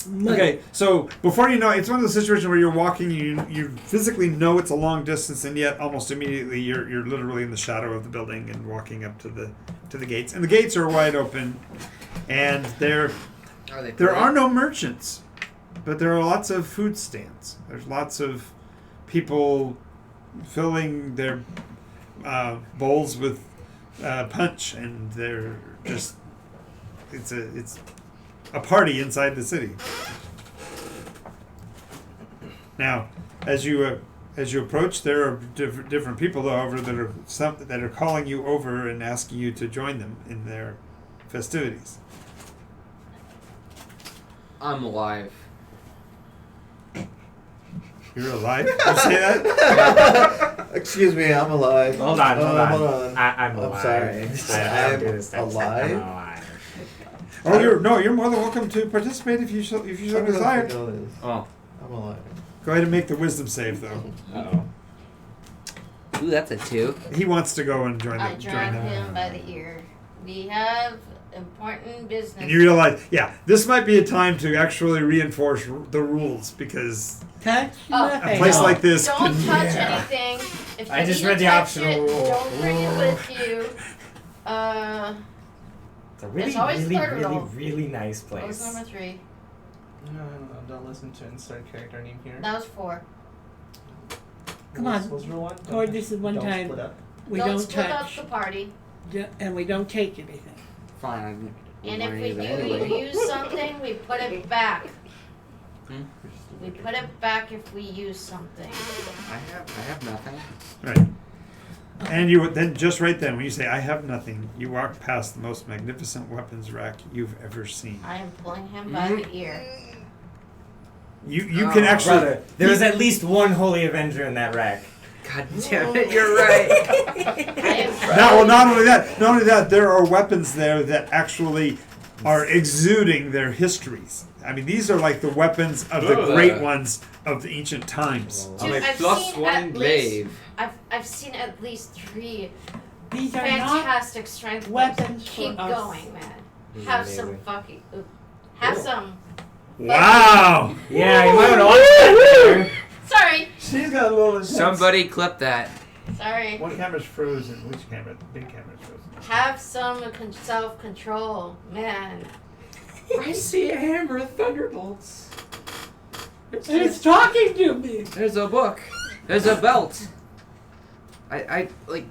Mud.
Okay, so before you know, it's one of those situations where you're walking, you physically know it's a long distance, and yet almost immediately you're literally in the shadow of the building and walking up to the gates, and the gates are wide open, and there are no merchants, but there are lots of food stands. There's lots of people filling their bowls with punch, and they're just it's a party inside the city. Now, as you approach, there are different people, however, that are calling you over and asking you to join them in their festivities.
I'm alive.
You're alive? You say that?
Excuse me, I'm alive.
Hold on, hold on.
Hold on.
I'm alive.
sorry.
I don't
I'm
do this type of stuff.
alive?
I'm alive.
Oh, you're more than welcome to participate if you so desire.
Oh.
I'm alive.
Go ahead and make the wisdom save, though.
Uh-oh.
Ooh, that's a 2.
He wants to go and join
I
join
drag
them.
him by the ear. We have important business.
And you realize, yeah, this might be a time to actually reinforce the rules, because
Touch
Oh.
a
nothing.
place like this
Don't
could
touch
Yeah.
anything. If you
I just
need
read
to
the
touch
optional
it,
rule.
Don't bring it
Ooh.
with you.
It's a really,
It's always
really,
third
really,
roll.
really nice
What was
place.
number 3?
No, don't listen to insert character name here.
That was 4.
Come
What was-
on.
what was rule 1?
Or this is one
Don't
time.
split up.
We
don't
don't
split up
touch,
the party.
and we don't take anything.
Fine.
And
I
if
won't
we
use it
do
anyway.
use something, we put it back.
Hmm?
We put it back if we use something.
I have nothing.
Right. And you then just right then when you say I have nothing, you walk past the most magnificent weapons rack you've ever seen.
I am pulling him by the ear.
You
Oh,
can actually
Brother, there was at least one Holy Avenger in that rack.
God damn it, you're right.
I am
Well, not only that, there are weapons there that actually are exuding their histories. I mean, these are like the weapons of the great ones of the ancient times.
Dude,
I'm a
I've
plus
seen
one
at least-
glaive.
I've seen at least 3
These are not
fantastic strength
weapons
Keep
for us.
going, man.
This is
Have some
amazing.
fucking. Have
Cool.
some.
Wow!
Yeah, you might want to watch that there.
Sorry.
She's got a little intense.
Somebody clip that.
Sorry.
One camera's frozen. Which camera? The big camera's frozen.
Have some self-control, man.
I see a hammer of thunderbolts.
It's talking to me.
There's a book. There's a belt. I like.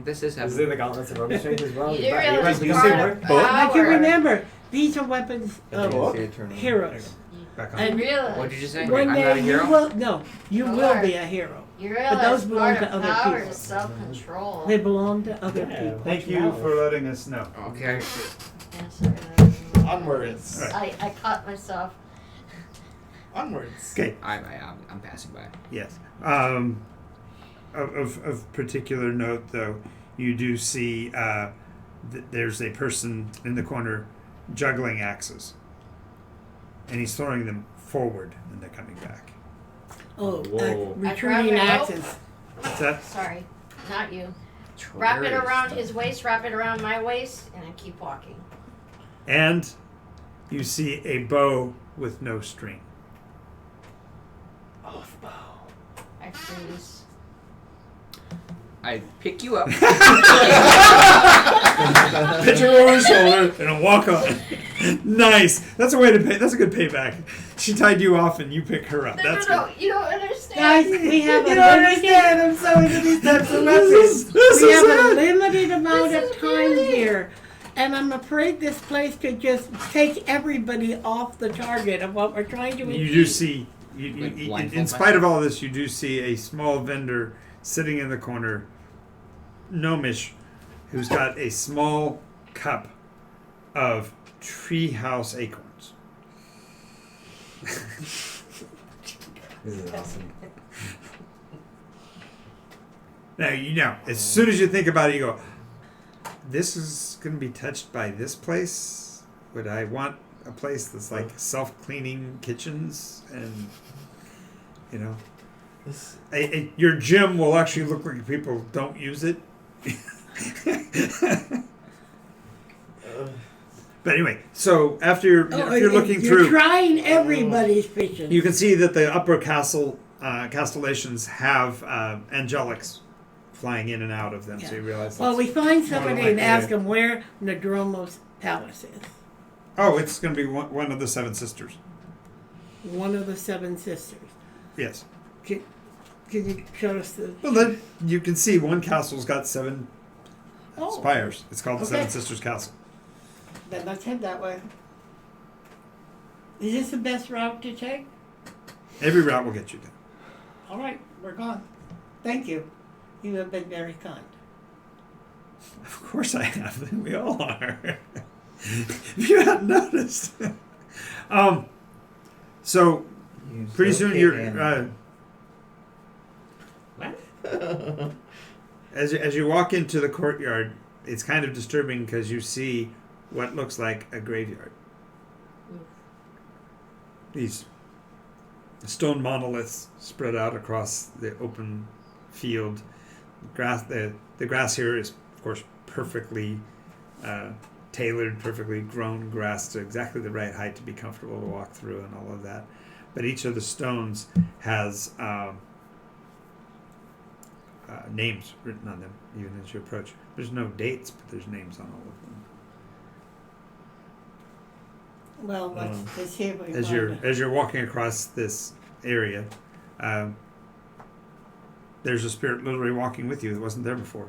This is
Is
heavy.
there the gauntlets of Roman strength as well?
You do
You
realize
guys
part
do
of
say work?
I can
power.
remember, these are weapons
I think
of
I see it turn on.
heroes.
Back on.
And
Realize.
What did you say?
one
I'm
day
not a
you
hero.
will, no, you
You
will
are.
be a hero.
You
But
realize
those belong
part
to
of
other
power
people.
is self-control.
They belong to other people.
Thank you for letting us know.
Okay.
Yeah, sorry,
Onwards.
Right.
I caught myself.
Onwards.
Okay.
I'm passing by.
Yes. Of particular note, though, you do see there's a person in the corner juggling axes, and he's throwing them forward, and they're coming back.
Oh,
Whoa.
returning
I grabbed
axes.
What's that?
Sorry, not you. Wrap it
Traitorous
around
stuff.
his waist, wrap it around my waist, and I keep walking.
And you see a bow with no string.
I freeze.
I pick you up.
Put your over his shoulder and a walk on. Nice. That's a way to pay. That's a good payback. She tied you off and you pick her up. That's
No,
good.
you don't understand.
Guys, we have
You
a
don't
limited,
understand. I'm so into these types of
This
weapons.
we have a
is it.
limited amount
This
of
is
time
really-
here. And I'm afraid this place could just take everybody off the target of what we're trying to achieve.
You do see,
Like
in
blindfold
spite of all this, you do see a small vendor sitting in the corner, gnomish, who's got a small cup of treehouse acorns.
This is awesome.
Now, as soon as you think about it, you go, this is going to be touched by this place? Would I want a place that's like self-cleaning kitchens and,
This,
your gym will actually look like people don't use it? But anyway, so after if you're looking
you're
through,
trying everybody's vision.
you can see that the upper castellations have angelics flying in and out of them. So you realize.
Well,
that's
we find
more
somebody
than
and ask
likely-
them where Nadromo's palace is.
Oh, it's going to be one of the seven sisters.
One of the seven sisters.
Yes.
Can you show us the?
Well, then you can see one castle's got 7
Oh,
spires. It's called the
Okay.
Seven Sisters Castle.
then let's head that way. Is this the best route to take?
Every route will get you there.
All right, we're gone. Thank you. You have been very kind.
Of course I have. We all are. If you hadn't noticed. So
you
pretty
still
soon
kick
you're
in.
as you walk into the courtyard, it's kind of disturbing because you see what looks like a graveyard. These stone monoliths spread out across the open field. The grass here is, of course, perfectly tailored, perfectly grown grass to exactly the right height to be comfortable to walk through and all of that. But each of the stones has names written on them, even as you approach. There's no dates, but there's names on all of them.
Well, let's see if we
As you're walking across this area, there's a spirit literally walking with you that wasn't there before.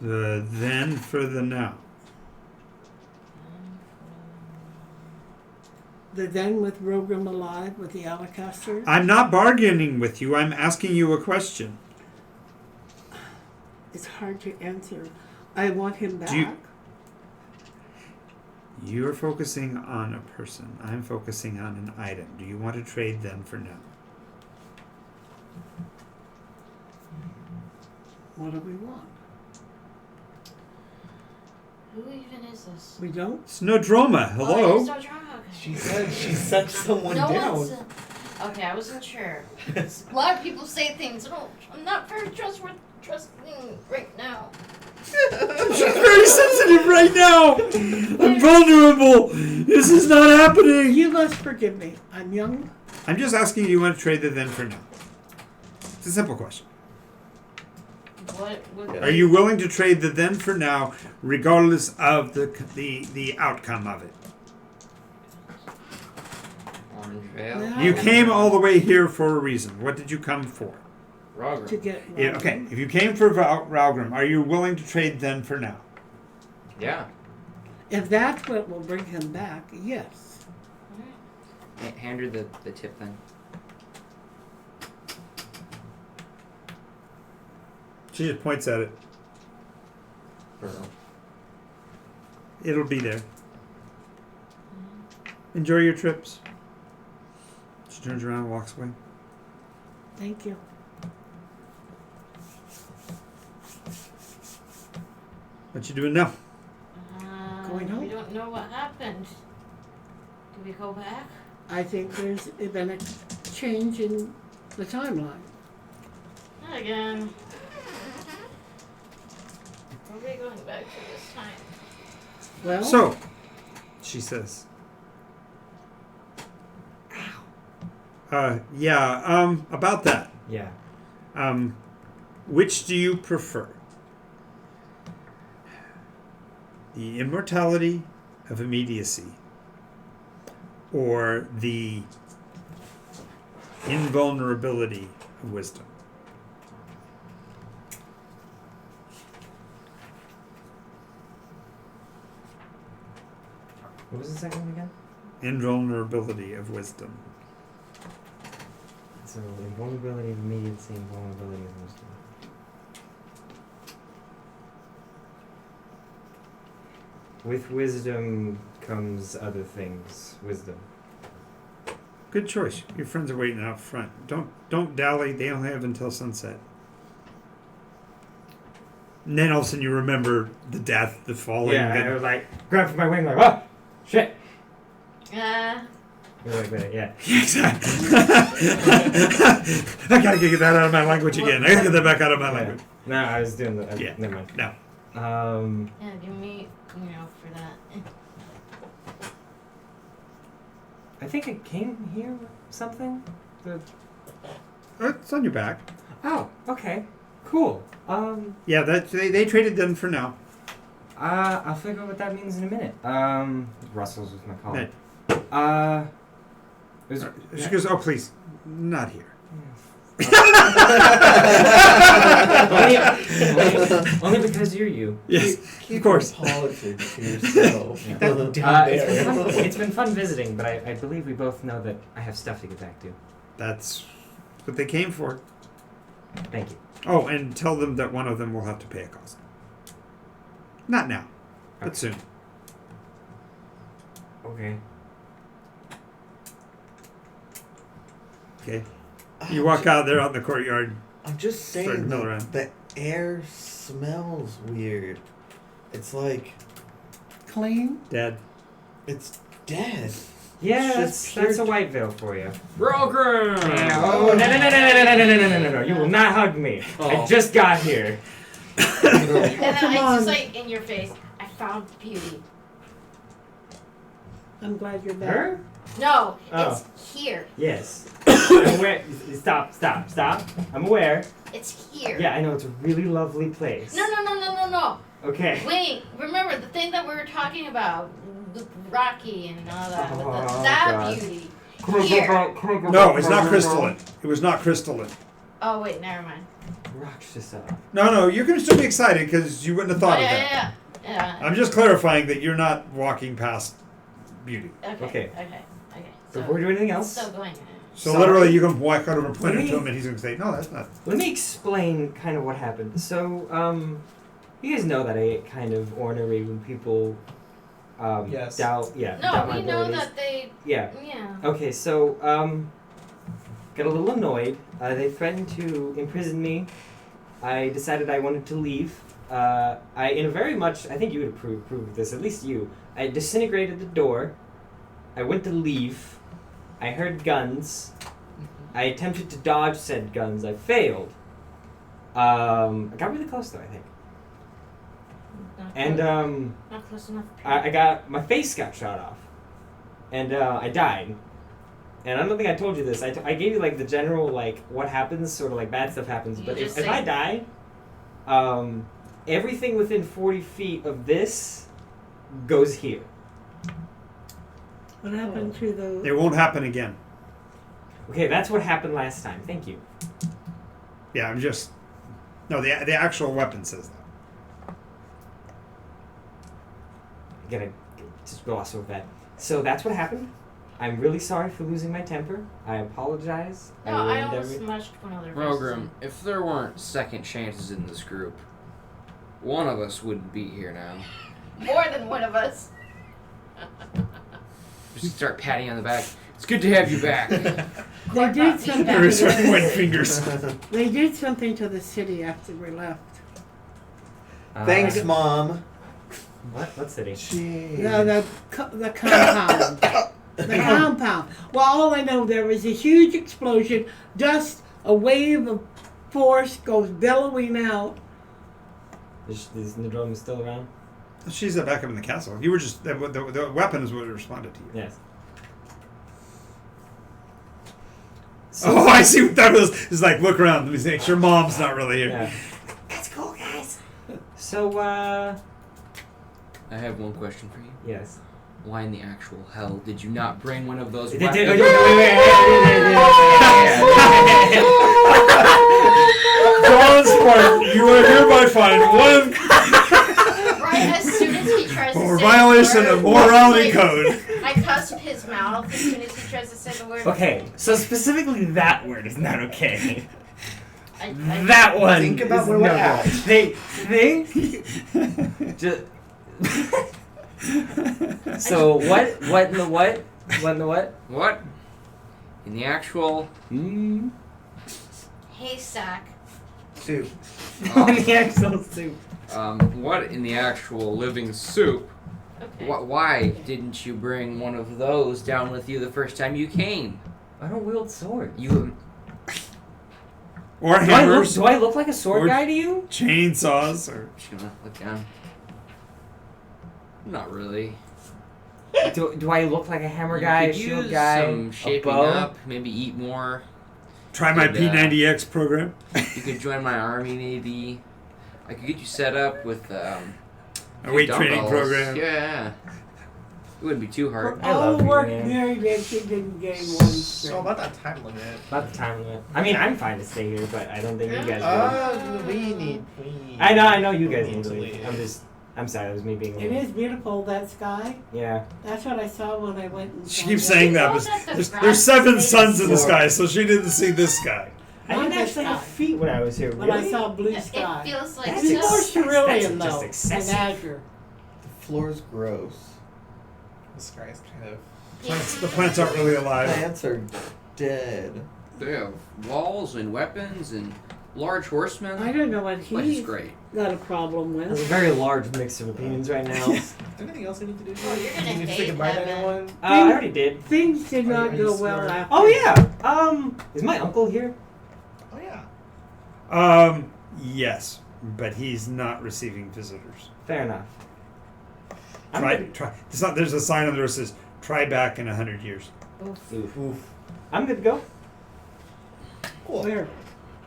The then for the now.
The then with Rogram alive with the Alacasters.
I'm not bargaining with you. I'm asking you a question.
It's hard to answer. I want him back.
You're focusing on a person. I'm focusing on an item. Do you want to trade then for now?
What do we want?
Who even is this?
We don't?
Snowdroma,
Oh,
hello?
it's no drama. Okay.
She said she set someone
No
down.
one's. Okay, I wasn't sure. A lot of people say things. I'm not very trusting right now.
She's very sensitive right now. I'm vulnerable. This is not happening.
You must forgive me. I'm young.
I'm just asking you want to trade the then for now. It's a simple question.
What would
Are you willing to trade the then for now, regardless of the outcome of it?
Orange Veil.
Yeah.
You came all the way here for a reason. What did you come for?
To
Roger.
get
Yeah, okay, if you came for Ralgrim, are you willing to trade then for now?
Yeah.
If that's what will bring him back, yes.
Hand her the tip then.
She just points at it. It'll be there. Enjoy your trips. She turns around and walks away.
Thank you.
What you doing now?
Going home?
We don't know what happened. Do we go back?
I think there's been a change in the timeline.
Not again. Are we going back to this time?
Well,
So, she says. About that.
Yeah.
Which do you prefer? The immortality of immediacy or the invulnerability of wisdom?
What was the second one again?
Invulnerability of wisdom.
So invulnerability of immediacy and vulnerability of wisdom. With wisdom comes other things. Wisdom.
Good choice. Your friends are waiting out front. Don't dally. They only have until sunset. And then all of a sudden you remember the death, the falling.
Yeah, I was like, grab for my wing, like, oh, shit. You're like that, yeah.
Exactly. I gotta get that out of my language again. I gotta get that back out of my language.
No, I was doing the.
Yeah.
Never mind.
No.
Yeah, give me, for that.
I think it came here with something.
It's on your back.
Oh, okay, cool.
Yeah, they traded them for now.
I'll figure out what that means in a minute. Rustles with my collar.
She goes, oh please, not here.
only because you're you.
Yes,
Keep
of course.
your politics to yourself.
Yeah.
That down there.
It's been fun visiting, but I believe we both know that I have stuff to get back to.
That's what they came for.
Thank you.
Oh, and tell them that one of them will have to pay a cost. Not now, but soon.
Okay.
Okay. You walk out there out in the courtyard.
I'm just
Starting
saying
to mill
the,
around.
the air smells weird. It's like
clean.
Dad.
it's dead.
Yeah,
It's
that's
just pure
a white veil for you.
Rogram!
Yeah, oh, no. You will not hug me. I just got here.
And then
Come
I
on.
just like in your face, I found beauty.
I'm glad you're back.
Her?
No,
Oh.
it's here.
Yes. I'm aware. Stop. I'm aware.
It's here.
Yeah, I know. It's a really lovely place.
No.
Okay.
Wait, remember the thing that we were talking about, the Rocky and all that, with
Oh,
that
God.
beauty. Here.
No, it's not crystalline. It was not crystalline.
Oh wait, never mind.
Rakshasa.
No, you can still be excited because you wouldn't have thought
Oh,
of that.
yeah.
I'm just clarifying that you're not walking past beauty.
Okay. So,
Before we do anything else,
still going.
So
Sorry.
literally, you can walk out over and point
Let
it to
me-
him, and he's going to say, "No, that's not."
let me explain kind of what happened. So, you guys know that I get kind of ornery when people
Yes.
doubt
No,
my
we know
abilities.
that they.
Yeah.
Yeah.
Okay, so got a little annoyed. They threatened to imprison me. I decided I wanted to leave. I in a very much I think you would approve of this, at least you. I disintegrated the door. I went to leave. I heard guns. I attempted to dodge said guns. I failed. I got really close though, I think.
Not
And
close, not close enough.
I got my face got shot off, and I died. And I don't think I told you this. I gave you like the general like what happens, sort of like bad stuff happens.
You
But
just
if
say-
I die, everything within 40 feet of this goes here.
What happened to the?
It won't happen again.
Okay, that's what happened last time. Thank you.
Yeah, I'm just. No, the actual weapon says that.
I gotta just gloss over that. So that's what happened. I'm really sorry for losing my temper. I apologize.
No, I
ruined
almost
every-
smashed one other.
Rogrim, if there weren't second chances in this group, one of us wouldn't be here now.
More than one of us.
Just start patting you on the back. It's good to have you back.
They did something.
There is pointing fingers.
They did something to the city after we left.
Thanks, Mom.
What city?
Jeez.
The compound. The compound. Well, all I know, there was a huge explosion. Dust, a wave of force goes billowing out.
Is Nadrome still around?
She's back up in the castle. You were just the weapon is what responded to you.
Yes.
Oh, I see what that was. It's like look around. Let me make sure Mom's not really here.
Yeah.
Let's go, guys.
So,
I have one question for you.
yes.
Why in the actual hell did you not bring one of those
Wait,
weapons?
John's part, you are hereby fined one
Right as soon as he tries to
for
say
violation
the
of
word,
morality
like,
code.
I cusp his mouth as soon as he tries to say the word.
Okay, so specifically that word is not okay.
I
That one.
Think about
is
where we're
no
at.
good. Think. Just. So what? What in the what? What in the what?
What? In the actual...
haystack.
Soup.
In the actual soup.
What in the actual living soup?
Okay.
Why didn't you bring one of those down with you the first time you came?
I don't wield sword.
You...
Or
Do I, look,
hammers,
do I look like a sword
Or-
guy to you?
chainsaws, or
Just gonna look down. Not really.
Do I look like a hammer
You
guy, a
could
shield
use
guy,
some
a
shaping
bow?
up, maybe eat more.
try my
Could,
P90X program.
You could join my army, maybe. I could get you set up with
A weight training
dumbbells.
program.
Yeah. It wouldn't be too hard.
For
I
all
love
the
you,
work
man.
Mary did, she didn't gain one
So
strength.
about that time limit.
Not the time limit. I mean, I'm fine to stay here, but I don't think you guys would.
We need.
I know you guys
need
need
to
to leave.
leave.
I'm sorry, that was me being
It
rude.
is beautiful, that sky.
Yeah.
That's what I saw when I went and
She
saw
keeps
that.
saying that,
know
but
that the
there's
grass
7
is
suns in the
made
sky, so she didn't see this sky.
I didn't
Not the
actually have
sky.
feet when I was here.
But
Really?
I saw blue
It
sky.
feels like
That's
It's
ex-
more
that's
cerulean
just
though,
excessive.
than azure.
The floor's gross.
The sky's kind of.
The plants aren't really alive.
Plants are dead.
They have walls and weapons and large horsemen.
I don't know what
Life is
he's
great.
got a problem
There's a
with.
very large mix of opinions right now.
Is there anything else I need to do?
Oh, you're gonna
Do you need to
hate
say goodbye to
heaven.
anyone?
I already did.
Things did
Are you-
not
are you
go well
smart?
after.
Oh yeah. Is my uncle here?
Oh yeah.
Yes, but he's not receiving visitors.
Fair enough. I'm
Try.
good.
It's not. There's a sign on there that says, "Try back in 100 years."
Oof. I'm good to go.
Cool.
Where?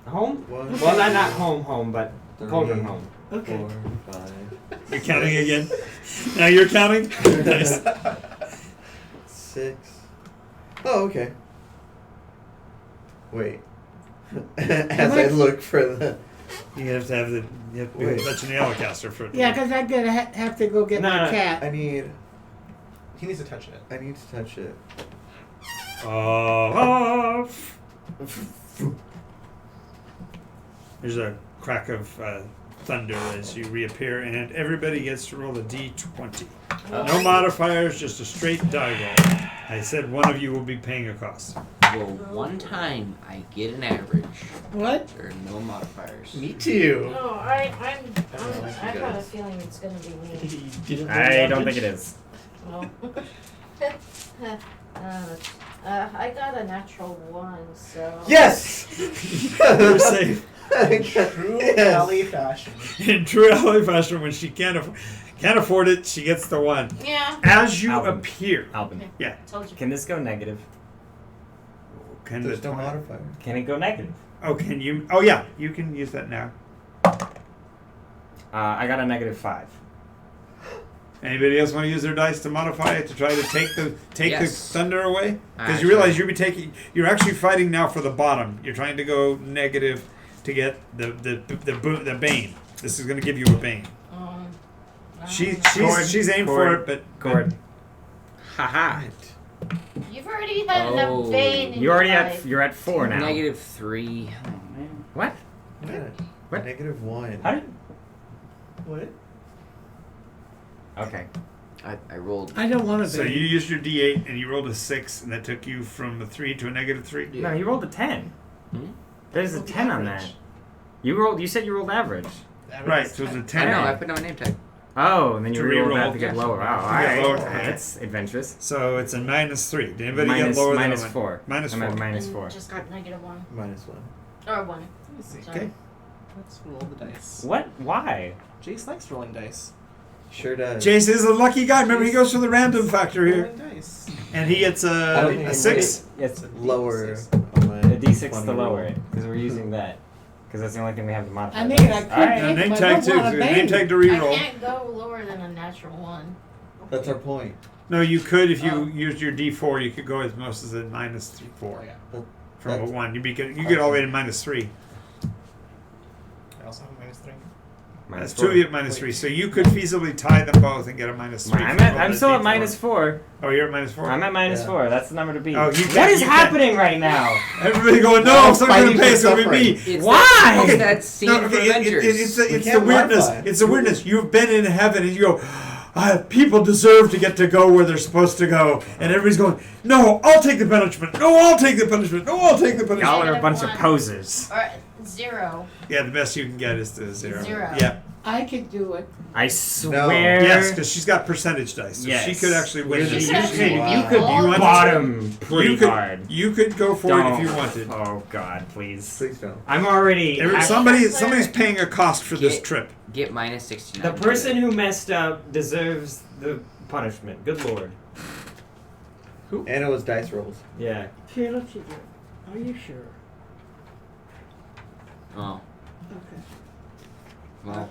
Home?
One,
Well, not home, but Cauldron home.
Okay.
4, 5,
You're counting again. Now you're counting. Nice.
6. Oh, okay. Wait. As I look for the.
You have to have the. You have to be
Wait.
touching the allocaster for it.
Yeah, because I'm gonna have to go get
No,
my
no.
cat.
I need.
He needs to touch it.
I need to touch it.
There's a crack of thunder as you reappear, and everybody gets to roll a d20. No modifiers, just a straight die roll. I said one of you will be paying a cost.
Well, one time I get an average.
What?
There are no modifiers.
Me too.
No,
like
I've
you
got a
guys.
feeling it's gonna be me.
You didn't roll
I don't
average?
think it is.
Well, I got a natural 1, so.
Yes!
You're safe.
True
Yes.
alley fashion.
In true Ellie fashion, when she can't afford it, she gets the one.
Yeah.
As you
Album.
appear,
Albin.
yeah.
Told you.
Can this go negative?
Can
There's
the
no
20
modifier.
Can it go negative?
Oh, can you? Oh, yeah. You can use that now.
I got a -5.
Anybody else want to use their dice to modify it to try to take the
Yes.
thunder away? Because you
Actually-
realize you're actually fighting now for the bottom. You're trying to go negative to get the bane. This is going to give you a bane. She's aimed for it, but
Cord. Haha.
You've already had enough pain in
You already
your
at
life.
you're at 4 now.
-3. Oh man.
What?
Yeah.
What?
-1.
How did?
What?
Okay.
I rolled.
I don't want to
so
be.
you used your D8 and you rolled a 6, and that took you from a 3 to a -3.
Yeah.
No, you rolled a 10.
Hmm?
There's a
Rolled the
10 on
average.
that. You said you rolled average.
Average
Right,
is
so it's a
10.
10.
I know. I put down my name tag.
Oh, and then you
To
reroll
reroll,
that to get
yeah.
lower. Wow,
To get
alright.
lower.
That's adventurous.
So it's a -3. Did anybody
Minus-
get lower
minus
than a
4.
Minus
I'm
4.
at minus
And
4.
Just got -1.
-1.
Or 1.
Let's see.
Sorry.
Okay.
Let's roll the dice.
What? Why?
Jace likes rolling dice.
Sure does.
Jace is a lucky guy. Remember, he goes for the random factor here.
Rolling dice.
And he gets
I don't think
a
it
6.
It's
Lower
D6.
on my
a D6
funny
to lower
roll.
it because we're using that because that's the only thing we have to modify.
I mean, I could
Alright.
pick,
Name
but I
tag
don't
too.
want
So
to
name
bang.
tag to
I
reroll.
can't go lower than a natural 1.
That's our point.
No, you could if you
Oh.
used your D4. You could go as most as a -4
Oh, yeah.
from a
That's-
1. You get all the way to -3.
I also have a -3.
Minus
That's 2 of you at -3. So you could feasibly tie them both and get a -3.
I'm still at -4.
Oh, you're at -4.
I'm at -4. That's the number to beat.
Oh, you
what
can't-
is
you can't-
happening right now?
Everybody going, no,
We're
if someone's
fighting
gonna pay,
for
it's gonna be me.
suffering.
It's
Why?
That, it's that scene
No,
from
okay,
Avengers.
it's the
can't
weirdness.
modify.
It's the weirdness. You've been in heaven and you go, people deserve to get to go where they're supposed to go. And everybody's going, no, I'll take the punishment. No, I'll take the punishment. No, I'll take the punishment.
Y'all are a bunch of
One.
posers.
Or 0.
Yeah, the best you can get is the 0.
Zero.
Yeah.
I could do it.
I swear.
Yes, because she's got percentage dice. So
Yes.
she could actually win.
You
this.
could actually
Wow.
You could
All
of
bottom pretty
you could,
hard.
You could go for it if you wanted.
Oh God, please.
Please don't.
I'm already.
Somebody's paying a cost for this
Get-
trip.
Get -69.
The person who messed up deserves the punishment. Good lord.
And it was dice rolls.
Yeah.
Here, let's see. Are you sure?
Oh.
Okay.
Well.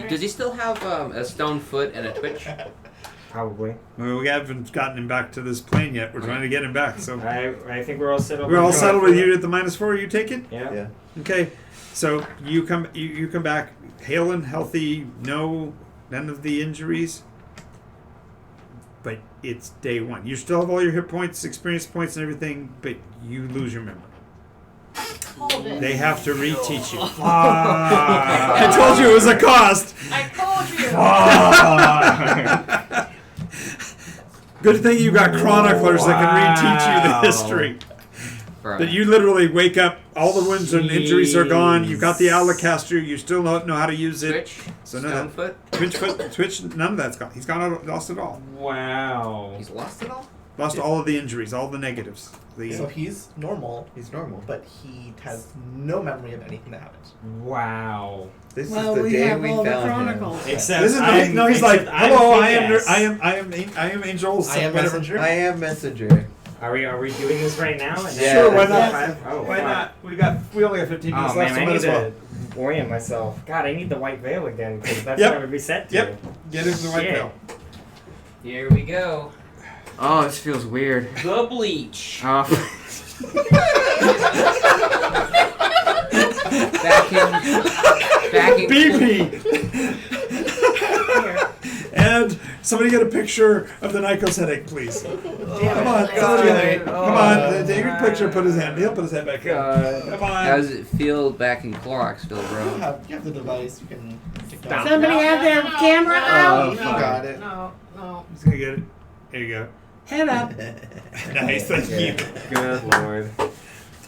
Does he still have a stone foot and a twitch?
Probably.
Well, we haven't gotten him back to this plane yet. We're trying to get him back. So
I think we're all settled.
we're all
with
settled
going
with
for
you
it.
at the -4. You take it.
Yeah.
Yeah.
Okay. So you come back, hale and healthy. None of the injuries. But it's day 1. You still have all your hit points, experience points, and everything. But you lose your memory.
Hold it.
They have to reteach you.
Ah.
I told you it was a cost.
I told you.
Ah.
Good thing you got chroniclers that can reteach you
Wow.
the history.
Right.
But you literally wake up, all the wounds and injuries are gone. You've got the
Jeez.
Allocaster. You still don't know how to use it.
Twitch.
So none
stone
of
foot.
Twitch, none of that's gone. He's lost it all.
Wow.
He's lost it all.
Lost all of the injuries, all the negatives.
So he's normal,
He's normal.
but he has no memory of anything that happened.
Wow.
This
Well,
is the
we
day
have
we
all the
found him.
chronicles.
Except
This is
I'm,
no. He's like,
except I'm
hello. I
kick-ass.
am Angel.
I am
whatever.
messenger.
I am messenger.
Are we doing this right now? And
Yeah.
Sure, why
then-
not?
Oh,
Why
fuck.
not? We only have 15 minutes
Oh
left.
man,
So
I
might
need
as well
to orient myself. God, I need the white veil again because that's
Yep.
what I would be set to.
Yep. Get into the white
Shit.
veil.
Here we go.
Oh, this feels weird.
The bleach.
Oh.
Back in.
BP. And somebody get a picture of the Nycosedic, please. Come on, come on. Take a picture. Put his hand. He'll put his hand back in. Come on.
How does it feel back in Cloroxville,
You
bro?
have the device. You can take that.
Stop.
Somebody have their camera out.
You got it.
No, no.
He's gonna get it. There you go.
Head up.
Nice, thank you.
Good lord.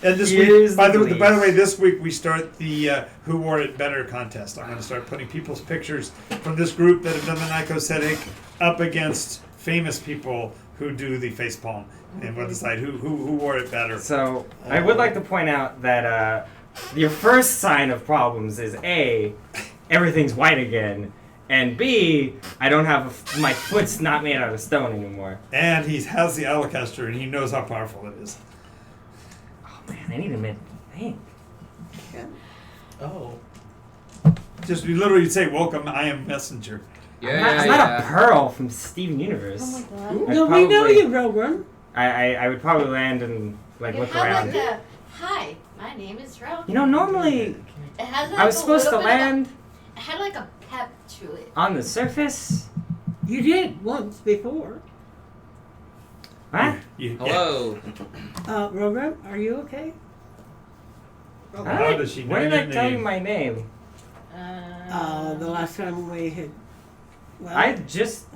And this
Here's
week, by the
bleach.
way, this week we start the Who Wore It Better contest. I'm going to start putting people's pictures from this group that have done the Nycosedic up against famous people who do the facepalm, and we'll decide who wore it better.
So, I would like to point out that your first sign of problems is A, everything's white again, and B, I don't have my foot's not made out of stone anymore.
And he has the Alacaster, and he knows how powerful it is.
Oh man, I need a mid thing.
Oh.
Just you literally say, "Welcome, I am messenger."
It's not a pearl from Steven Universe.
Oh my god.
I'd
No, we know
probably-
you, Rogram.
I would probably land and like
You
look
have
around.
like a, hi, my name is Ralph.
You know, normally
It has like
I was
a
supposed to
little bit of
land
it had like a pep to it.
on the surface.
You did once before.
Huh?
Hello.
Rogram, are you okay?
How
Huh?
does she know
When did
your
I tell you
name?
my name?
The last time we had. Well,
I just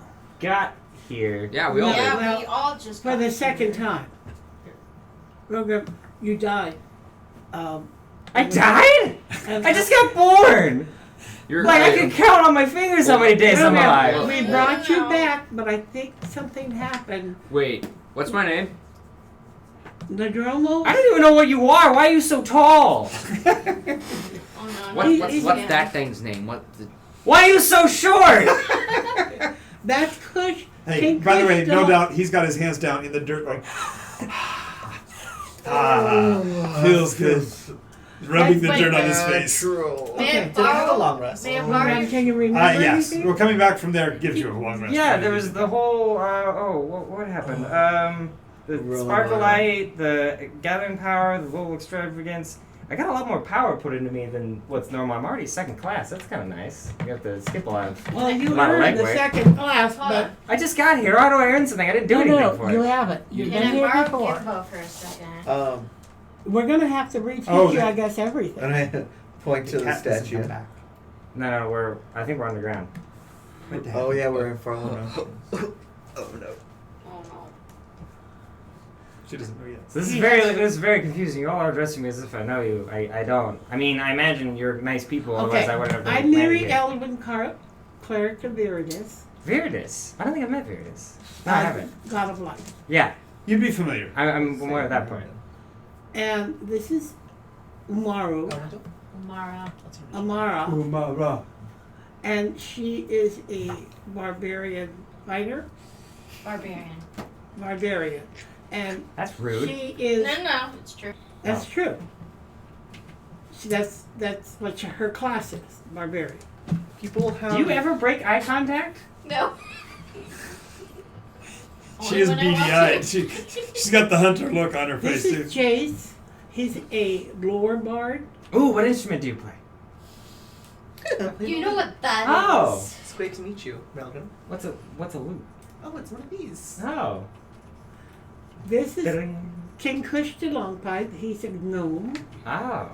got here.
Yeah, we all
Yeah,
did.
Well,
we all just
for
got
the
here.
second time. Rogram, you died.
I died?
and-
I just got born!
You're
Like, I can count on my fingers how many days I'm
Rogram,
alive.
we brought you back, but I think something happened.
Wait, what's my name?
The Dromo.
I don't even know what you are. Why are you so tall?
Oh, no,
What's that thing's name? What?
Why are you so short?
That's Kush.
Hey,
King
by the way,
Kush
no
don't-
doubt he's got his hands down in the dirt, like feels good. Rubbing the
That's
dirt
like
on his face.
May
Okay,
I
Did I have a
borrow?
long rest?
May I
Rogram,
borrow?
can you remember
Yes.
anything?
Well, coming back from there gives you a long rest.
Yeah, there was the whole. What happened? The
Roll
sparkle
on.
light, the gathering power, the little extravagance. I got a lot more power put into me than what's normal. I'm already second class. That's kind of nice. I got to skip a lot of.
Well, you
My
earned
leg
the
weight.
second class,
Hold
but
on.
I just got here. How do I earn something? I didn't do anything for
you
it.
haven't. You've
Can
been
I
here
borrow
before.
Gimbo for a second?
We're gonna have to reteach
Oh,
you,
the-
I guess, everything.
And I point to the
cat doesn't
statue.
come back.
No, I think we're on the ground.
Oh yeah, we're in Farland.
Oh no.
Oh no.
She doesn't know yet.
So this is very confusing. You all are addressing me as if I know you. I don't. I mean, I imagine you're nice people. Otherwise,
Okay,
I wouldn't have.
I
been
married
here.
Elvin Cleric of Viridis.
Viridis. I don't think I've met Viridis. No, I haven't.
God of Light.
Yeah,
You'd be familiar.
I'm aware at that point.
And this is Umaru,
Mara.
Amara,
Umara.
and she is a barbarian fighter.
Barbarian.
And
That's rude.
she is,
No, it's true.
that's true. That's what her class is, barbarian.
People have.
Do you ever break eye contact?
No.
She is beady eyed. She's got the hunter look on her
This
face
is
too.
Jace. He's a lore bard.
Ooh, what instrument do you play?
You know what that is?
Oh.
It's great to meet you, Melvin.
What's a lute?
Oh, it's one of these.
Oh.
This is
Ding.
King Kush the Longpipe. He's a gnome.
Oh.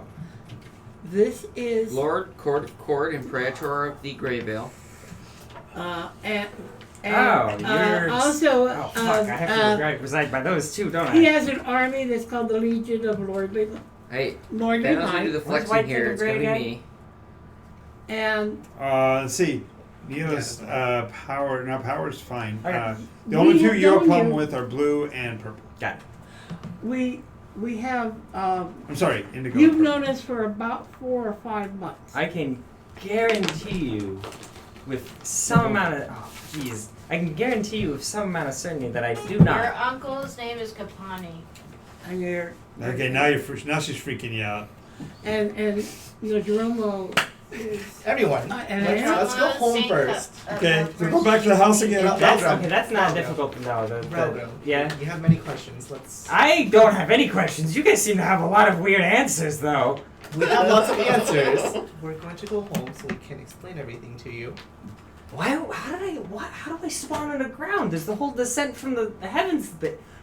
This is
Lord, Court of Court, and Praetor of the Greyvale.
and
Oh, you're.
also
Oh fuck! I have to reside by those two, don't
he
I?
has an army that's called the Legion of Lordly
Hey,
Lordly
Ben knows how to do the
Knight.
What's
flexing
white
here.
thing
It's gonna be
gray
me.
And
Let's see. Neo's power. Now power's fine.
Okay.
The only
We
two
have
you
known
problem
you-
with are blue and purple.
Got it.
we have
I'm sorry, indigo.
you've
and purple.
known us for about 4 or 5 months.
I can guarantee you, with some amount of jeez, I can guarantee you with some amount of certainty that I do
Your
not.
uncle's name is Kapani.
And you're
Okay, now she's freaking you out.
and Jeromo
Everyone,
And
let's go home first.
Okay, so go back to the house again.
That's not
Ralgrim.
difficult to know.
Ralgrim,
Yeah.
You have many questions.
I don't have any questions. You guys seem to have a lot of weird answers, though.
We have lots of answers. We're going to go home so we can explain everything to you.
Why? How do I spawn underground? There's the whole descent from the heavens.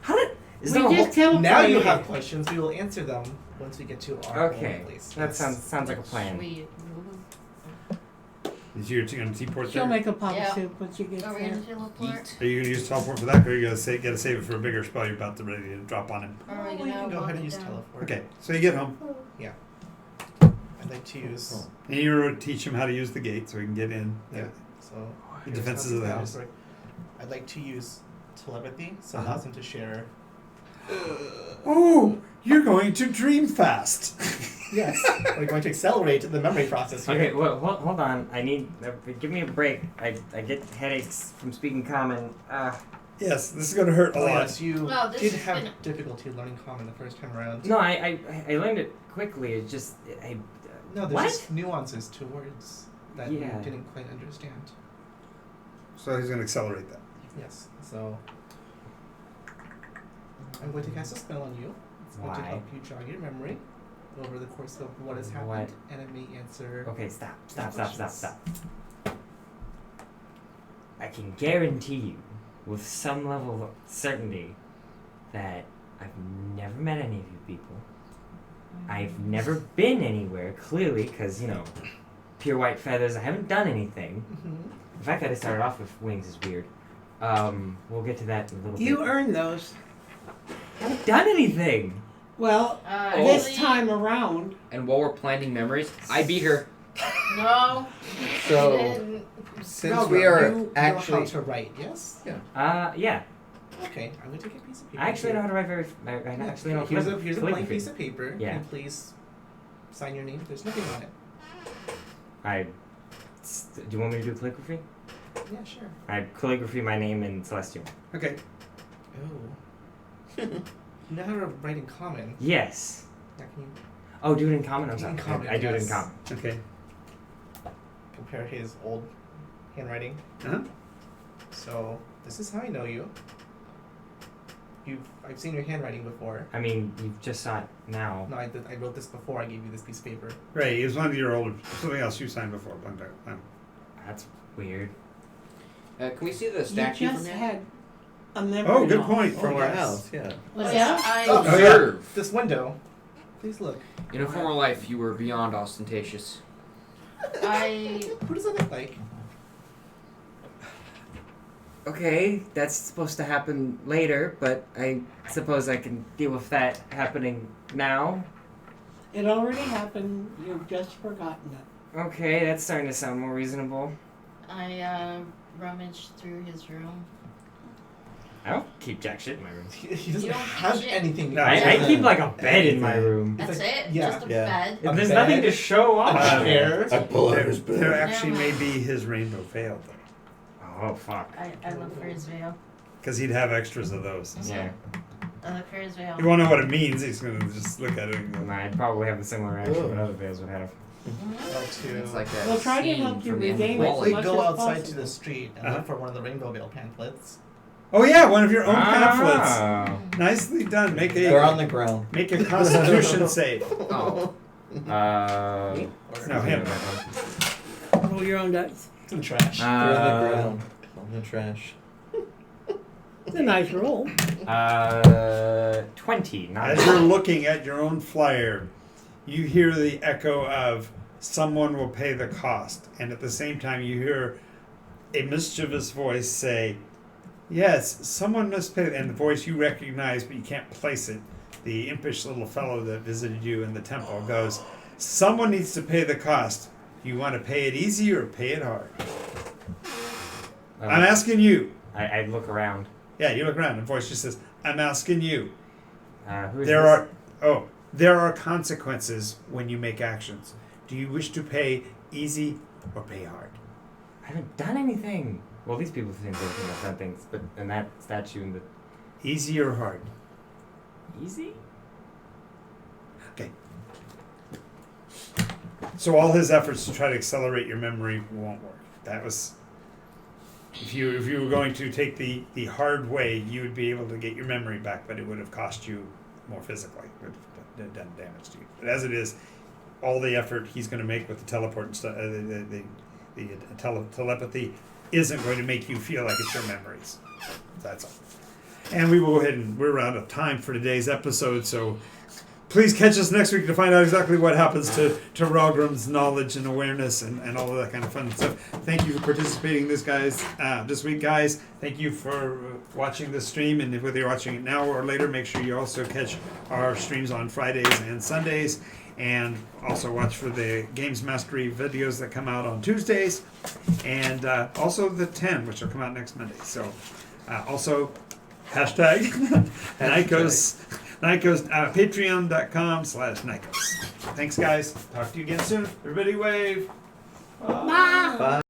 How did? Is
We
there a
just
whole?
Now you
teleported.
have questions. We will answer them once we get to our
Okay,
home place.
that
Yes.
sounds like a plan.
Is you going to teleport
She'll
there?
make a pop
Yeah.
soup when she gets
Are we
there.
gonna teleport?
Are you going to use teleport for that, or are you going to gotta save it for a bigger spell you're about to ready to drop on him?
Or are we
We
gonna
can go
walk
ahead and
it
use
down?
teleport.
Okay, so you get home,
I'd like to use.
and you teach him how to use the gate so he can get in.
Yeah. So
The
here's
defenses
how
of the
to
house.
teleport. I'd like to use telepathy, so it
Uh-huh.
allows him to share.
Oh, you're going to dream fast.
Yes, we're going to accelerate the memory process here.
Okay, well, hold on. I need. Give me a break. I get headaches from speaking common.
Yes, this is going to hurt a
Oh,
lot.
yes, you
Wow, this
did
has
have
been-
difficulty learning common the first time around.
No, I learned it quickly. It's just
No, there's
What?
just nuances to words that you
Yeah.
didn't quite understand.
So he's going to accelerate that.
Yes, so I'm going to cast a spell on you. It's going to
Why?
help you jog your memory over the course of what has happened,
What?
and it may answer.
Okay, stop.
questions.
I can guarantee you, with some level of certainty, that I've never met any of you people. I've never been anywhere, clearly, because, pure white feathers. I haven't done anything.
Mm-hmm.
The fact that I started off with wings is weird. We'll get to that in a little
You
bit.
earned those.
I haven't done anything.
Well,
Actually,
this time around,
And while we're planting memories, I beat her.
No.
So,
you didn't.
since
Ralgrim,
we are
you know
actually.
how to write, yes?
Yeah.
Okay, I'm going to take a piece of paper.
I actually know
here.
how to write very. I
Yeah,
actually know.
Here's a blank
calligraphy.
piece of paper.
Yeah.
Can you please sign your name? There's nothing on it.
Do you want me to do calligraphy?
Yeah, sure.
I calligraphy my name in Celestial.
Okay.
Oh. You know how to write in common.
Yes.
Now can you
Oh, do it in common? I'm
In
sorry.
common,
I do it in
yes.
common.
Okay.
compare his old handwriting?
Uh-huh.
So this is how I know you. I've seen your handwriting before.
I mean, you just saw it now.
No, I wrote this before I gave you this piece of paper.
Right, it was one of your older, something else you signed before.
That's weird.
Can we see the
You
statue from
just
here?
had a memory
Oh, good
loss.
point.
From
Oh,
our
yes.
house, yeah.
What's that?
I
Oh,
Observe.
This window. Please look.
In a former life, you were beyond ostentatious.
What does that look like?
Okay, that's supposed to happen later, but I suppose I can deal with that happening now.
It already happened. You've just forgotten it.
Okay, that's starting to sound more reasonable.
I rummaged through his room.
I don't keep jack shit in my room.
He doesn't
You don't
have
shit.
anything.
No,
I
Yeah.
keep like a bed in my
Anything.
room.
That's it?
yeah.
Just a
Yeah.
bed?
A
There's
bed,
nothing to show
a
off.
chair.
There actually may be his rainbow veil, though.
Oh, fuck.
I look for his veil.
Because he'd have extras of those.
Yeah.
I look for his veil.
You won't know what it means, he's going to just look at it and go,
I'd probably have a similar reaction what other veils would have.
Like to
It's like that
We'll try to
scene
help you
from the
regain
end
it.
of
Probably
much
go
as
outside to
possible.
the street and
Uh-huh.
look for one of the Rainbow Veil pamphlets.
oh yeah, one of your own pamphlets.
pamphlets.
Nicely done. Make
They're on
a
the ground.
make a Constitution save.
Oh,
Or
No, him.
Roll your own dice.
It's in the trash.
They're on the ground. On the trash.
It's a nice roll.
20. Not
As you're looking at your own flyer, you hear the echo of someone will pay the cost, and at the same time you hear a mischievous voice say, yes, someone must pay, and the voice you recognize but you can't place it, the impish little fellow that visited you in the temple, goes, someone needs to pay the cost. You want to pay it easy or pay it hard? I'm asking you.
I look around.
Yeah, you look around, and the voice just says, I'm asking you.
Who is
There
this?
there are consequences when you make actions. Do you wish to pay easy or pay hard?
I haven't done anything. Well, these people think I've done things, but and that statue and the
Easy or hard?
easy.
Okay. So all his efforts to try to accelerate your memory won't work. That was, if you were going to take the hard way, you would be able to get your memory back, but it would have cost you more physically. It would have done damage to you. But as it is, all the effort he's going to make with the teleport and stuff, telepathy isn't going to make you feel like it's your memories. That's all. And we will go ahead and we're out of time for today's episode, so please catch us next week to find out exactly what happens to Ralgrim's knowledge and awareness and all of that kind of fun stuff. Thank you for participating this week, guys. Thank you for watching this stream, and whether you're watching it now or later, make sure you also catch our streams on Fridays and Sundays, and also watch for the Games Mastery videos that come out on Tuesdays, and also the 10, which will come out next Monday. So also hashtag Nikos. Nikos, patreon.com/Nikos. Thanks, guys. Talk to you again soon. Everybody wave. Bye.
Bye.